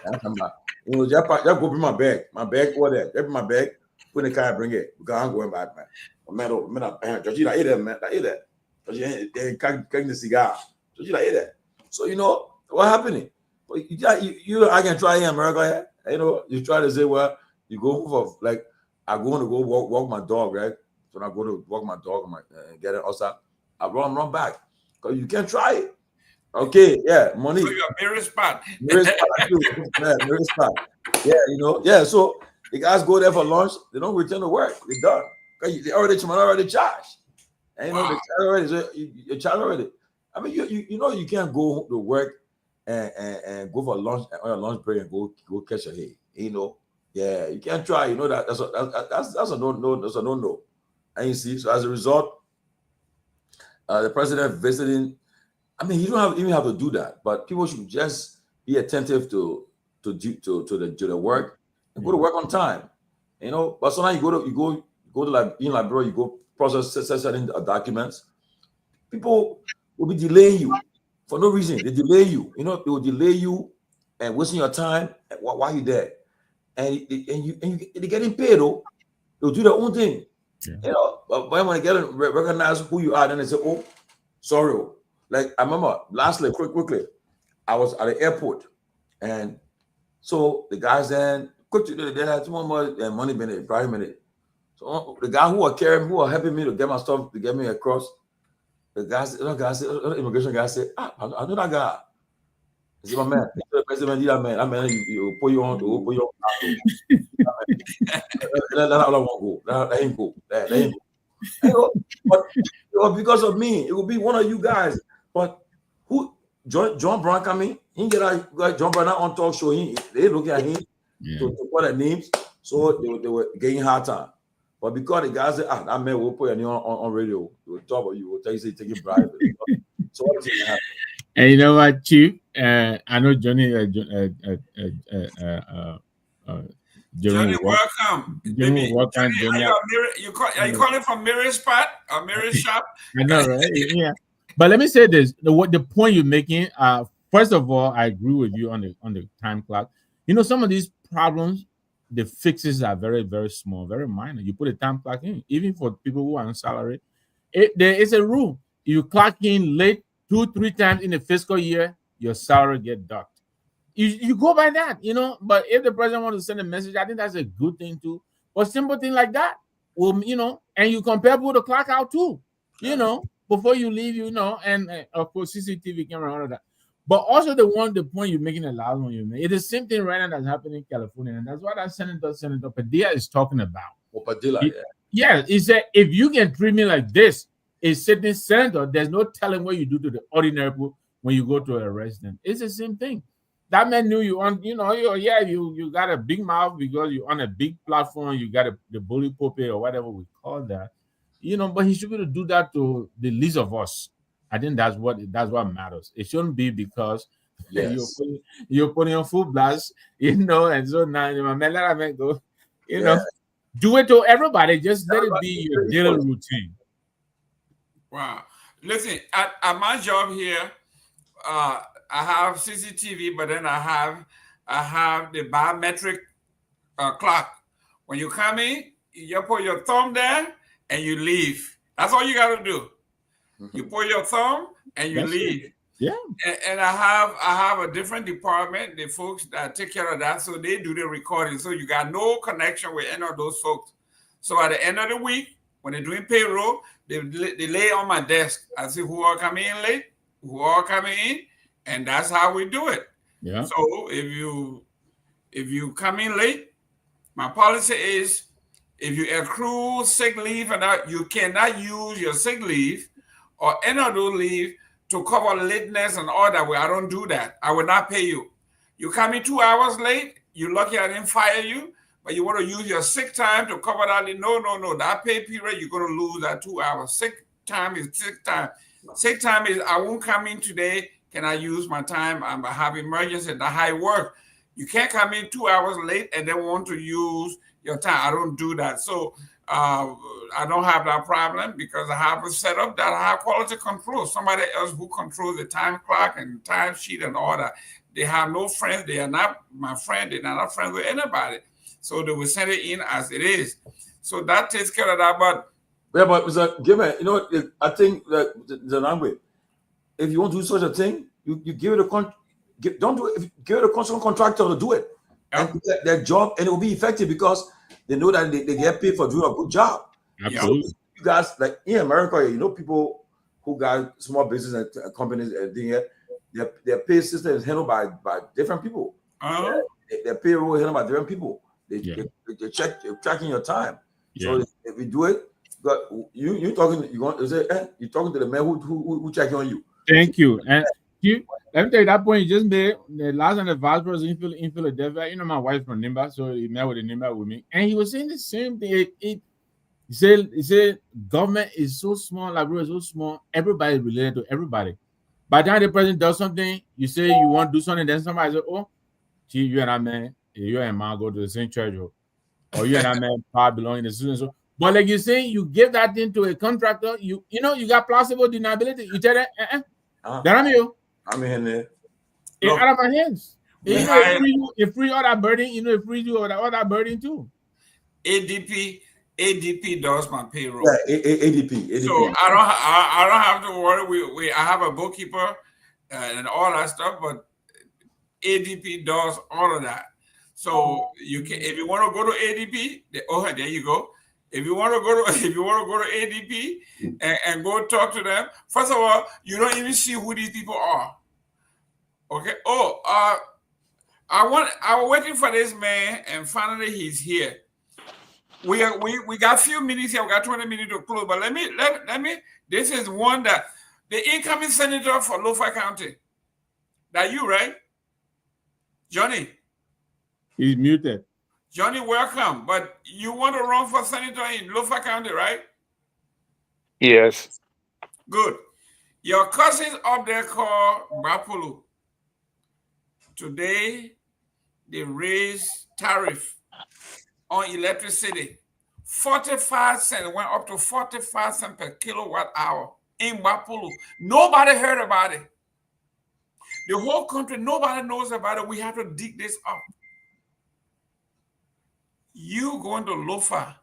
I'll come back. Just go bring my bag. My bag over there. Just my bag. Put in the car and bring it. Because I'm going back, man. Georgie, I eat that, man. I eat that. Georgie, they cutting the cigar. Georgie, I eat that. So, what happening? I can try in America, you try to say, well, you go for, like, I'm going to go walk my dog, right? So when I go to walk my dog and get it outside, I run back. Because you can't try it. Okay, yeah, money. So you're mirror spot. Mirror spot too. Yeah, mirror spot. Yeah, you know, yeah. So the guys go there for lunch, they don't return to work. They're done. Because they already charged. And you know, Wow. they charge already. So you charge already. I mean, you know, you can't go to work and go for lunch on your lunch break and go catch a hay. You know, yeah, you can't try. You know that's a no. And you see, so as a result, the president visiting. I mean, you don't even have to do that, but people should just be attentive to the work and go to work on time. You know, but sometimes you go to like in Liberia, you go process certain documents. People will be delaying you for no reason. They delay you. You know, they will delay you and wasting your time while you're there. And they're getting paid though. They'll do their own thing. Yeah. You know, but when they get recognize who you are, then they say, "Oh, sorry." Like I remember, lastly, quickly, I was at the airport, and so the guys then quickly they had 2 more money minute, private minute. So the guy who was helping me to get my stuff to get me across, the immigration guy said, I know that guy. I said, my man, the president need that man. That man, you put you on. That won't go. That ain't go. That ain't go. You know, but you know, because of me, it will be one of you guys. But who? John Brown coming? He get John Brown on talk show. They look at him to put their names, so they were getting hard time. But because the guys said, that man will put you on radio, he will talk about you, will tell you say taking bribe. So what is it? And you know what, Chief? I know Johnny. Johnny, welcome. Johnny, welcome. Johnny, are you calling from Mirror Spot or Mirror Shop? I know, right? Yeah. But let me say this: the point you're making. First of all, I agree with you on the time clock. You know, some of these problems, the fixes are very, very small, very minor. You put a time clock in, even for people who are on salary. There is a rule: you clock in late 2-3 times in the fiscal year, your salary get docked. You go by that, you know. But if the president wants to send a message, I think that's a good thing too. But simple thing like that, will, you know, and you compare people to clock out too, you know, before you leave, you know, and of course CCTV camera, all of that. But also the point you're making, a loud one you make, it's the same thing right now that's happening in California, and that's what that Senator Padilla is talking about. Padilla, yeah, he said if you can treat me like this, a sitting senator, there's no telling what you do to the ordinary people when you go to arrest them. It's the same thing. That man knew you on, you know, you got a big mouth because you're on a big platform, you got the bully pulpit or whatever we call that, you know, but he should be able to do that to the least of us. I think that's what matters. It shouldn't be because you're putting on full blast, you know, and so now my man, let him go, you know, do it to everybody. Just let it be your daily routine. Wow. Listen, at my job here, I have CCTV, but then I have the biometric clock. When you come in, you put your thumb there and you leave. That's all you got to do. You put your thumb and you leave. Yeah. And I have a different department, the folks that take care of that, so they do the recording. So you got no connection with any of those folks. So at the end of the week, when they're doing payroll, they lay on my desk. I see who are coming in late, who are coming in, and that's how we do it. Yeah. So if you come in late, my policy is if you accrue sick leave and that, you cannot use your sick leave or any of those leave to cover lateness and all that way. I don't do that. I will not pay you. You come in 2 hours late, you're lucky I didn't fire you, but you want to use your sick time to cover that. No. That pay period, you're going to lose that 2 hours. Sick time is sick time. Sick time is I won't come in today. Can I use my time? I have emergency. That's how it works. You can't come in 2 hours late and then want to use your time. I don't do that. So I don't have that problem because I have a setup that I have quality control. Somebody else who controls the time clock and time sheet and all that. They have no friends. They are not my friend. They're not friends with anybody. So they will send it in as it is. So that takes care of that. But Mr. Given, you know, I think that the language, if you want to do such a thing, you give it a don't do it. Give it a consular contractor to do it, and do their job, and it will be effective because they know that they get paid for doing a good job. Absolutely. So you guys, like in America, you know, people who got small business and companies and things, their pay system is handled by different people. Uh-huh. Their payroll is handled by different people. They're tracking your time. So if we do it, but you talking, you're talking to the man who checking on you. Thank you. And let me tell you that point you just made. The last time the vice president in Philadelphia, you know, my wife's from Nimba, so he met with the Nimba with me, and he was saying the same thing. He said government is so small, Liberia is so small, everybody is related to everybody. By the time the president does something, you say you want to do something, then somebody says, "Oh, gee, you and that man, you and man go to the same church, or you and that man probably belong in the student." So, but like you say, you give that thing to a contractor, you know, you got plausible deniability. You tell that, that I'm in there. It's out of my hands. You know, it free all that burden. You know, it frees you all that burden too. ADP does my payroll. Yeah, ADP. So I don't have to worry. I have a bookkeeper and all that stuff, but ADP does all of that. So you can, if you want to go to ADP, there you go. If you want to go to ADP and go talk to them, first of all, you don't even see who these people are. Okay. I was waiting for this man, and finally he's here. We got a few minutes here. We got 20 minutes to close, but let me. This is one that the incoming senator for Lofa County. That you, right, Johnny? He's muted. Johnny, welcome. But you want to run for senator in Lofa County, right? Yes. Good. Your cousins up there called Bapulu. Today, they raised tariff on electricity. 45 cents, went up to 45 cents per kilowatt hour in Bapulu. Nobody heard about it. The whole country, nobody knows about it. We have to dig this up. You going to Lofa,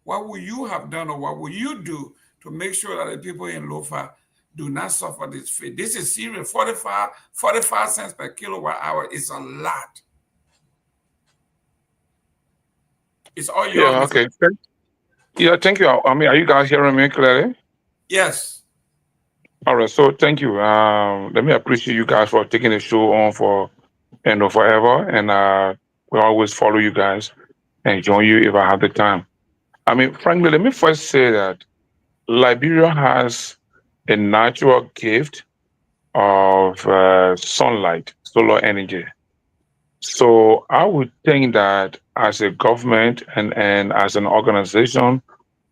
what will you have done, or what will you do to make sure that the people in Lofa do not suffer this fate? This is serious. 45 cents per kilowatt hour is a lot. It's all yours. Yeah, okay. Yeah, thank you. I mean, are you guys hearing me clearly? Yes. All right, so thank you. Let me appreciate you guys for taking the show on for forever, and we always follow you guys and join you if I have the time. I mean, frankly, let me first say that Liberia has a natural gift of sunlight, solar energy. So I would think that as a government and as an organization,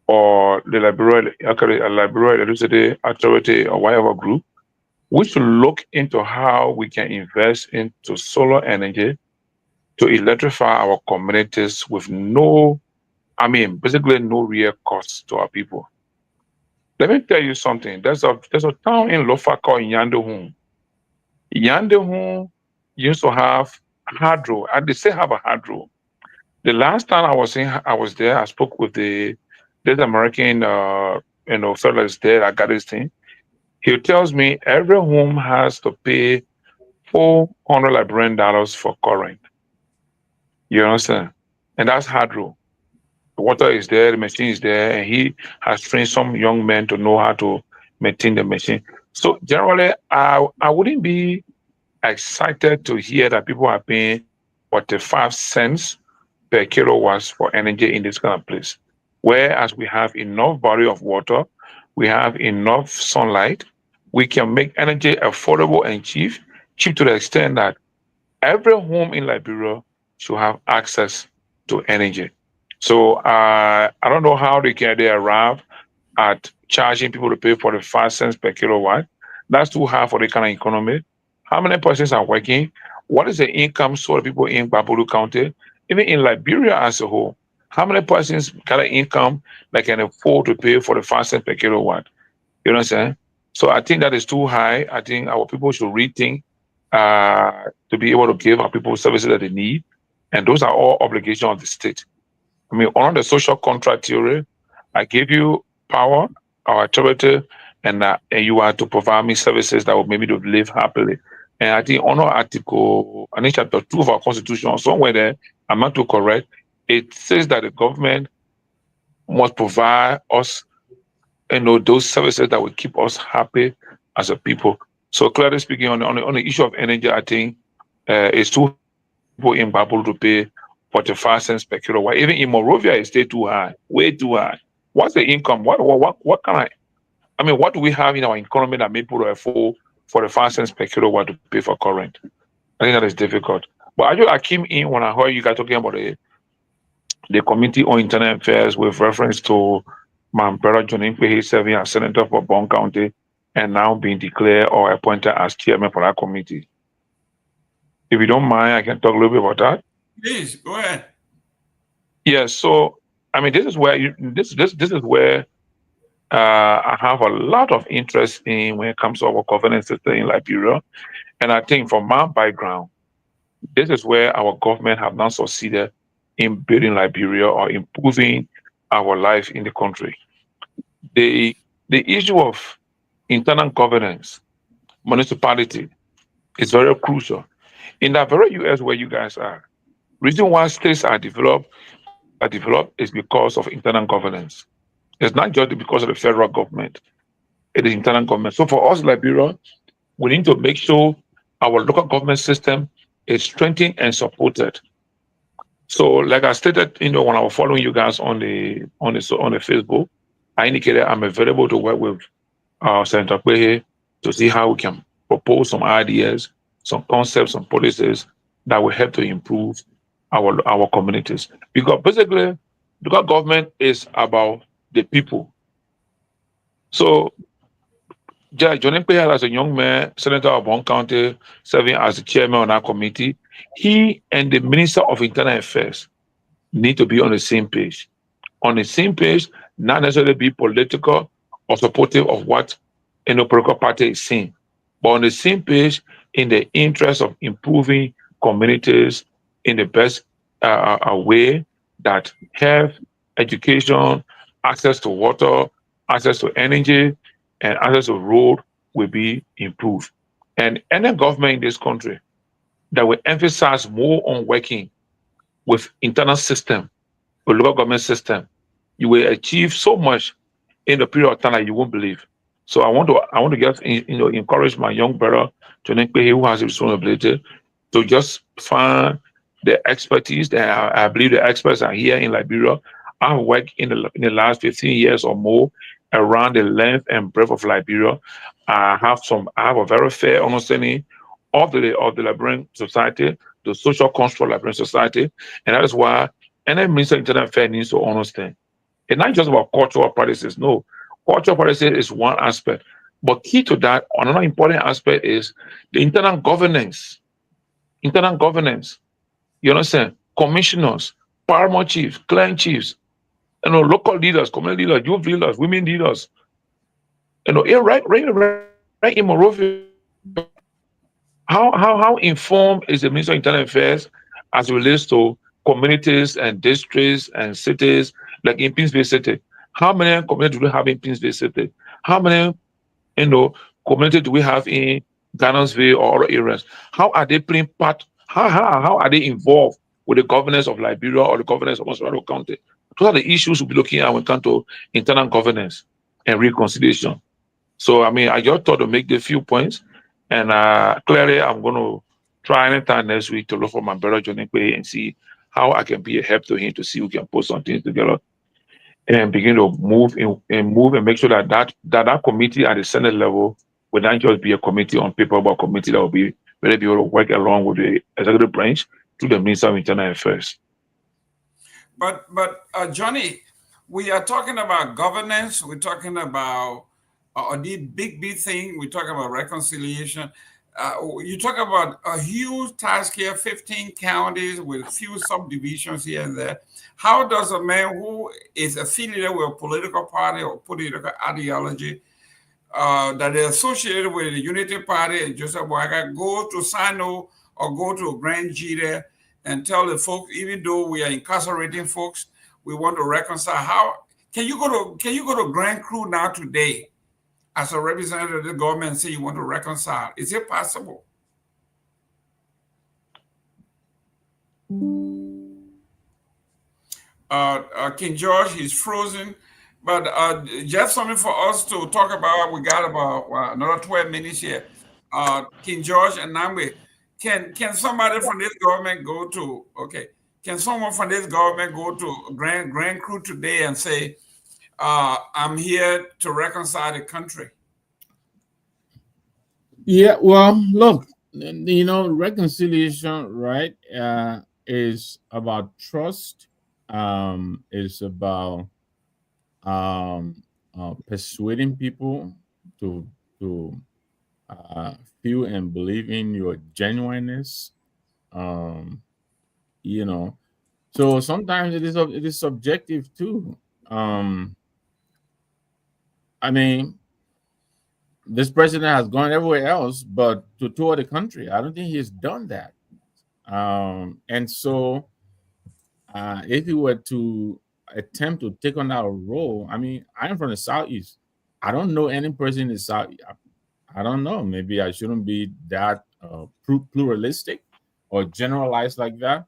or the Liberia Electricity Authority or whatever group, we should look into how we can invest into solar energy to electrify our communities with basically no real cost to our people. Let me tell you something. There's a town in Lofa called Nyenwolo. Nyenwolo used to have hydro. They still have a hydro. The last time I was there, I spoke with this American fellow is there. I got his thing. He tells me every home has to pay $400 Liberian for current. You understand? And that's hydro. The water is there, the machine is there, and he has trained some young men to know how to maintain the machine. So generally, I wouldn't be excited to hear that people are paying 45 cents per kilowatts for energy in this kind of place. Whereas we have enough body of water, we have enough sunlight, we can make energy affordable and cheap to the extent that every home in Liberia should have access to energy. So I don't know how they arrive at charging people to pay 45 cents per kilowatt. That's too high for the kind of economy. How many persons are working? What is the income source of people in Bapulu County? Even in Liberia as a whole, how many persons got an income that can afford to pay 45 cents per kilowatt? You know what I'm saying? So I think that is too high. I think our people should rethink to be able to give our people services that they need. And those are all obligations of the state. I mean, on the social contract theory, I give you power or authority, and you are to provide me services that will make me to live happily. And I think on Article, I think Chapter 2 of our Constitution, somewhere there, I'm not too correct, it says that the government must provide us, those services that will keep us happy as a people. So clearly speaking, on the issue of energy, I think it's too people in Babel to pay 45 cents per kilowatt. Even in Morovia, it's still too high, way too high. What's the income? What kind of, I mean, what do we have in our economy that make people afford 45 cents per kilowatt to pay for current? I think that is difficult. But I came in when I heard you guys talking about the Committee on Internal Affairs with reference to my brother John Nkwehi serving as Senator for Bon County and now being declared or appointed as chairman for that committee. If you don't mind, I can talk a little bit about that. Please go ahead. Yes. So I mean, this is where this is where I have a lot of interest in when it comes to our governance system in Liberia, and I think from my background, this is where our government have not succeeded in building Liberia or improving our life in the country. The issue of internal governance, municipality, is very crucial. In that very US where you guys are, reason why states are developed is because of internal governance. It's not just because of the federal government. It is internal government. So for us, Liberia, we need to make sure our local government system is strengthened and supported. So, like I stated, when I was following you guys on the Facebook, I indicated I'm available to work with Senator Pewee to see how we can propose some ideas, some concepts, some policies that will help to improve our communities. Because basically, local government is about the people. So, John Pewee, as a young man, Senator of Bon County, serving as the chairman on our committee, he and the Minister of Internal Affairs need to be on the same page. On the same page, not necessarily be political or supportive of what any political party is saying, but on the same page in the interest of improving communities in the best way that health, education, access to water, access to energy, and access to road will be improved. And any government in this country that will emphasize more on working with internal system, with local government system, you will achieve so much in the period of time that you won't believe. So I want to just encourage my young brother John Nkwehi, who has a responsibility, to just find the expertise that I believe the experts are here in Liberia. I've worked in the last 15 years or more around the length and breadth of Liberia. I have a very fair understanding of the Liberian society, the social construct of Liberian society, and that is why any Minister of Internal Affairs needs to understand. It's not just about cultural practices. No, cultural practices is one aspect, but key to that, another important aspect is the internal governance. Internal governance. You understand? Commissioners, paramount chiefs, clan chiefs, local leaders, community leaders, youth leaders, women leaders. Right in Morovia, how informed is the Minister of Internal Affairs as it relates to communities and districts and cities, like in Peabody City? How many communities do we have in Peabody City? How many communities do we have in Garnasville or other areas? How are they playing part? How are they involved with the governance of Liberia or the governance of Mosquito County? Those are the issues we'll be looking at when it comes to internal governance and reconciliation. So, I mean, I just thought to make the few points, and clearly I'm going to try anytime next week to look for my brother John Nkwehi and see how I can be a help to him to see we can put something together and begin to move and make sure that committee at the Senate level will not just be a committee on paper, but a committee that will be really be able to work along with the executive branch to the Minister of Internal Affairs. But Johnny, we are talking about governance. We're talking about the big thing. We're talking about reconciliation. You talk about a huge task here, 15 counties with few subdivisions here and there. How does a man who is affiliated with a political party or political ideology that is associated with the Unity Party and Joseph Boaga go to Sino or go to Grand G there and tell the folks, even though we are incarcerating folks, we want to reconcile? How can you go to Grand Cru now today as a representative of the government and say you want to reconcile? Is it possible? King George, he's frozen. But just something for us to talk about. We got about another 12 minutes here. King George and Namwe. Can somebody from this government go to Can someone from this government go to Grand Crew today and say, I'm here to reconcile the country? Yeah, well, look, reconciliation, right, is about trust. Is about persuading people to to feel and believe in your genuineness. Um, you know, so sometimes it is subjective too. I mean, this president has gone everywhere else, but to tour the country, I don't think he's done that. And so, if he were to attempt to take on that role, I mean, I am from the southeast. I don't know any person in the south. I don't know. Maybe I shouldn't be that pluralistic or generalized like that.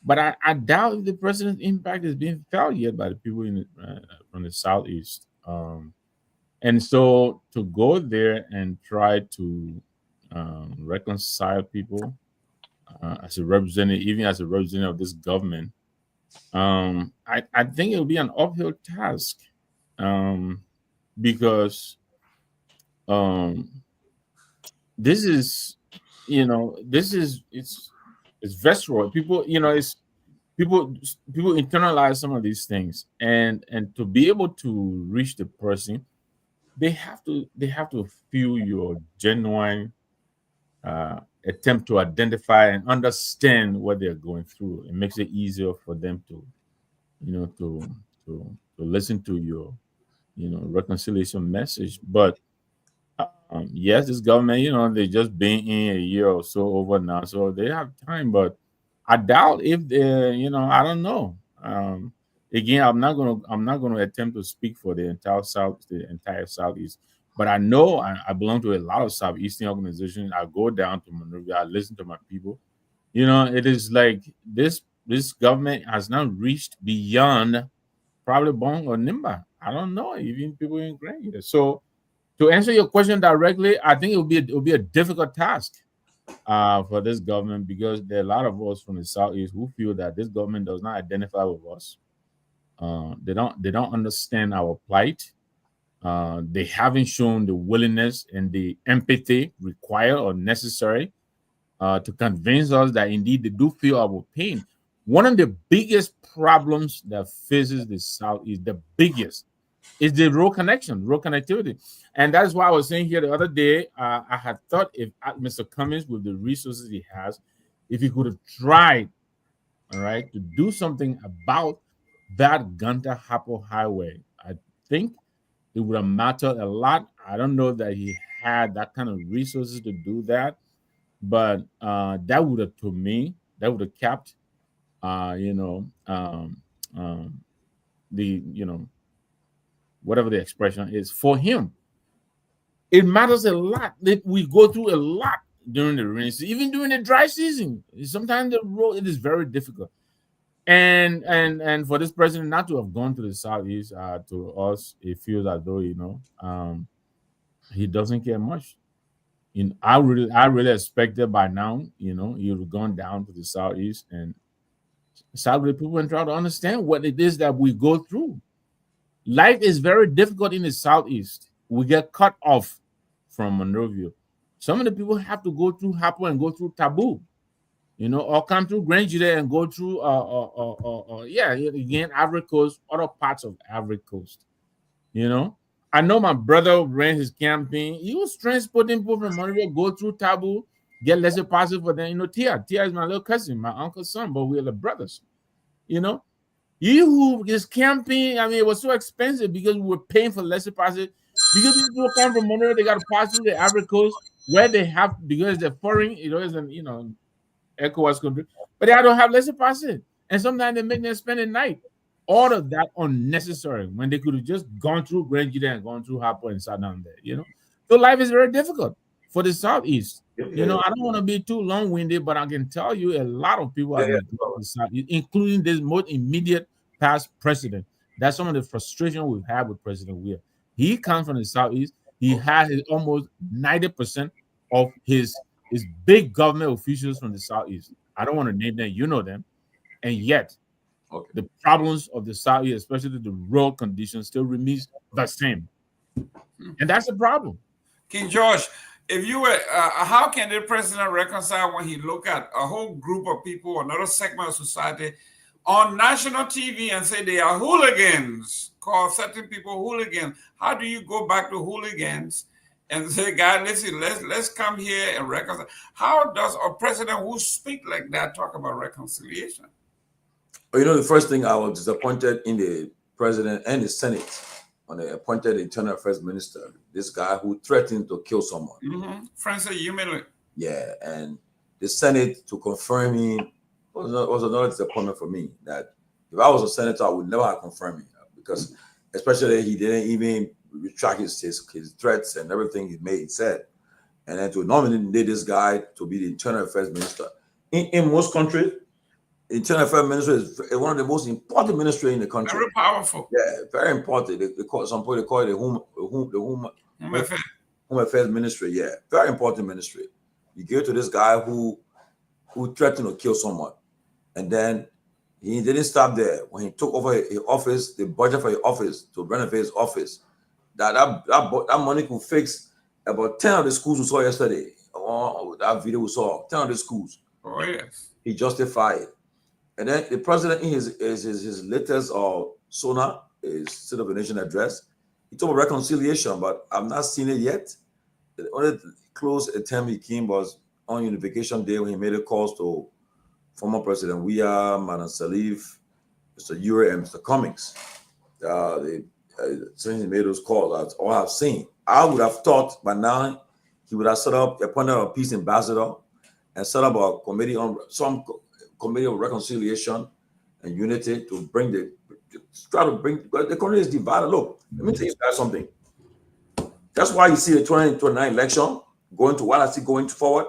But I doubt if the president's impact is being felt yet by the people from the southeast. And so to go there and try to reconcile people as a representative, even as a representative of this government, I think it will be an uphill task, because this is, it's visceral. People, people internalize some of these things, and to be able to reach the person, they have to feel your genuine attempt to identify and understand what they're going through. It makes it easier for them to, to listen to your, reconciliation message. But yes, this government, they just been in a year or so over now, so they have time. But I doubt if they, I don't know. Again, I'm not gonna attempt to speak for the entire Southeast. But I know I belong to a lot of Southeastern organizations. I go down to Monrovia, I listen to my people. It is like this government has now reached beyond probably Bong or Nimba. I don't know, even people in Grand. So to answer your question directly, I think it will be a difficult task for this government, because there are a lot of us from the southeast who feel that this government does not identify with us. They don't understand our plight. They haven't shown the willingness and the empathy required or necessary to convince us that indeed they do feel our pain. One of the biggest problems that faces the southeast, the biggest, is the road connectivity. And that's why I was saying here the other day, I had thought if Mr. Cummings, with the resources he has, if he could have tried, all right, to do something about that Gunter Hapo highway, I think it would have mattered a lot. I don't know that he had that kind of resources to do that, but that would have, to me, that would have kept, the, whatever the expression is for him. It matters a lot that we go through a lot during the rainy season, even during the dry season. Sometimes the road, it is very difficult. And for this president not to have gone to the southeast, to us, it feels as though he doesn't care much. I really expected by now, he would have gone down to the southeast and sat with the people and try to understand what it is that we go through. Life is very difficult in the southeast. We get cut off from Monrovia. Some of the people have to go through Hapo and go through Taboo, or come through Grangeda and go through again, Ivory Coast, other parts of Ivory Coast. I know my brother ran his campaign. He was transporting people from Monrovia, go through Taboo, get lesser passes for them. Tia is my little cousin, my uncle's son, but we're the brothers. You who is camping, I mean, it was so expensive because we were paying for lesser passes. Because people come from Monrovia, they got to pass through the Ivory Coast, where they have, because they're foreign, isn't, ECOWAS country, but they don't have lesser passes. And sometimes they make them spend the night. All of that unnecessary when they could have just gone through Grangeda and gone through Hapo and sat down there, So life is very difficult for the Southeast. I don't want to be too long-winded, but I can tell you a lot of people have been to the Southeast, including this most immediate past president. That's some of the frustration we've had with President Weir. He comes from the Southeast. He has almost 90% of his big government officials from the Southeast. I don't want to name them, you know them. And yet, Okay. the problems of the Southeast, especially the road conditions, still remains the same. And that's a problem. King George, if you were, how can the president reconcile when he look at a whole group of people, another segment of society, on national TV and say they are hooligans, call certain people hooligans? How do you go back to hooligans and say, God, listen, let's come here and reconcile? How does a president who speak like that talk about reconciliation? You know, the first thing, I was disappointed in the president and the Senate when they appointed the Internal Affairs Minister, this guy who threatened to kill someone. Francis Yumile. Yeah, and the Senate to confirm him was another disappointment for me. That if I was a senator, I would never have confirmed him, because especially he didn't even retract his threats and everything he said. And then to nominate this guy to be the Internal Affairs Minister. In most countries, Internal Affairs Minister is one of the most important ministries in the country. Very powerful. Yeah, very important. They call it the Home Affairs Ministry. Yeah, very important ministry. You give it to this guy who threatened to kill someone, and then he didn't stop there. When he took over his office, the budget for his office to renovate his office, that money could fix about 10 of the schools we saw yesterday. That video we saw, 10 of the schools. Oh yes. He justified it. And then the president, in his latest SONA, his State of the Nation address, he talked about reconciliation, but I've not seen it yet. The only close attempt he came was on Unification Day when he made a call to former President Myean, Madam Salif, Mr. Ure, and Mr. Cummings. Since he made those calls, that's all I've seen. I would have thought by now he would have appointed a peace ambassador and set up a committee of reconciliation and unity to try to bring the country is divided. Look, let me tell you guys something. That's why you see the 2029 election going forward.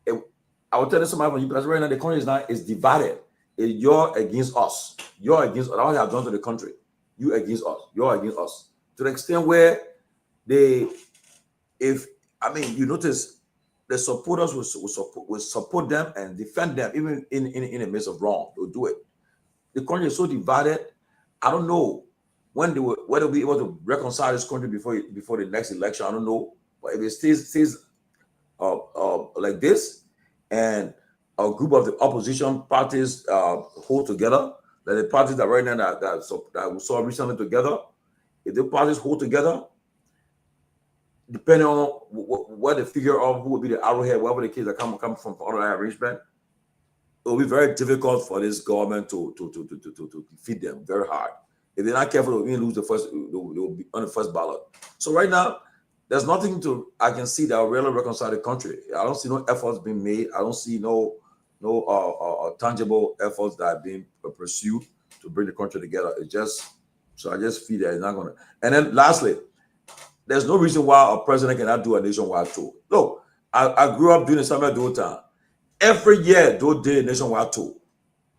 I will tell you something from you guys right now. The country is divided. You're against us. You're against us. That's what they have done to the country. You against us. You're against us. To the extent where you notice the supporters will support them and defend them, even in the midst of wrong. They'll do it. The country is so divided. I don't know whether they'll be able to reconcile this country before the next election. I don't know. But if it stays like this, and a group of the opposition parties hold together, like the parties that right now that we saw recently together, if the parties hold together, depending on what the figure of who will be the arrowhead, whatever the case that come from other arrangement, it will be very difficult for this government to defeat them very hard. If they're not careful, they'll even lose they'll be on the first ballot. So right now, there's nothing I can see that will really reconcile the country. I don't see no efforts being made. I don't see no tangible efforts that are being pursued to bring the country together. I just feel that it's not gonna. And then lastly, there's no reason why a president cannot do a nationwide tour. Look, I grew up during the Samuel Doe time. Every year, Doe did a nationwide tour.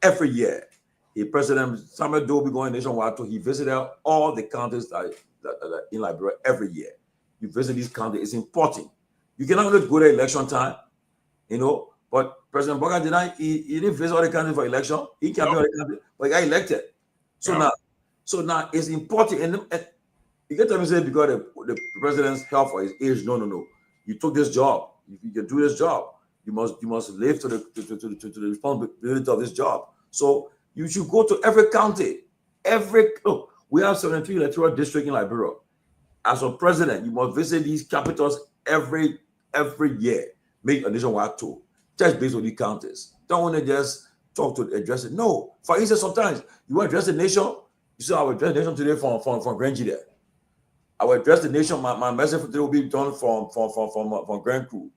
Every year, President Samuel Doe be going nationwide tour. He visited all the counties that in Liberia every year. You visit these counties, it's important. You cannot only go to election time, but President Boga he didn't visit all the counties for election. He can't be all the counties, but he got elected. So now it's important. And you get to say because the president's health or his age, no. You took this job. You can do this job. You must live to the responsibility of this job. So you should go to every county. We have 73 electoral districts in Liberia. As a president, you must visit these capitals every year. Make a nationwide tour, just based on these counties. Don't want to just talk to address it. No. For instance, sometimes you want to address the nation. You say, I will address the nation today from Grand G there. I will address the nation. My message for today will be done from Grand Crew.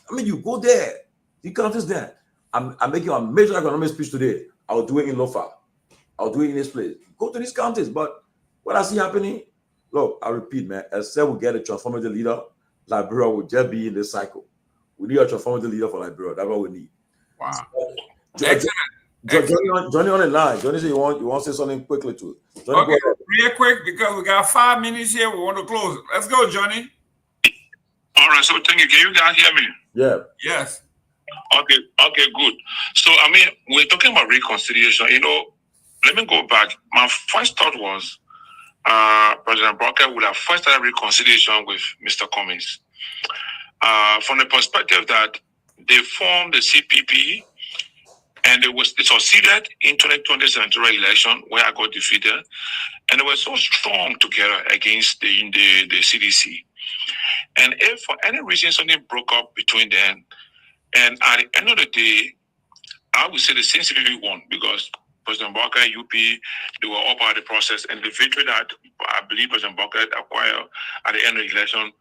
I mean, you go there. The counties there. I'm making a major economic speech today. I will do it in Lofa. I'll do it in this place. Go to these counties. But what I see happening, look, I repeat, man, as we get a transformative leader, Liberia will just be in this cycle. We need a transformative leader for Liberia. That's what we need. Wow. Johnny on the line. Johnny said you want to say something quickly too. Johnny, okay, real quick, because we got 5 minutes here. We want to close. Let's go, Johnny. All right, so thank you. Can you guys hear me? Yeah. Yes. Okay, good. So, I mean, we're talking about reconciliation. Let me go back. My first thought was President Barker would have first started reconciliation with Mr. Cummings. From the perspective that they formed the CPP and they succeeded in 2020 senatorial election where I got defeated, and they were so strong together against the CDC. And if for any reason something broke up between them, and at the end of the day, I would say the same CPP won because President Barker, UP, they were all part of the process, and the victory that I believe President Barker acquired at the end of the election,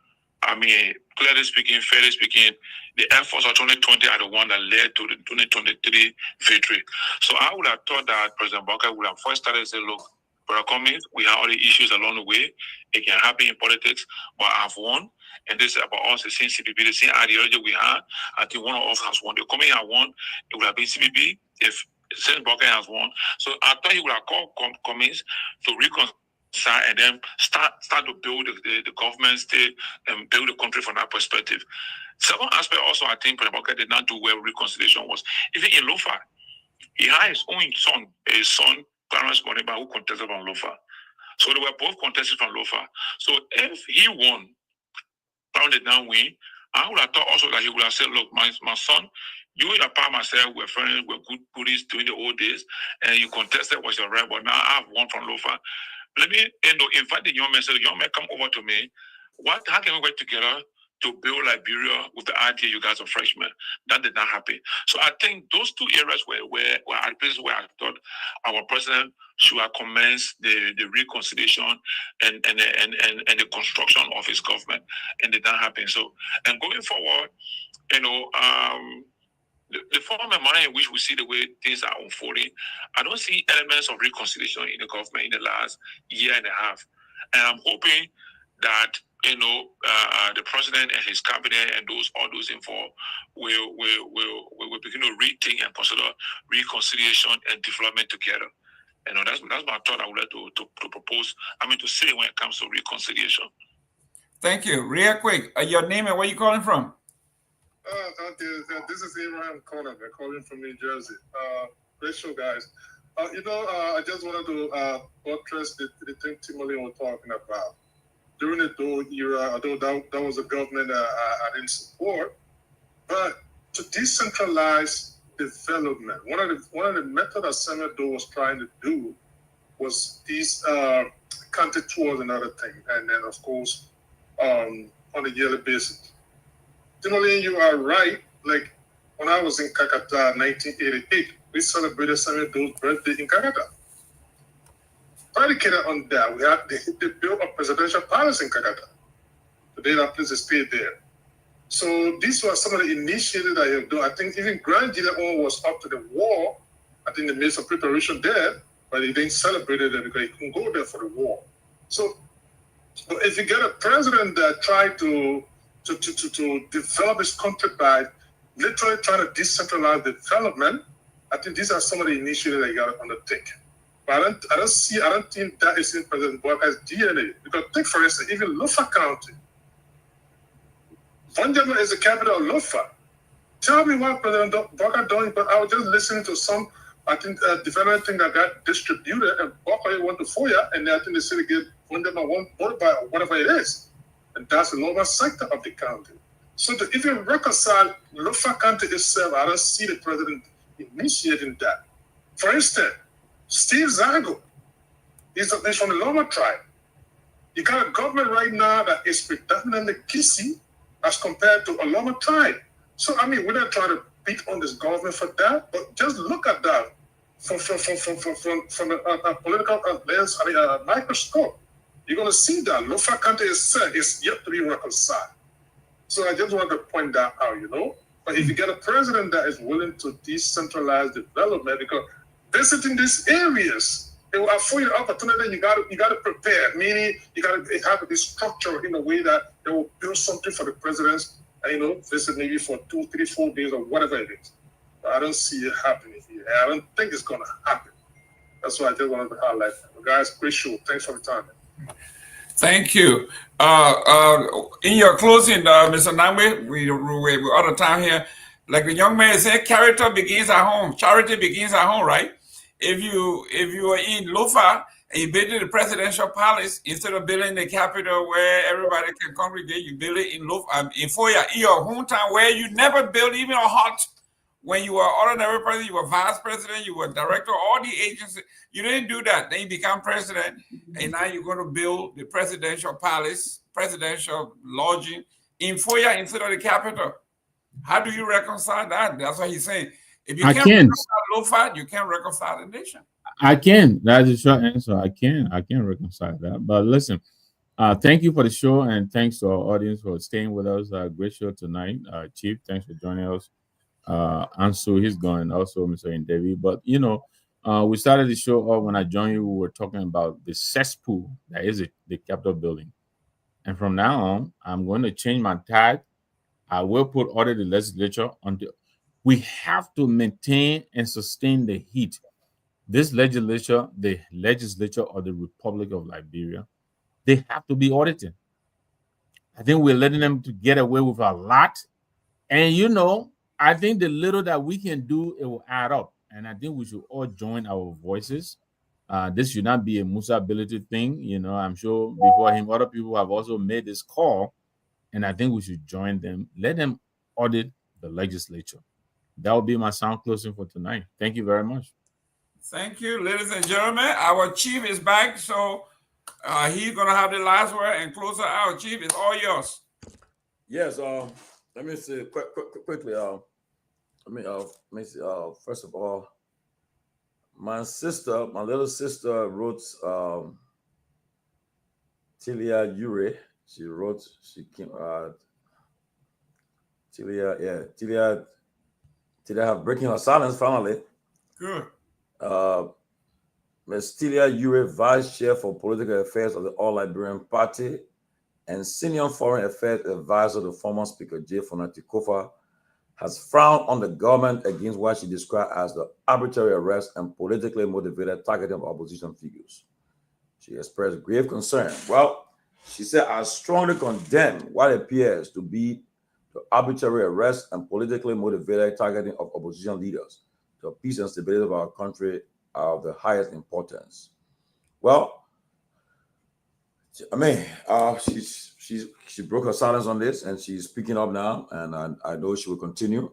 I mean, clearly speaking, fairly speaking, the efforts of 2020 are the one that led to the 2023 victory. So I would have thought that President Barker would have first started to say, look, Brother Cummings, we have all the issues along the way. It can happen in politics, but I've won. And this is about us, the same CPP, the same ideology we had. I think one of us has won. The Cummings has won. It would have been CPP if President Barker has won. So I thought he would have called Cummings to reconcile and then start to build the government state and build the country from that perspective. Second aspect also, I think President Barker did not do well with reconciliation was even in Lofa. He had his own son, Clarence Moniba, who contested from Lofa. So they were both contested from Lofa. So if he won, Clarence did not win, I would have thought also that he would have said, look, my son, you and Papa myself were friends, were good goodies during the old days, and you contested was your right, but now I have won from Lofa. Let me invite the young man, say, young man, come over to me. How can we work together to build Liberia with the idea you guys are freshmen? That did not happen. So I think those two areas were places where I thought our president should have commenced the reconciliation and the construction of his government, and did not happen. So, and going forward, the form of mind in which we see the way things are unfolding, I don't see elements of reconciliation in the government in the last year and a half. And I'm hoping that the president and his cabinet and all those involved will begin to rethink and consider reconciliation and development together. That's my thought I would like to propose. To say when it comes to reconciliation. Thank you. Real quick, your name and where you calling from? Okay, this is Abraham Conner. I'm calling from New Jersey. Great show, guys. I just wanted to buttress the thing Tomalin was talking about. During the Doe era, although that was a government I didn't support, but to decentralize development, one of the methods that Senator Doe was trying to do was these county tours and other things, and then of course on a yearly basis. Tomalin, you are right. Like when I was in Kakata, 1988, we celebrated Senator Doe's birthday in Kakata. Predicated on that, they built a presidential palace in Kakata. Today, that place is still there. So these were some of the initiatives I have done. I think even Grand Gideon was up to the war. I think they made some preparation there, but they didn't celebrate it because he couldn't go there for the war. So if you get a president that tried to develop his country by literally trying to decentralize development, I think these are some of the initiatives that you got to undertake. But I don't think that is in President Barker's DNA. Because take, for instance, even Lofa County. Vanjama is the capital of Lofa. Tell me what President Barker doing, but I was just listening to some, development thing that got distributed, and Barker went to FOIA, and I think the city gave Vanjama one vote by whatever it is. And that's the lower sector of the county. So to even reconcile Lofa County itself, I don't see the president initiating that. For instance, Steve Zago is from the Loma tribe. You got a government right now that is predominantly Kisi as compared to a Loma tribe. So, we're not trying to beat on this government for that, but just look at that from a political lens, microscope. You're going to see that Lofa County is yet to be reconciled. So I just want to point that out, But if you get a president that is willing to decentralize development, because visiting these areas, it will afford you the opportunity. You got to prepare, meaning you got to have this structure in a way that they will build something for the presidents, visit maybe for 2, 3, 4 days or whatever it is. But I don't see it happening here. I don't think it's going to happen. That's why I just wanted to highlight that. Guys, great show. Thanks for the time. Thank you. In your closing, Mr. Nangwe, we're out of time here. Like the young man said, character begins at home. Charity begins at home, right? If you are in Lofa and you build the presidential palace, instead of building the capital where everybody can congregate, you build it in Lofa, in Foya, in your hometown where you never built even a hut. When you were ordinary president, you were vice president, you were director, all the agencies. You didn't do that. Then you become president, and now you're going to build the presidential palace, presidential lodging in Foya instead of the capital. How do you reconcile that? That's what he's saying. If you can't reconcile Lofa, you can't reconcile the nation. I can. That's a short answer. I can reconcile that. But listen, thank you for the show, and thanks to our audience for staying with us. Great show tonight. Chief, thanks for joining us. Ansu, he's gone, also Mr. Ndevi. But we started the show off when I joined you. We were talking about the cesspool that is the Capitol building, and from now on, I'm going to change my tag. I will put order the legislature until we have to maintain and sustain the heat. This legislature, the legislature of the Republic of Liberia, they have to be audited. I think we're letting them to get away with a lot, and I think the little that we can do, it will add up. And I think we should all join our voices. This should not be a Musa ability thing. I'm sure before him, other people have also made this call. And I think we should join them. Let them audit the legislature. That will be my sound closing for tonight. Thank you very much. Thank you, ladies and gentlemen. Our chief is back. So he's going to have the last word and close it out. Chief, it's all yours. Yes. Let me say quickly. Let me see. First of all, my little sister wrote Tilia Ure. Tilia have breaking her silence finally. Good. Ms. Tilia Ure, Vice Chair for Political Affairs of the All Liberian Party and Senior Foreign Affairs Advisor to former Speaker J. Fonati Kofa, has frowned on the government against what she described as the arbitrary arrest and politically motivated targeting of opposition figures. She expressed grave concern. Well, she said, I strongly condemn what appears to be the arbitrary arrest and politically motivated targeting of opposition leaders. The peace and stability of our country are of the highest importance. Well, she broke her silence on this, and she's speaking up now, and I know she will continue.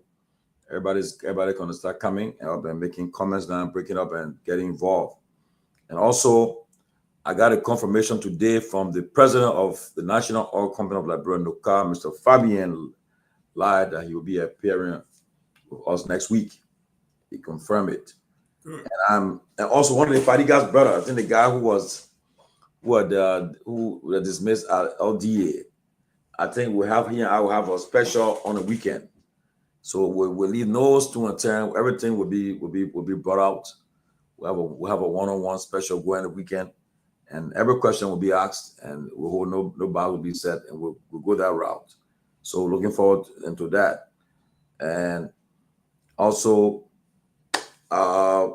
Everybody going to start coming up and making comments now, breaking up and getting involved. And also, I got a confirmation today from the president of the National Oil Company of Liberia, NOCA, Mr. Fabian, lied that he will be appearing with us next week. He confirmed it. And also one of the Fadiga's brother, I think the guy who dismissed LDA. I think we have here. I will have a special on the weekend, so we'll leave no stone unturned. Everything will be brought out. We'll have a one-on-one special going the weekend, and every question will be asked, and we'll hold no bar will be set, and we'll go that route. So looking forward into that, and also, guys,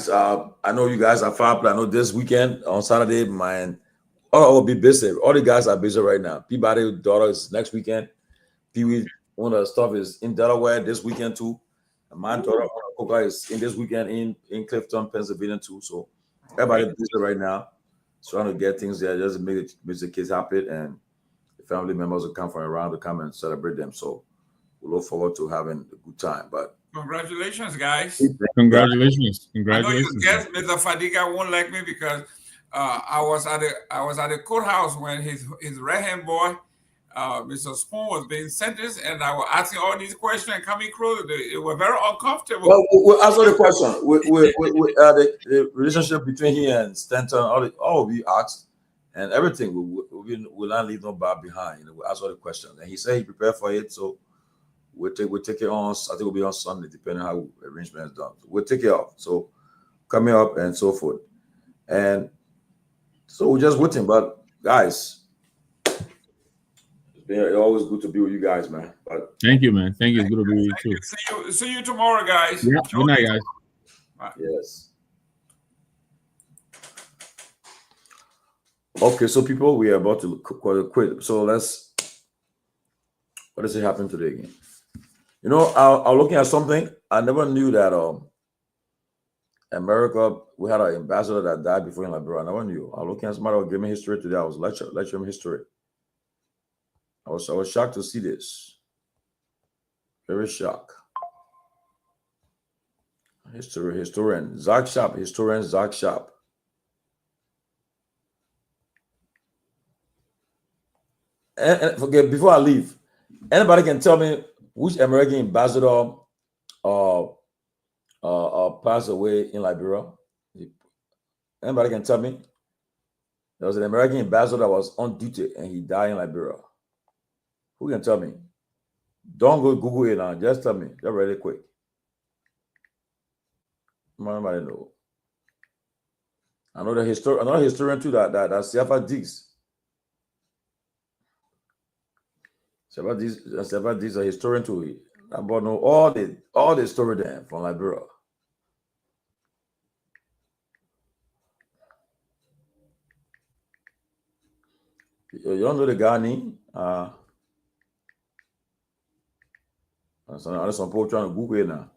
I know you guys are far, but I know this weekend on Saturday, I will be busy. All the guys are busy right now. Peabody daughter is next weekend. Pewee, one of the stuff is in Delaware this weekend too. And my daughter Coca is in this weekend in Clifton, Pennsylvania too. So everybody busy right now, trying to get things there, just make the kids happy, and the family members will come from around to come and celebrate them. So we look forward to having a good time. But congratulations, guys. Congratulations. I know your guest, Mr. Fadiga, won't like me because I was at the courthouse when his right-hand boy, Mr. Spoon, was being sentenced, and I was asking all these questions and coming closer. It was very uncomfortable. Well, we'll answer the question. The relationship between he and Stanton, all will be asked, and everything will not leave no bar behind. We'll answer the question. And he said he prepared for it, so we'll take it on. I think it'll be on Sunday, depending on how arrangement is done. So we'll take it off. So coming up and so forth. And so we're just waiting. But guys, it's always good to be with you guys, man. But thank you, man. Thank you. It's good to be with you too. See you tomorrow, guys. Yeah. Good night, guys. Bye. Yes. Okay, so people, we are about to quit. So let's. What does it happen today again? You know, I was looking at something. I never knew that America, we had an ambassador that died before in Liberia. I never knew. I was looking at somebody who gave me history today. I was lecturing history. I was shocked to see this. Very shocked. Historian Zach Sharp. And forget, before I leave, anybody can tell me which American ambassador passed away in Liberia? Anybody can tell me? There was an American ambassador that was on duty and he died in Liberia. Who can tell me? Don't go Google it now. Just tell me. Just really quick. Nobody know. I know the historian too. That's Sylvester Diggs. Sylvester Diggs a historian too. That boy know all the story there from Liberia. You don't know the guy name? Some people trying to Google it now.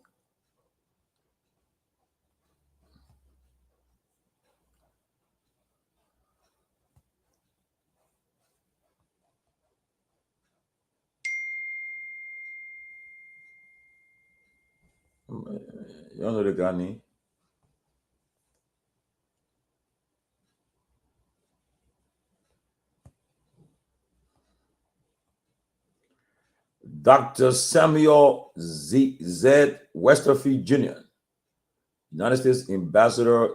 You don't know the guy name? Dr. Samuel Z. Westerfield Jr., United States Ambassador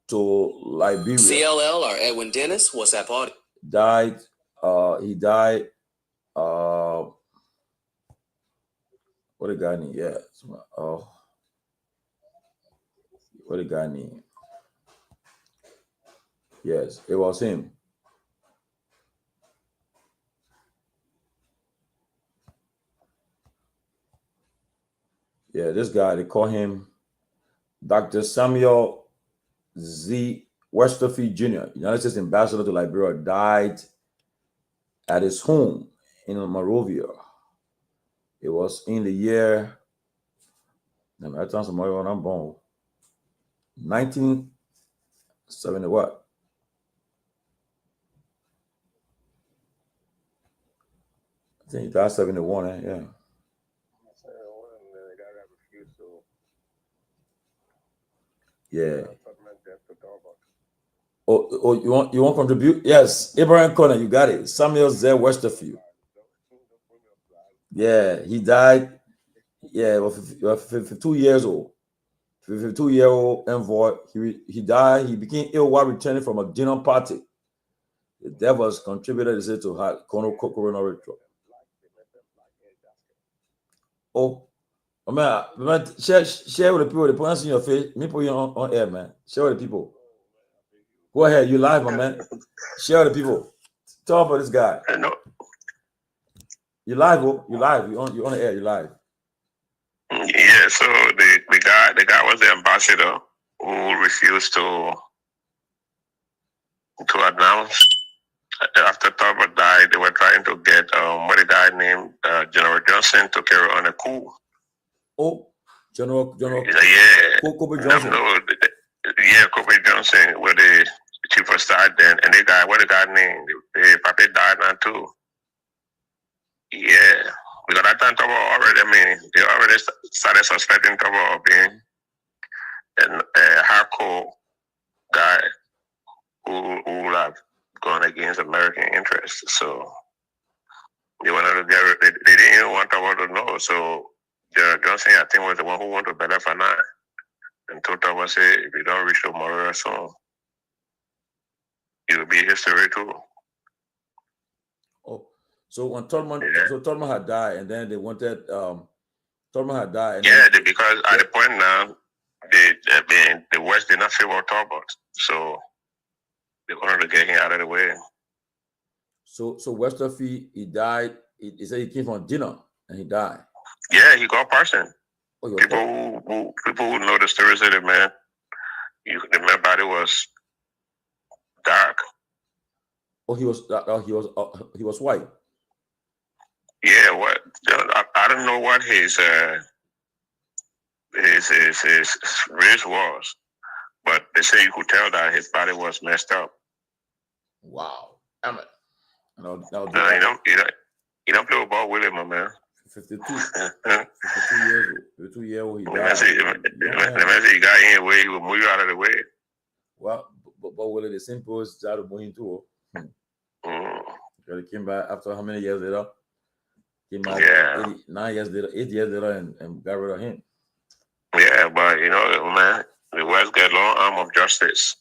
to Liberia. CLL or Edwin Dennis was at party. Died. He died. What a guy name? Yeah. What a guy name? Yes, it was him. Yeah, this guy, they call him Dr. Samuel Z. Westerfield Jr., United States Ambassador to Liberia, died at his home in Monrovia. It was in the year, I'm born, 1970 what? I think he died 71, yeah. Yeah. Oh, you want to contribute? Yes, Abraham Connor, you got it. Samuel Z. Westerfield. Yeah, he died. Yeah, he was 52 years old. 52-year-old envoy. He died. He became ill while returning from a dinner party. The death was contributed to coronary stroke. Oh, man, share with the people. The points in your face. Me put you on air, man. Share with the people. Go ahead. You live, my man. Share with the people. Talk about this guy. No. You live, oh? You live. You on the air. You live. Yeah. So the guy was the ambassador who refused to announce. After Torgbean died, they were trying to get what a guy named General Johnson to carry on a coup. Oh, General. Yeah. Kobe Johnson. Kobe Johnson, where the chief of staff then, and the guy named the Papi died now too. Yeah, because that time Torgbean already, they already started suspecting Torgbean of being a hardcore guy who would have gone against American interests. So they wanted to get they didn't even want Torgbean to know. So General Johnson, I think, was the one who went to Bella Fana and told Torgbean, say, if you don't reach the Monrovia soon, it will be history too. Oh, so when Torgbean had died, and then they wanted Torgbean had died. And because at the point now, the West did not favor Torgbean, so they wanted to get him out of the way. So Westerfield, he died. He said he came from dinner and he died. Yeah, he got poisoned. Oh, people who know the story said, man, the man's body was dark. Oh, he was white. Yeah, what? I don't know what his race was, but they say you could tell that his body was messed up. Wow. You don't play with ball with him, my man. 52 years old. 52 years old. He died. The message he got in a way, he will move you out of the way. Well, but Willie, the simple is that to move him too. He came back after how many years later? Came back 9 years later, 8 years later, and got rid of him. Yeah, but you know, man, the West got long arm of justice.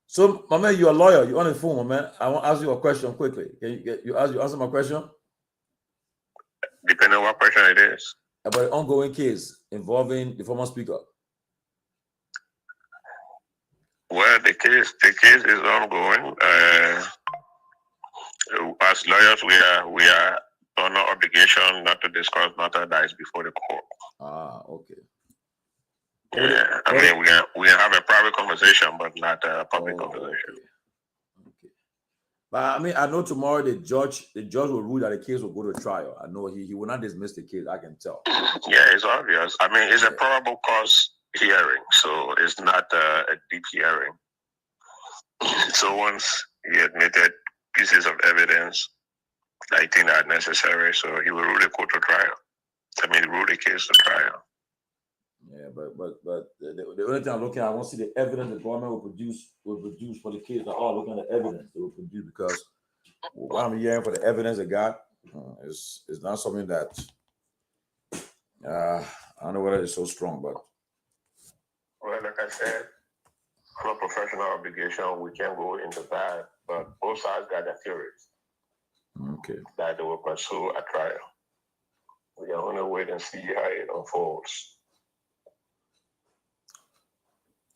So, my man, you're a lawyer. You're on the phone, my man. I want to ask you a question quickly. Can you answer my question? Depending on what question it is. About an ongoing case involving the former speaker. Well, the case is ongoing. As lawyers, we are under obligation not to discuss matter that is before the court. Ah, okay. Yeah, I mean we can have a private conversation, but not a public conversation. Okay. But I mean, I know tomorrow the judge will rule that the case will go to trial. I know he will not dismiss the case. I can tell. Yeah, it's obvious. I mean, it's a probable cause hearing, so it's not a deep hearing. So once he admitted pieces of evidence, I think are necessary, so he will rule the court to trial. I mean, rule the case to trial. Yeah, but the only thing I'm looking at, I want to see the evidence the government will produce for the case. They're all looking at the evidence they will produce, because what I'm hearing for the evidence they got is not something that I don't know whether it's so strong, but well, like I said, from a professional obligation, we can't go into that, but both sides got their theories. Okay. That they will pursue a trial. We are going to wait and see how it unfolds.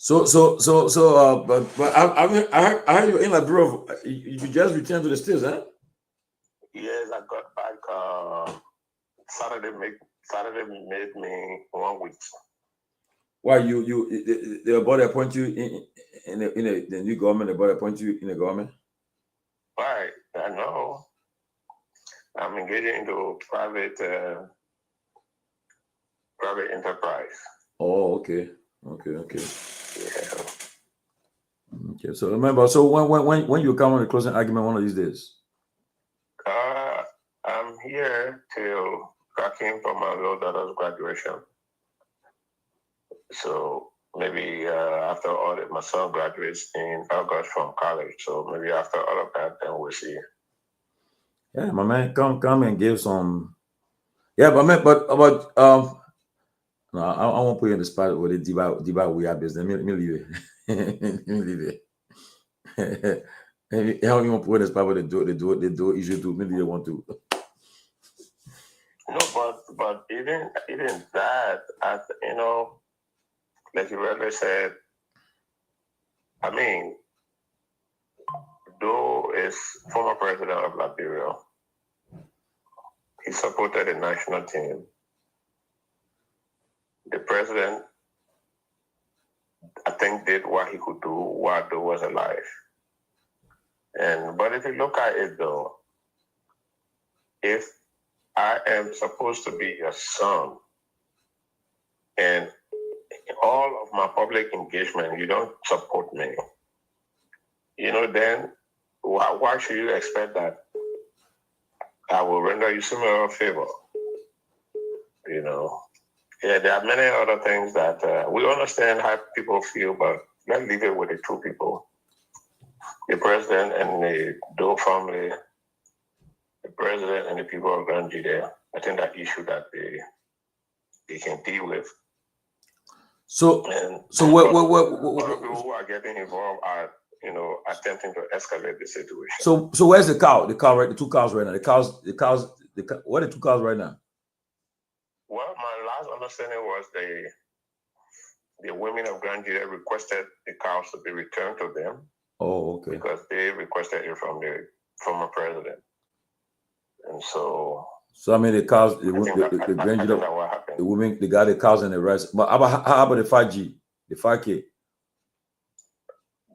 But I heard you're in Liberia. You just returned to the States, huh? Yes, I got back. Saturday made me 1 week. Why they about to appoint you in the new government? They about to appoint you in the government? Right, I know. I'm engaging into private enterprise. Oh, okay. Yeah. Okay. So remember, so when you come on the closing argument one of these days? I'm here till cracking for my little daughter's graduation. So maybe after all my son graduates in August from college. So maybe after all of that, then we'll see. Yeah, my man, come and give some. Yeah, but man, no, I won't put you in the spot with the Diba we have business. Let me leave it. Let me leave it. I don't even put you in the spot where they do it easy to. Maybe they want to. No, but even that, like you earlier said, I mean, Doe is former president of Liberia. He supported the national team. The president, I think, did what he could do while Doe was alive. But if you look at it, though, if I am supposed to be your son, and all of my public engagement, you don't support me, then why should you expect that I will render you similar favor? Yeah, there are many other things that we understand how people feel, but let's leave it with the two people. The president and the Doe family, the president and the people of Garguah. I think that issue that they can deal with. So what people who are getting involved are attempting to escalate the situation. So where's the cow? The cow, right? The two cows right now. What are the two cows right now? Well, my last understanding was the women of Garguah requested the cows to be returned to them. Oh, okay. Because they requested it from the former president, and so I mean the cows, the women, they got the cows and the rest. But how about the 5G, the 5K?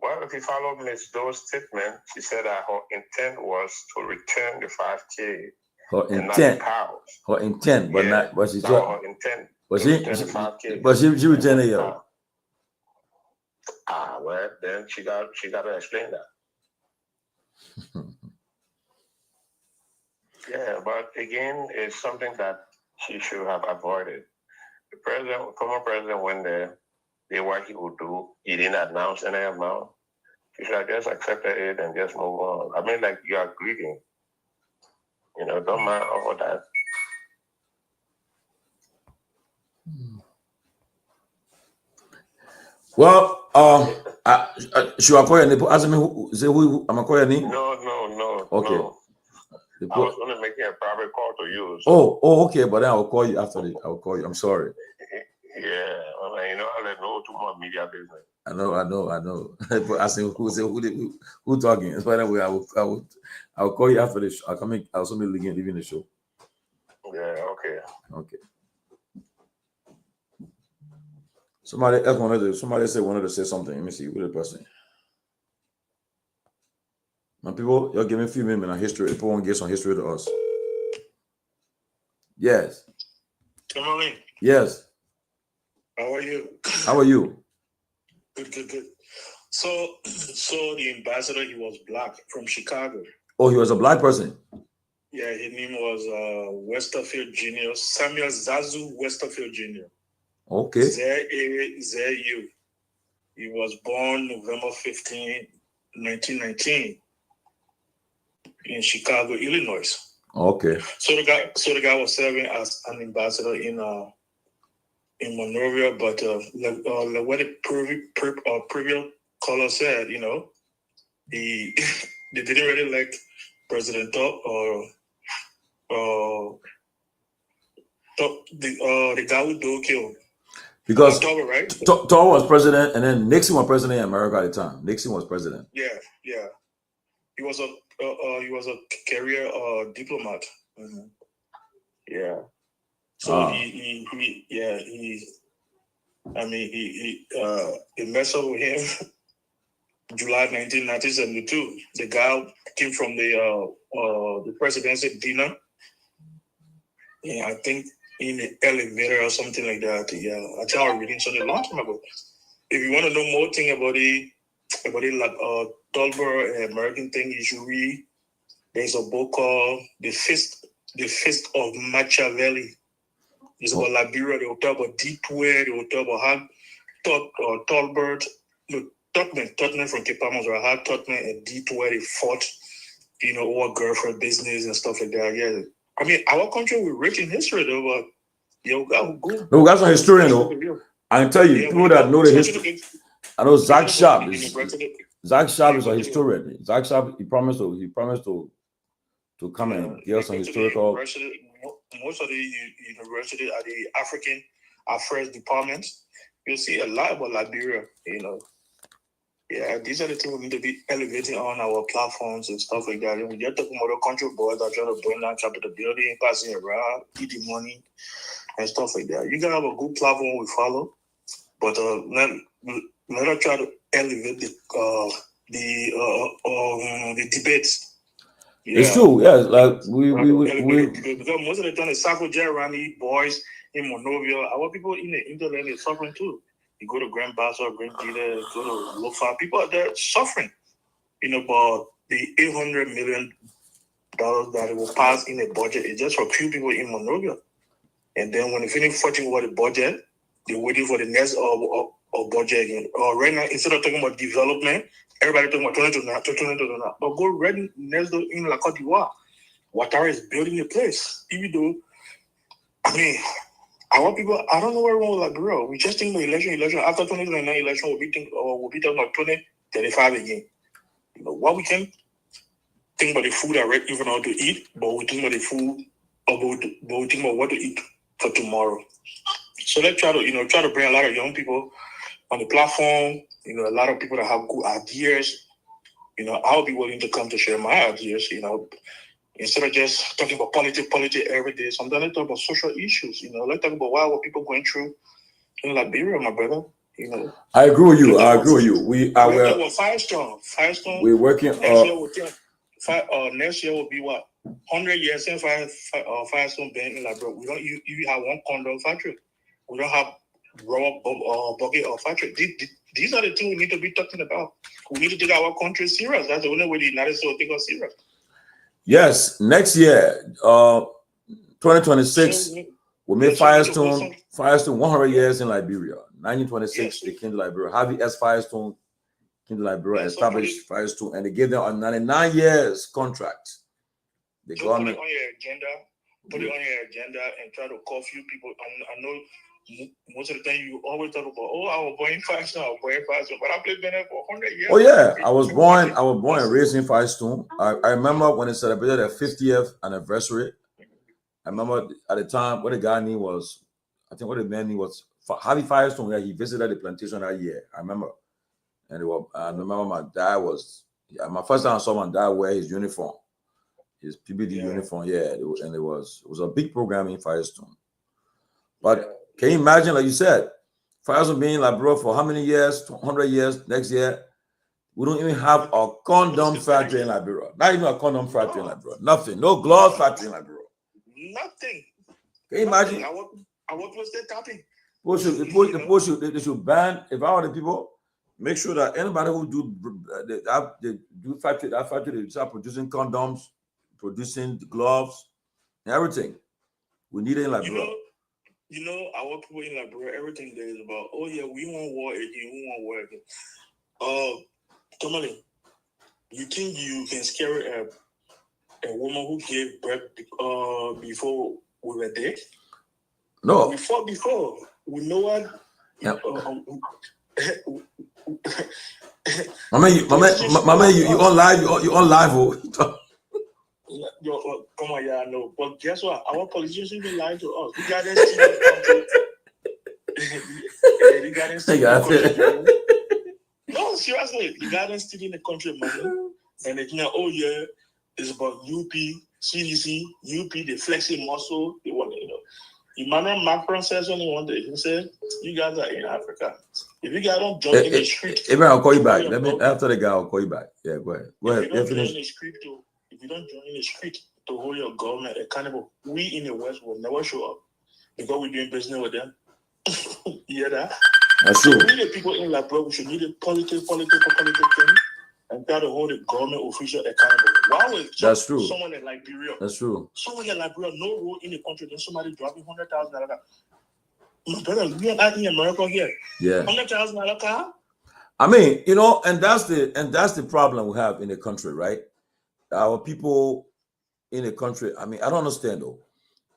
Well, Well, if you follow Ms. Doe's statement, she said that her intent was to return the 5K. Her and not the intent. cows. Her intent, but Yeah, not. But she's that was her intent. But to she return the 5K. but she returned it, yo. Well, then she got to explain that. Yeah, but again, it's something that she should have avoided. The president, former president, went there, did what he would do. He didn't announce any amount. She should have just accepted it and just move on. I mean, like, you are grieving. You know, don't mind all that. Well, should I call your name? Ask me who am I calling your name? No. Okay. No. I was only making a private call to you. So. Oh, okay. But then I'll call you after the. I'll call you. I'm sorry. Yeah, well, you know, I let no too much media business. I know. But asking who talking. So anyway, I'll call you after the show. I'll also be leaving the show. Yeah. Okay. Somebody else wanted to say something. Let me see. Who the person? Now, people, you're giving a few minutes on history. People want to get some history to us. Yes. Tomalin, Yes. how are you? How are you? Good. So the ambassador, he was black from Chicago. Oh, he was a black person. Yeah, his name was Westerfield Jr., Samuel Zazu Westerfield Jr. Okay. Z-A-Z-U. He was born November 15, 1919 in Chicago, Illinois. Okay. So the guy was serving as an ambassador in Monrovia, but like what the previous caller said, you know, they didn't really like President Top or the guy who Doe killed. Because Tower, right? Tower was president, and then Nixon was president in America at the time. Nixon was president. Yeah. He was a career diplomat. Mm-hmm. Yeah. So he messed up with him. July 1972. The guy came from the presidential dinner. Yeah, I think in the elevator or something like that. Yeah, I think I was reading something a long time ago. If you want to know more thing about it like Torgbean American thing, you should read. There's a book called The Fist of Machiavelli. It's about Liberia. They will talk about Deepware. They will talk about how Torgbean from Cape Town, how Torgbean and Deepware they fought, you know, over girlfriend business and stuff like that. Yeah. I mean, our country, we're rich in history, though, but we got some historian, though. I can tell you, people that know the history. I know Zach Sharp is a historian. Zach Sharp, he promised to come and give us some historical. Most of the university are the African Affairs departments. You'll see a lot about Liberia, you know. Yeah, these are the things we need to be elevating on our platforms and stuff like that. And when you're talking about country boys that are trying to bring down capital building, passing around, eat the money, and stuff like that. You gotta have a good platform we follow, but let us try to elevate the debates. Yeah. It's true, yeah. Like because most of the time the Sacco Jerani boys in Monrovia, our people in the interland is suffering too. You go to Grand Bassel, Grand Dealer, go to Lofa, people are there suffering. You know, about the $800 million that will pass in a budget is just for a few people in Monrovia. And then when they finish fighting over the budget, they're waiting for the next budget again. Right now, instead of talking about development, everybody talking about 2029. But go right next door in La Côte d'Ivoire. Ouattara is building a place. Even though, I mean, our people, I don't know where we're like, bro. We just think the election. After 2029 election, we'll be talking about 2035 again. You know, what we can think about the food that we're even out to eat, but we think about the food, but we think about what to eat for tomorrow. So let's try to bring a lot of young people on the platform. You know, a lot of people that have good ideas. You know, I'll be willing to come to share my ideas. You know, instead of just talking about politics every day, sometimes let's talk about social issues. You know, let's talk about what people going through in Liberia, my brother. You know. I agree with you. I agree with you. We are. We're Firestone. We're working. Next year will be what? 100 years since Firestone been in Liberia. We don't. You have one condom factory. We don't have rubber bucket or factory. These are the things we need to be talking about. We need to take our country serious. That's the only way the United States will take us serious. Yes, next year, 2026, we made Firestone 100 years in Liberia. 1926, they came to Liberia. Harvey S. Firestone came to Liberia, established Firestone, and they gave them a 99 years contract. The government. Put it on your agenda and try to call few people. I know most of the time you always talk about, oh, I was born in Firestone, but I played Benin for 100 years. Oh yeah, I was born and raised in Firestone. I remember when they celebrated their 50th anniversary. I remember at the time what the guy name was, I think what the man name was Harvey Firestone. Yeah, he visited the plantation that year. I remember, and I remember my dad was my first time I saw my dad wear his uniform, his Peabody uniform. Yeah, it was a big program in Firestone. But can you imagine, like you said, Firestone being in Liberia for how many years? 100 years. Next year, we don't even have a condom factory in Liberia. Not even a condom factory in Liberia. Nothing. No gloves factory in Liberia. Nothing. Can you imagine? I want to stay tapping. They should ban. If I were the people, make sure that anybody who do factory, that factory, they start producing condoms, producing gloves, and everything. We need it in Liberia. You know, our people in Liberia, everything there is about, oh yeah, we want war again, Tomalin, you think you can scare a woman who gave birth before we were there? No. We fought before. We know what. Yep. you on live. You on live. Come on, yeah, I know. But guess what? Our politicians been lying to us. We got this in the country. We got this in the country. No, seriously, you got this in the country, man. And they think, oh yeah, it's about UP, CDC, UP, the flexing muscle. They want, you know. Emmanuel Macron says only one day. He said, "You guys are in Africa. If you guys don't jump in the street, Abraham, I'll call you back. After the guy, I'll call you back. Yeah, go ahead. If you don't join in the street to hold your government accountable, we in the West will never show up because we're doing business with them. You hear that? That's true. We the people in Liberia, we should need a political thing and try to hold the government official accountable. Why would that's true. Someone in Liberia? That's true. Someone in Liberia, no road in the country, then somebody dropping $100,000. My brother, we are not in America here. Yeah. $100,000 car. I mean, you know, and that's the problem we have in the country, right? Our people in the country. I mean, I don't understand though.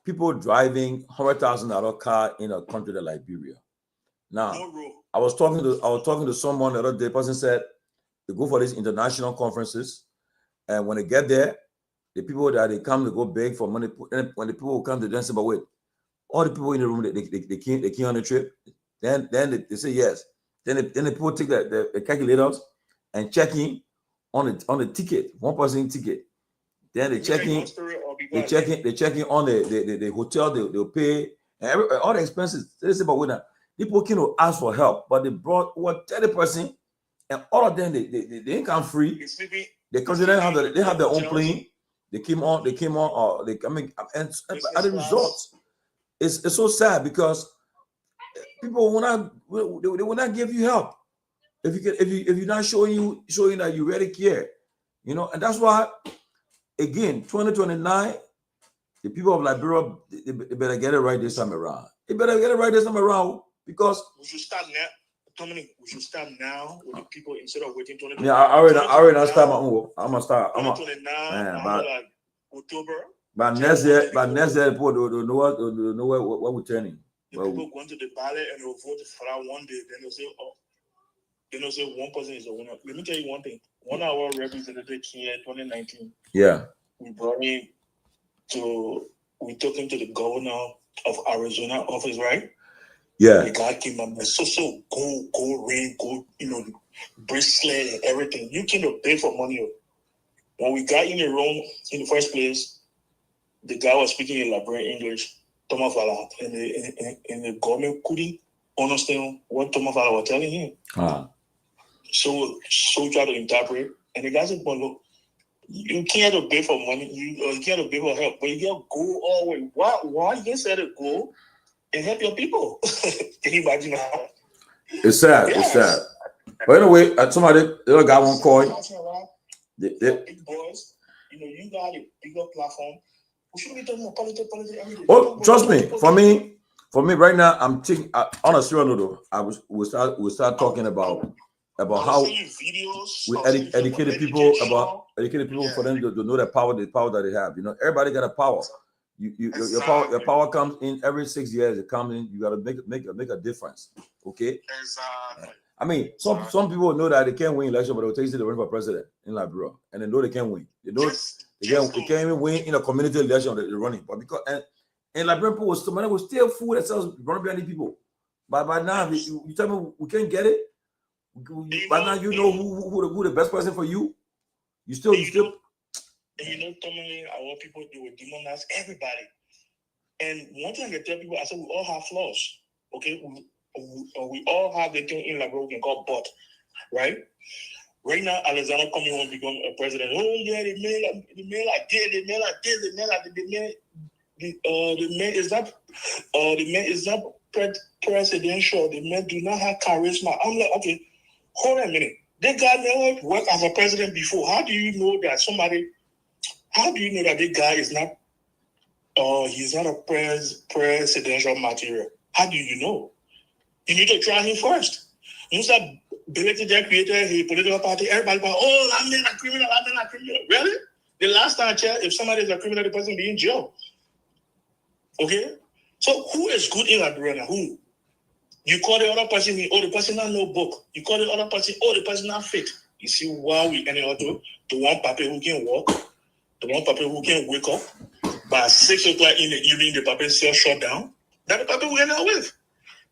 People driving $100,000 car in a country like Liberia. Now, I was talking to someone the other day. The person said they go for these international conferences, and when they get there, the people that they come to go beg for money. And when the people come to them say, "But wait, all the people in the room they came on the trip," then they say yes. Then the people take the calculators and check in on the ticket, one person ticket. Then they check in. They check in on the hotel. They'll pay and all the expenses. They say, "But wait, now people can ask for help, but they brought 30%, and all of them they ain't come free. The country they have their own plane. They came on. And as a result, it's so sad because people will not give you help if you're not showing that you really care, you know. And that's why, again, 2029, the people of Liberia they better get it right this time around. They better get it right this time around because we should start now. Dominic, we should start now with the people instead of waiting 2029. Yeah, I already start my own. I'm gonna start. 2029, like October. But next year, people don't know what we're turning. The people going to the ballot and they'll vote for that one day. Then they'll say, one person is a winner. Let me tell you one thing. One of our representatives here in 2019. Yeah. We took him to the governor of Arizona office, right? Yeah. The guy came up with so gold ring, gold, bracelet and everything. You cannot pay for money. When we got in the room in the first place, the guy was speaking in Liberian English, Thomas Fala, and the government couldn't understand what Tomafala was telling him. So try to interpret. And the guy said, well, look, you can't obey for money, you can't obey for help, but you can't go all the way. Why you can't set a goal and help your people? Can you imagine that? It's sad. Yes. It's sad. But anyway, somebody, the other guy won't call you. Big boys, you got a bigger platform. We should be talking about politics. Oh, trust me. For me, right now, I'm thinking. On a serious note, we'll start talking about how we educated people for them to know the power that they have. Everybody got a power. Your power comes in every 6 years. It comes in. You got to make a difference. Okay. Exactly. I mean, some people know that they can't win election, but they'll take it to run for president in Liberia, and they know they can't win. They know they can't even win in a community election that they're running. But because and Liberian people will still fool themselves running behind these people. But by now, you tell me we can't get it. By now, you know who the best person for you. You still. And Tomalin, our people, they will demonize everybody. And one thing I can tell people, I said we all have flaws. Okay, we all have the thing in Liberia we can call butt, right? Right now, Alexander coming home become a president. Oh yeah, the man is not presidential. The man do not have charisma. I'm like, okay, hold on a minute. That guy never worked as a president before. How do you know that this guy is not? He's not a presidential material. How do you know? You need to try him first. You start belated that created a political party. Everybody go, oh, I'm not a criminal. Really? The last time I checked, if somebody is a criminal, the person be in jail. Okay? So who is good in Liberia? Who? You call the other person, the person not no book. You call the other person, the person not fit. You see why we any other the one paper who can walk, the one paper who can wake up by 6 o'clock in the evening, the paper cell shut down. That the paper we end up with.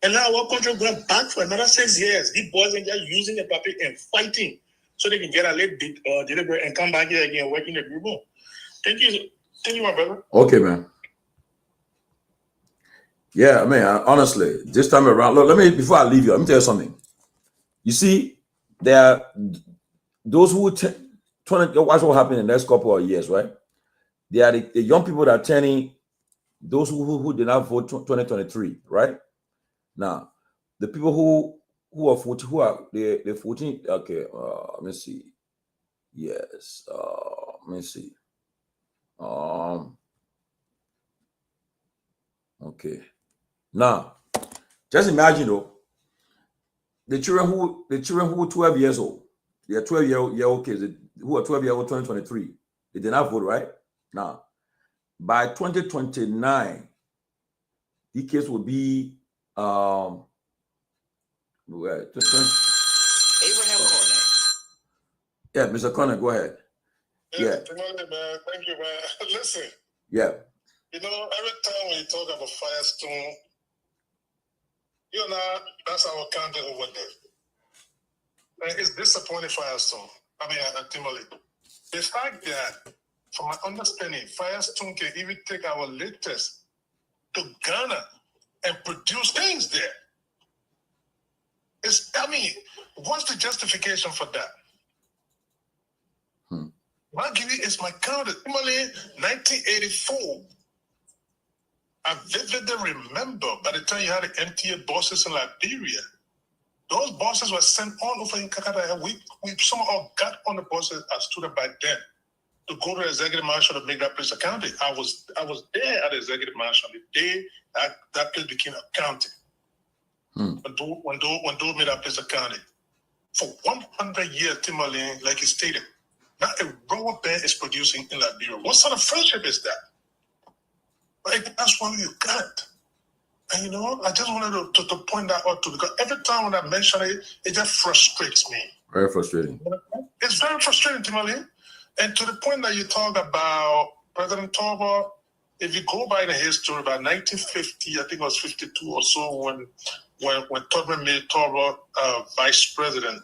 And now our country going back for another 6 years. These boys are just using the paper and fighting so they can get a little bit deliberate and come back here again working the group. Thank you, my brother. Okay, man. Yeah, I mean, honestly, this time around, look, before I leave you, let me tell you something. You see, there are those who watch what happened in the next couple of years, right? They are the young people that are turning, those who did not vote 2023, right? Now, the people who are 14, the 14, okay, let me see. Yes, let me see. Okay. Now, just imagine though, the children who are 12 years old, they are 12-year-old kids who are 12 years old 2023. They did not vote, right? Now, by 2029, these kids will be Abraham Corner. Yeah, Mr. Corner, go ahead. Yeah. Man. Thank you, man. Listen. Yeah. Every time when you talk about Firestone, that's our country over there. And it's disappointing, Firestone. Tomalin. The fact that, from my understanding, Firestone can even take our latest to Ghana and produce things there. What's the justification for that? Marguerite is my country. Tomalin, 1984. I vividly remember by the time you had the MTA buses in Liberia, those buses were sent on over in Canada. We somehow got on the buses as students back then to go to the executive mansion to make that place a county. I was there at the executive mansion the day that place became a county. When Dole made that place a county. For 100 years, Tomalin, like he stated, not a rubber band is producing in Liberia. What sort of friendship is that? That's why you got it. And I just wanted to point that out too, because every time when I mention it, it just frustrates me. Very frustrating. It's very frustrating, Tomalin. And to the point that you talk about President Torgbean, if you go by the history, about 1950, I think it was 52 or so, when Torgbean made Torgbean vice president.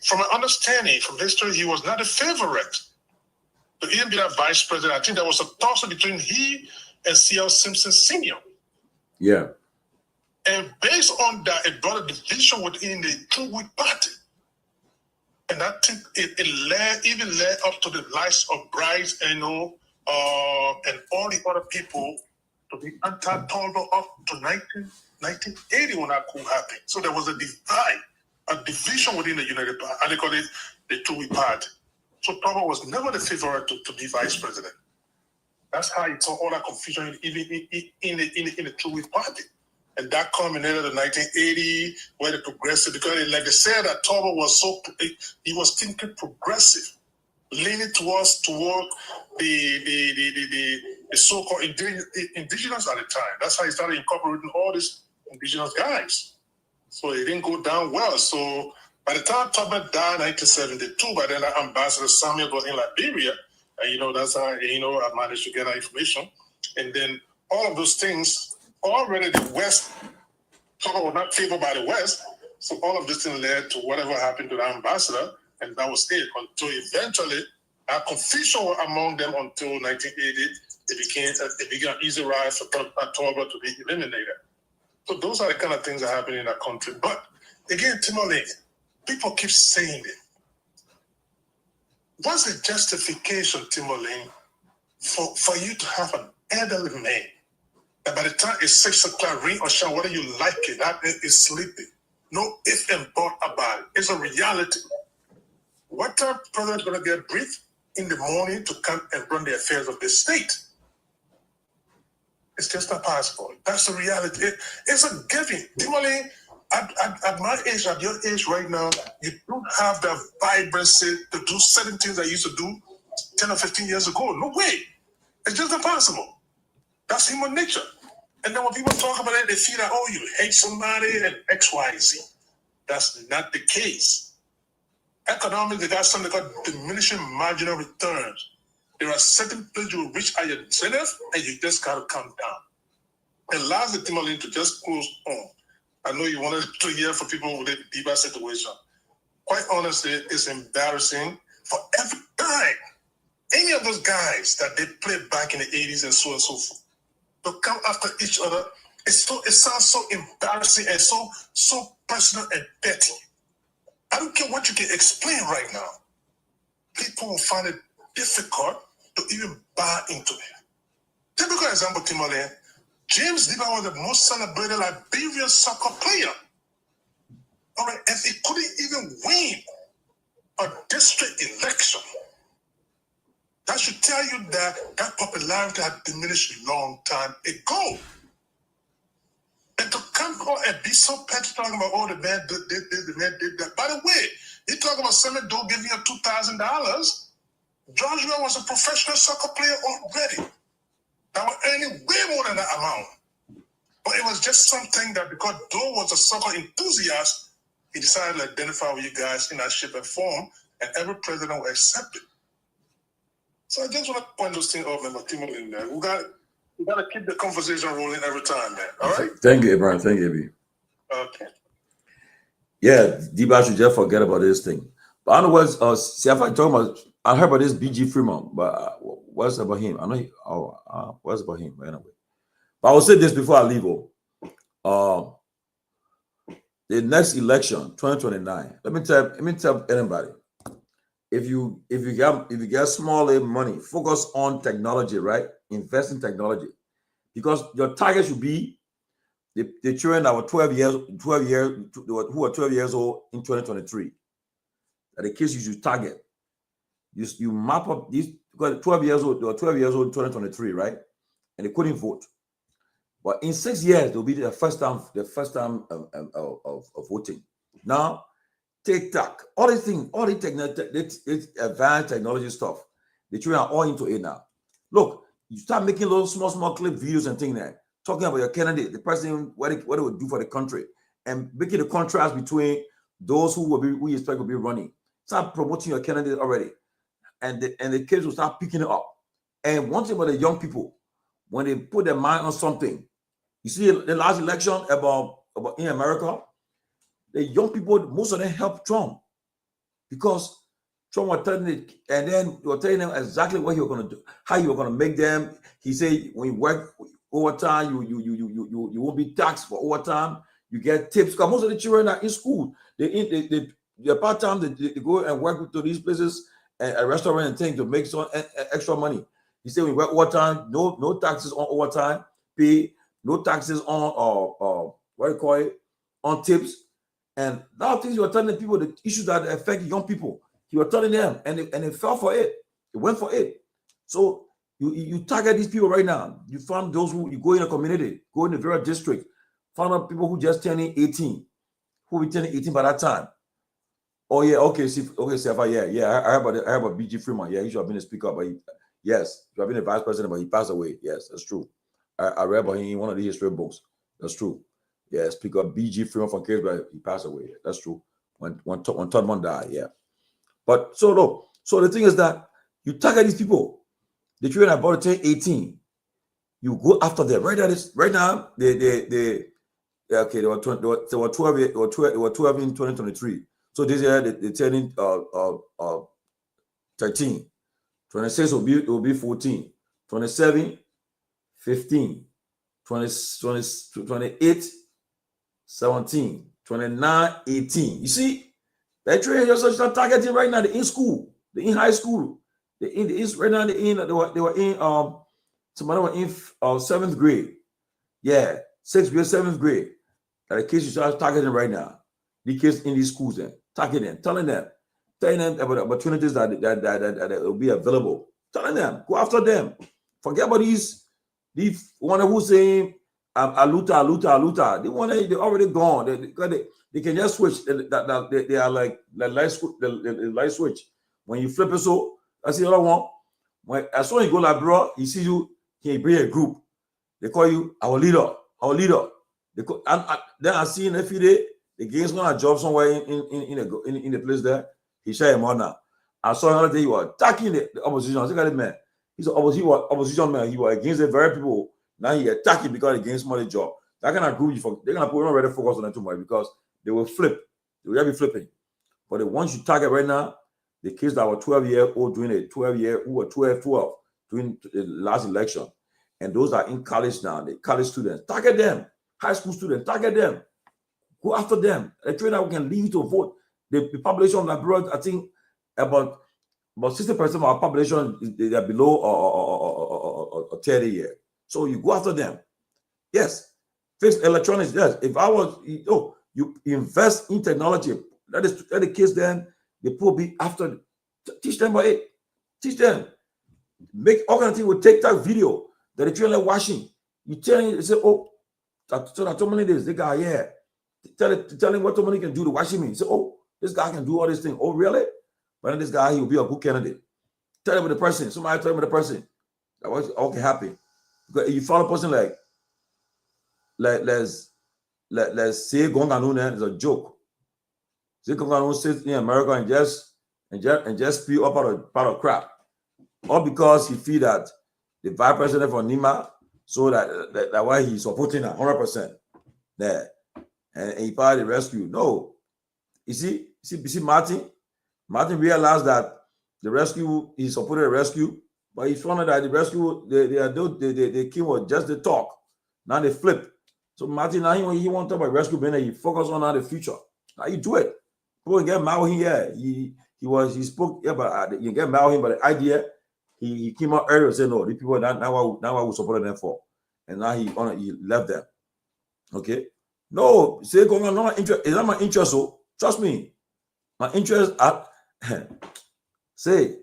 From an understanding from history, he was not a favorite to even be that vice president. I think there was a toss between he and C.L. Simpson Sr. Yeah. And based on that, it brought a division within the True Party. And I think it led up to the likes of Bryce, and all the other people to be anti-Torgbean up to 1980 when that coup happened. So there was a division within the United Party, and they call it the True Party. So Torgbean was never the favorite to be vice president. That's how you saw all that confusion even in the True Party. And that culminated in 1980, where the progressive, because like they said that Torgbean was he was thinking progressive, leaning toward the so-called indigenous at the time. That's how he started incorporating all these indigenous guys. So it didn't go down well. So by the time Torgbean died in 1972, by then Ambassador Samuel was in Liberia, and that's how I managed to get that information. And then all of those things, already the West, Torgbean was not favored by the West, so all of this thing led to whatever happened to the ambassador, and that was it. Until eventually, our confusion among them until 1980, it began easy rise for Torgbean to be eliminated. So those are the kind of things that happen in our country. But again, Tomalin, people keep saying it. What's the justification, Tomalin, for you to have an elderly man that by the time it's 6 o'clock, rain or shine, whether you like it, that man is sleeping? No if and but about it. It's a reality. What time president going to get briefed in the morning to come and run the affairs of the state? It's just not possible. That's the reality. It's a giving. Tomalin, at my age, at your age right now, you don't have the vibrancy to do certain things I used to do 10 or 15 years ago. No way. It's just impossible. That's human nature. And then when people talk about it, they feel that, oh, you hate somebody and X, Y, Z. That's not the case. Economics, they got something called diminishing marginal returns. There are certain places you will reach at your zenith, and you just got to come down. And lastly, Tomalin, to just close on, I know you wanted to hear from people with the Diba situation. Quite honestly, it's embarrassing for every time any of those guys that they played back in the 80s and so forth to come after each other. It sounds so embarrassing and so personal and petty. I don't care what you can explain right now. People will find it difficult to even buy into it. Typical example, Tomalin. James Diba was the most celebrated Liberian soccer player. All right, and he couldn't even win a district election. That should tell you that popularity had diminished a long time ago. And to come on and be so petty talking about, oh, the man did this, the man did that. By the way, he talking about Semedo giving you $2,000. Joshua was a professional soccer player already. That was earning way more than that amount. But it was just something that because Doe was a soccer enthusiast, he decided to identify with you guys in that shape and form, and every president will accept it. So I just want to point those things out, man, in there. We got to keep the conversation rolling every time, man. All right? Thank you, Abraham. Thank you, Abby. Okay. Yeah, Diba should just forget about this thing. But I know what's, see, if I talk about, I heard about this BG Fremont, but what's about him? I know what's about him, anyway. But I will say this before I leave. The next election, 2029. Let me tell anybody. If you get small money, focus on technology, right? Invest in technology, because your target should be the children that were 12 years who are 12 years old in 2023. That the kids you should target. You map up these, because 12 years old, they were 12 years old in 2023, right? And they couldn't vote. But in 6 years, they'll be the first time of voting. Now, TikTok, all these things, all the advanced technology stuff, the children are all into it now. Look, you start making little small clip videos and things there, talking about your candidate, the person, what it would do for the country, and making the contrast between those who you expect will be running. Start promoting your candidate already. And the kids will start picking it up. And one thing about the young people, when they put their mind on something, you see the last election about in America, the young people, most of them helped Trump because Trump was telling it, and then they were telling them exactly what he was going to do, how you were going to make them. He said, when you work overtime, you won't be taxed for overtime. You get tips because most of the children are in school. They're part-time. They go and work to these places and a restaurant and things to make some extra money. He said we work overtime, no taxes on overtime pay, no taxes on what do you call it, on tips. And a lot of things you were telling people, the issues that affect young people, you were telling them, and they fell for it. They went for it. So you target these people right now. You found those who, you go in a community, go in the various district, find out people who just turning 18, who will be turning 18 by that time. Oh yeah, okay, Sefa, yeah. I have a BG Freeman. Yeah, he should have been a speaker, but he should have been a vice president, but he passed away. Yes, that's true. I read about him in one of the history books. That's true. Yeah, Speaker BG Freeman from Kehleboe, he passed away. That's true. When Torgbean died, yeah. But so the thing is that you target these people. The children are about to turn 18. You go after them. Right now, they were 12 in 2023. So this year they're turning 13. 26 will be 14. 27, 15. 28, 17. 29, 18. You see, that children you're start targeting right now. They're in school. They're in high school. They were in some of them were in 7th grade. Yeah, 6th grade, 7th grade. The kids you start targeting right now. The kids in these schools then targeting them, telling them about opportunities that will be available. Telling them, go after them. Forget about these one who's saying aluta. They already gone. They can just switch. They are like the light switch. When you flip it, so that's the other one. When as soon as you go like bro, he see you, he bring a group. They call you our leader. Then I see in every day the game's gonna job somewhere in the place there. He share him on now. I saw another day he was attacking the opposition. I said, man, he's an opposition man. He was against the very people. Now he attacking because against money job. That kind of group they're gonna put already focus on that too much because they will flip. They will be flipping. But the ones you target right now, the kids that were 12-year-old doing a 12 who were 12 during the last election, and those are in college now, the college students, target them. High school students, target them. Go after them. A trainer who can lead you to vote. The population of Liberia, I think about 60% of our population they are below or 30 years. So you go after them. Yes. Fix electronics. Yes. If I was, you invest in technology. Let the kids then, the poor be after. Teach them about it. Teach them. Make all kind of things with TikTok video that the children are watching. You tell him, say, so that Tomalin this guy, yeah. Tell him what Tomalin can do to watch him. Say, this guy can do all these things. Oh, really? But then this guy, he will be a good candidate. Tell him with the person. Somebody tell him with the person. That was okay, happy. Because if you follow a person like let's say Gongloe is a joke. Say Gongloe sits in America and just spew up out of crap. All because he feel that the vice president for Nima, so that why he's supporting 100%. There. And he part of the rescue. No. You see Martin realized that the rescue, he supported the rescue, but he found out that the rescue, they came with just the talk. Now they flip. So Martin, now he won't talk about rescue, but he focus on the future. Now you do it. People get mad with him, yeah. He spoke, yeah, but you get mad with him, but the idea, he came out earlier and said, no, the people now I will support them for. And now he left them. Okay? No, say Gongloe, no, it's not my interest, so trust me. My interest say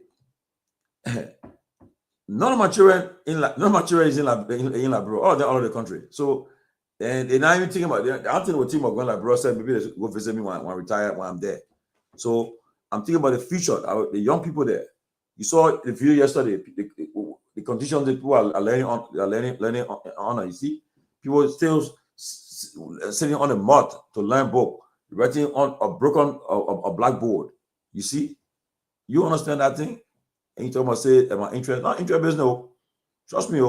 none of my children is in Liberia. All over the country. So and they're not even thinking about it. I don't think we're thinking about going Liberia. Said maybe they go visit me when I retire, when I'm there. So I'm thinking about the future, the young people there. You saw the video yesterday. The conditions that people are learning on. You see, people still sitting on a mud to learn book, writing on a blackboard. You see, you understand that thing? And you talk about say, am I interested? Not interest business. No. Trust me.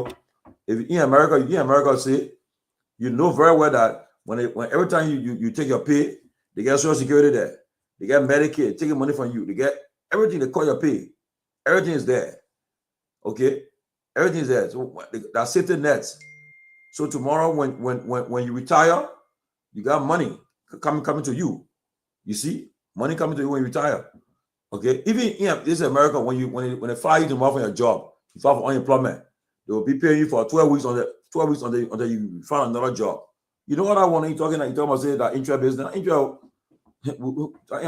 If in America, say, you know very well that when every time you take your pay, they get Social Security there, they get Medicaid, taking money from you, they get everything. They call your pay. Everything is there. Okay, everything is there. So that's safety nets. So tomorrow, when you retire, You got money coming to you. You see, money coming to you when you retire. Okay, even in this America, when they fire you tomorrow from your job, you file for unemployment. They will be paying you for 12 weeks until you find another job. You know what I want? You talking about say that interest business,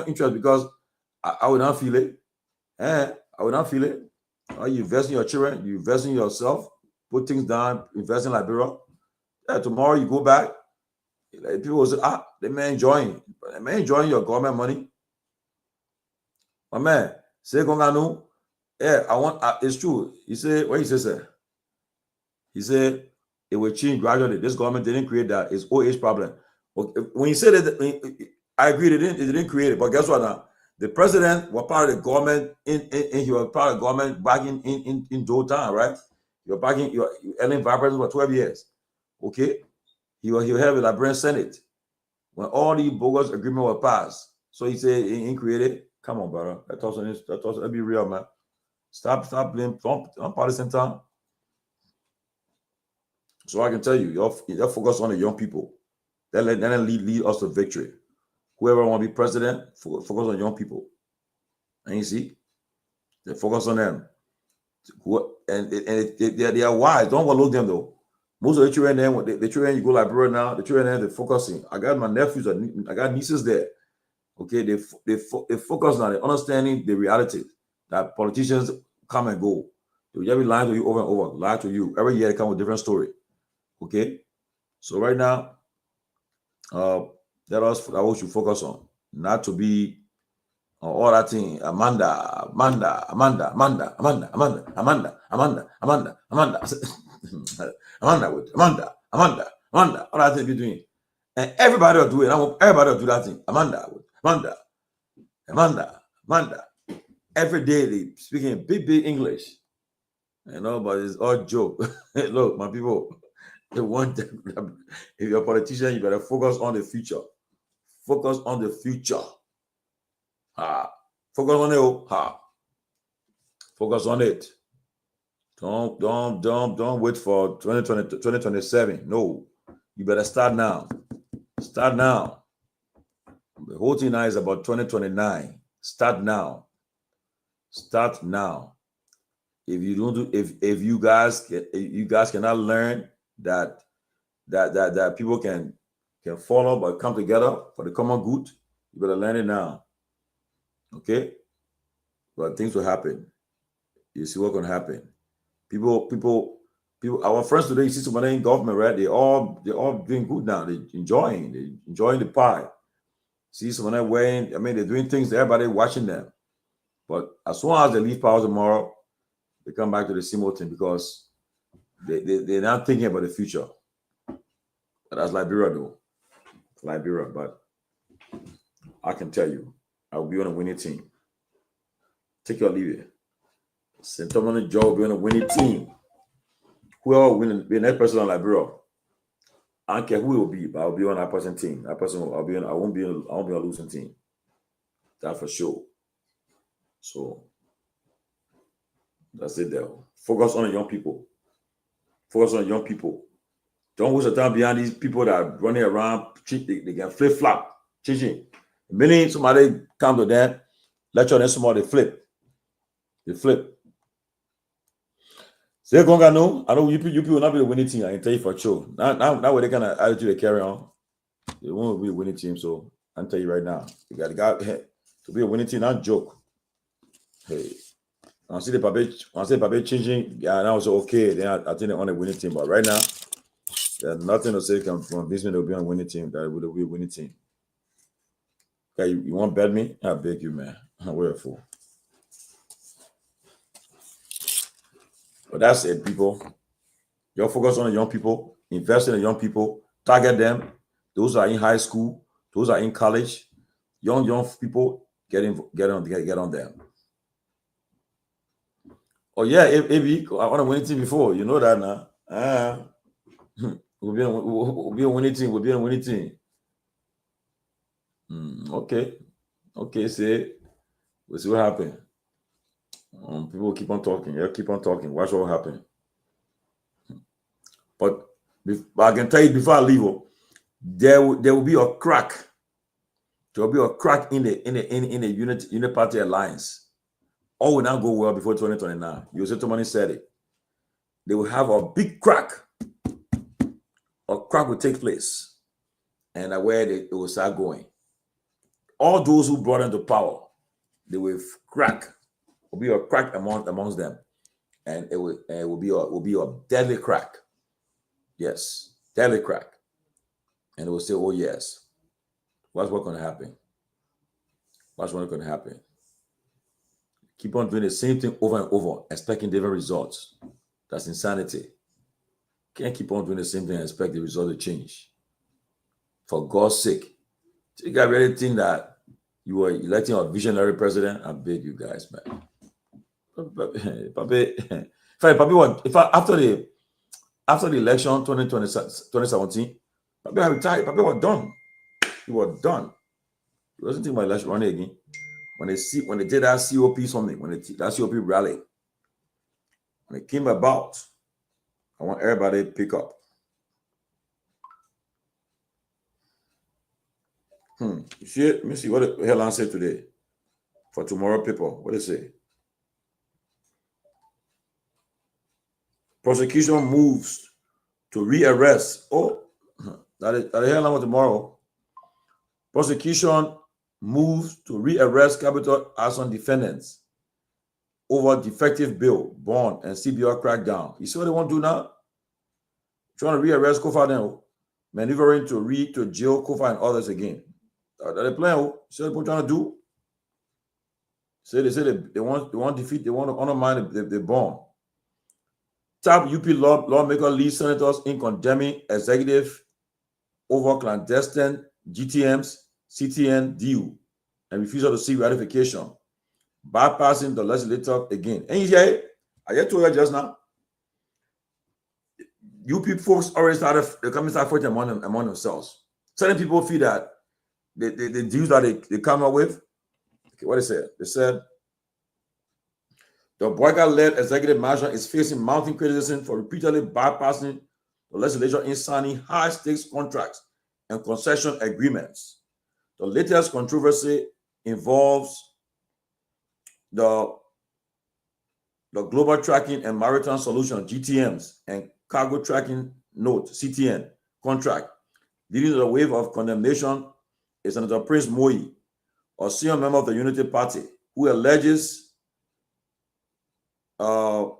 interest because I would not feel it. I would not feel it. You invest in your children, you invest in yourself, put things down, invest in Liberia. Yeah, tomorrow you go back. Like people will say, they may enjoying your government money. My man, say Gongano, it's true. He said, what he said, sir? He said it will change gradually. This government didn't create that. It's old age problem. When he said it, I agree, it didn't create it. But guess what now? The president was part of the government he was part of the government back in Dothan, right? You're back in your Ellen Vice President for 12 years. Okay? He was head of the Liberian Senate when all these bogus agreements were passed. So he said he created. Come on, brother. Let's be real, man. Stop blaming. Don't partisan time. So I can tell you, you're focused on the young people. Then lead us to victory. Whoever want to be president, focus on young people. And you see, they focus on them. And they are wise. Don't overlook them though. Most of the children then, the children you go Liberia now, the children then they're focusing. I got my nephews, I got nieces there. Okay, they focus on it, understanding the reality that politicians come and go. They'll just be lying to you over and over, lie to you. Every year they come with a different story. Okay, so right now, that's what we should focus on, not to be all that thing. Amanda, all that thing be doing, and everybody will do it. Everybody will do that thing. Amanda. Every day they speaking big English, but it's all joke. Look, my people. The one that, if you're a politician, you better focus on the future. Focus on the future. Focus on it. Focus on it. Don't wait for 2020, 2027. No, you better start now. Start now. The whole thing now is about 2029. Start now. Start now. If you don't do, if you guys cannot learn that people can follow but come together for the common good, you better learn it now. Okay? But things will happen. You see what's gonna happen. People, our friends today, you see somebody in government, right? They're all doing good now. They're enjoying the pie. See somebody wearing, they're doing things, everybody watching them. But as soon as they leave power tomorrow, they come back to the same old thing because they're not thinking about the future. But that's Liberia though. Liberia, but I can tell you, I'll be on a winning team. Take your leave it. St. Tomalin Joe will be on a winning team. Whoever will be the next person on Liberia, I don't care who it will be, but I'll be on that person team. That person I won't be on a losing team. That's for sure. So that's it there. Focus on the young people. Focus on young people. Don't waste your time behind these people that are running around. They can flip-flop, changing. The minute somebody come to them, lecture them, somebody flip. They flip. Say Gongano, I know you people will not be the winning team. I can tell you for sure. Now with the kind of attitude they carry on, they won't be a winning team. So I can tell you right now, you got to be a winning team, not joke. Hey, I see the Pape changing. Yeah, now it's okay. Then I think they're on a winning team. But right now, there's nothing to say can convince me they'll be on a winning team. That will be a winning team. Okay, you want to bet me? I beg you, man. We're a fool. But that's it, people. You're focused on the young people, invest in the young people, target them. Those are in high school, those are in college. Young people, get on them. Oh yeah, AB, I want to win team before. You know that now. We'll be a winning team. We'll be a winning team. Okay. Say, we'll see what happens. People keep on talking. Yeah, keep on talking. Watch what will happen. But I can tell you before I leave, there will be a crack. There will be a crack in the unit party alliance. All will not go well before 2029. Jose Tomalin said it. They will have a big crack. A crack will take place, and where it will start going. All those who brought into power, they will crack. Will be a crack amongst them, and it will be a deadly crack. Yes, deadly crack. And they will say, "Oh yes, what's going to happen? What's going to happen?" Keep on doing the same thing over and over, expecting different results. That's insanity. Can't keep on doing the same thing and expect the result to change. For God's sake, you guys really think that you are electing a visionary president? I beg you guys, man. After the election 2017, Papi had retired. Papi was done. He was done. He wasn't thinking about election running again. When they did that COP something, when that COP rally, when it came about, I want everybody to pick up. You see it? Let me see what the headline said today. For tomorrow, people, what they say? Prosecution moves to rearrest. Oh, that is the headline for tomorrow. Prosecution moves to rearrest capital action defendants over defective bill, bond, and CBR crackdown. You see what they want to do now? Trying to rearrest Kofa then, maneuvering to jail Kofa and others again. Are they playing? See what they're trying to do? They say they want defeat, they want to undermine the bond. Top UP lawmaker lead senators in condemning executive over clandestine GTMs, CTN deal, and refusal to seek ratification, bypassing the legislature again. And I just told you just now, UP folks already started fighting among themselves. Certain people feel that the deals that they come up with, okay, what they said? They said the Boyka-led executive mansion is facing mounting criticism for repeatedly bypassing the legislature in signing high-stakes contracts and concession agreements. The latest controversy involves the Global Tracking and Maritime Solution (GTMs) and Cargo Tracking Note (CTN) contract, leading to the wave of condemnation is Senator Prince Myean, a senior member of the Unity Party, who alleges that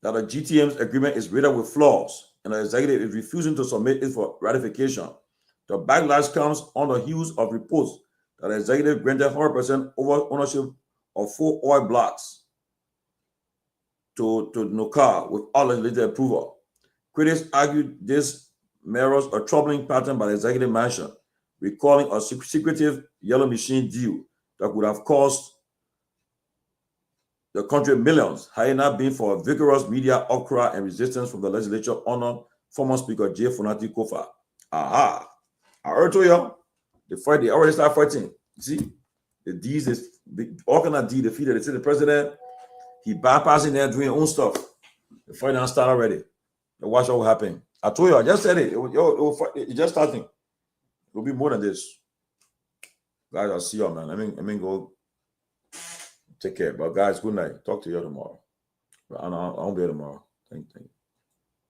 a GTM's agreement is riddled with flaws and the executive is refusing to submit it for ratification. The backlash comes on the heels of reports that the executive granted 100% ownership of 4 oil blocks to Nokar without legislative approval. Critics argued this mirrors a troubling pattern by the executive mansion, recalling a secretive yellow machine deal that would have cost the country millions had it not been for vigorous media outcry and resistance from the legislature under former Speaker J. Fonati Kofa. Aha! I already told you, they already start fighting. See, the D's is all kind of D defeated. They say the president, he bypassing there doing own stuff. The fight now start already. Watch what will happen. I told you, I just said it. It's just starting. It will be more than this. Guys, I'll see you, man. I mean, go take care. But guys, good night. Talk to you tomorrow. I won't be here tomorrow. Thank you.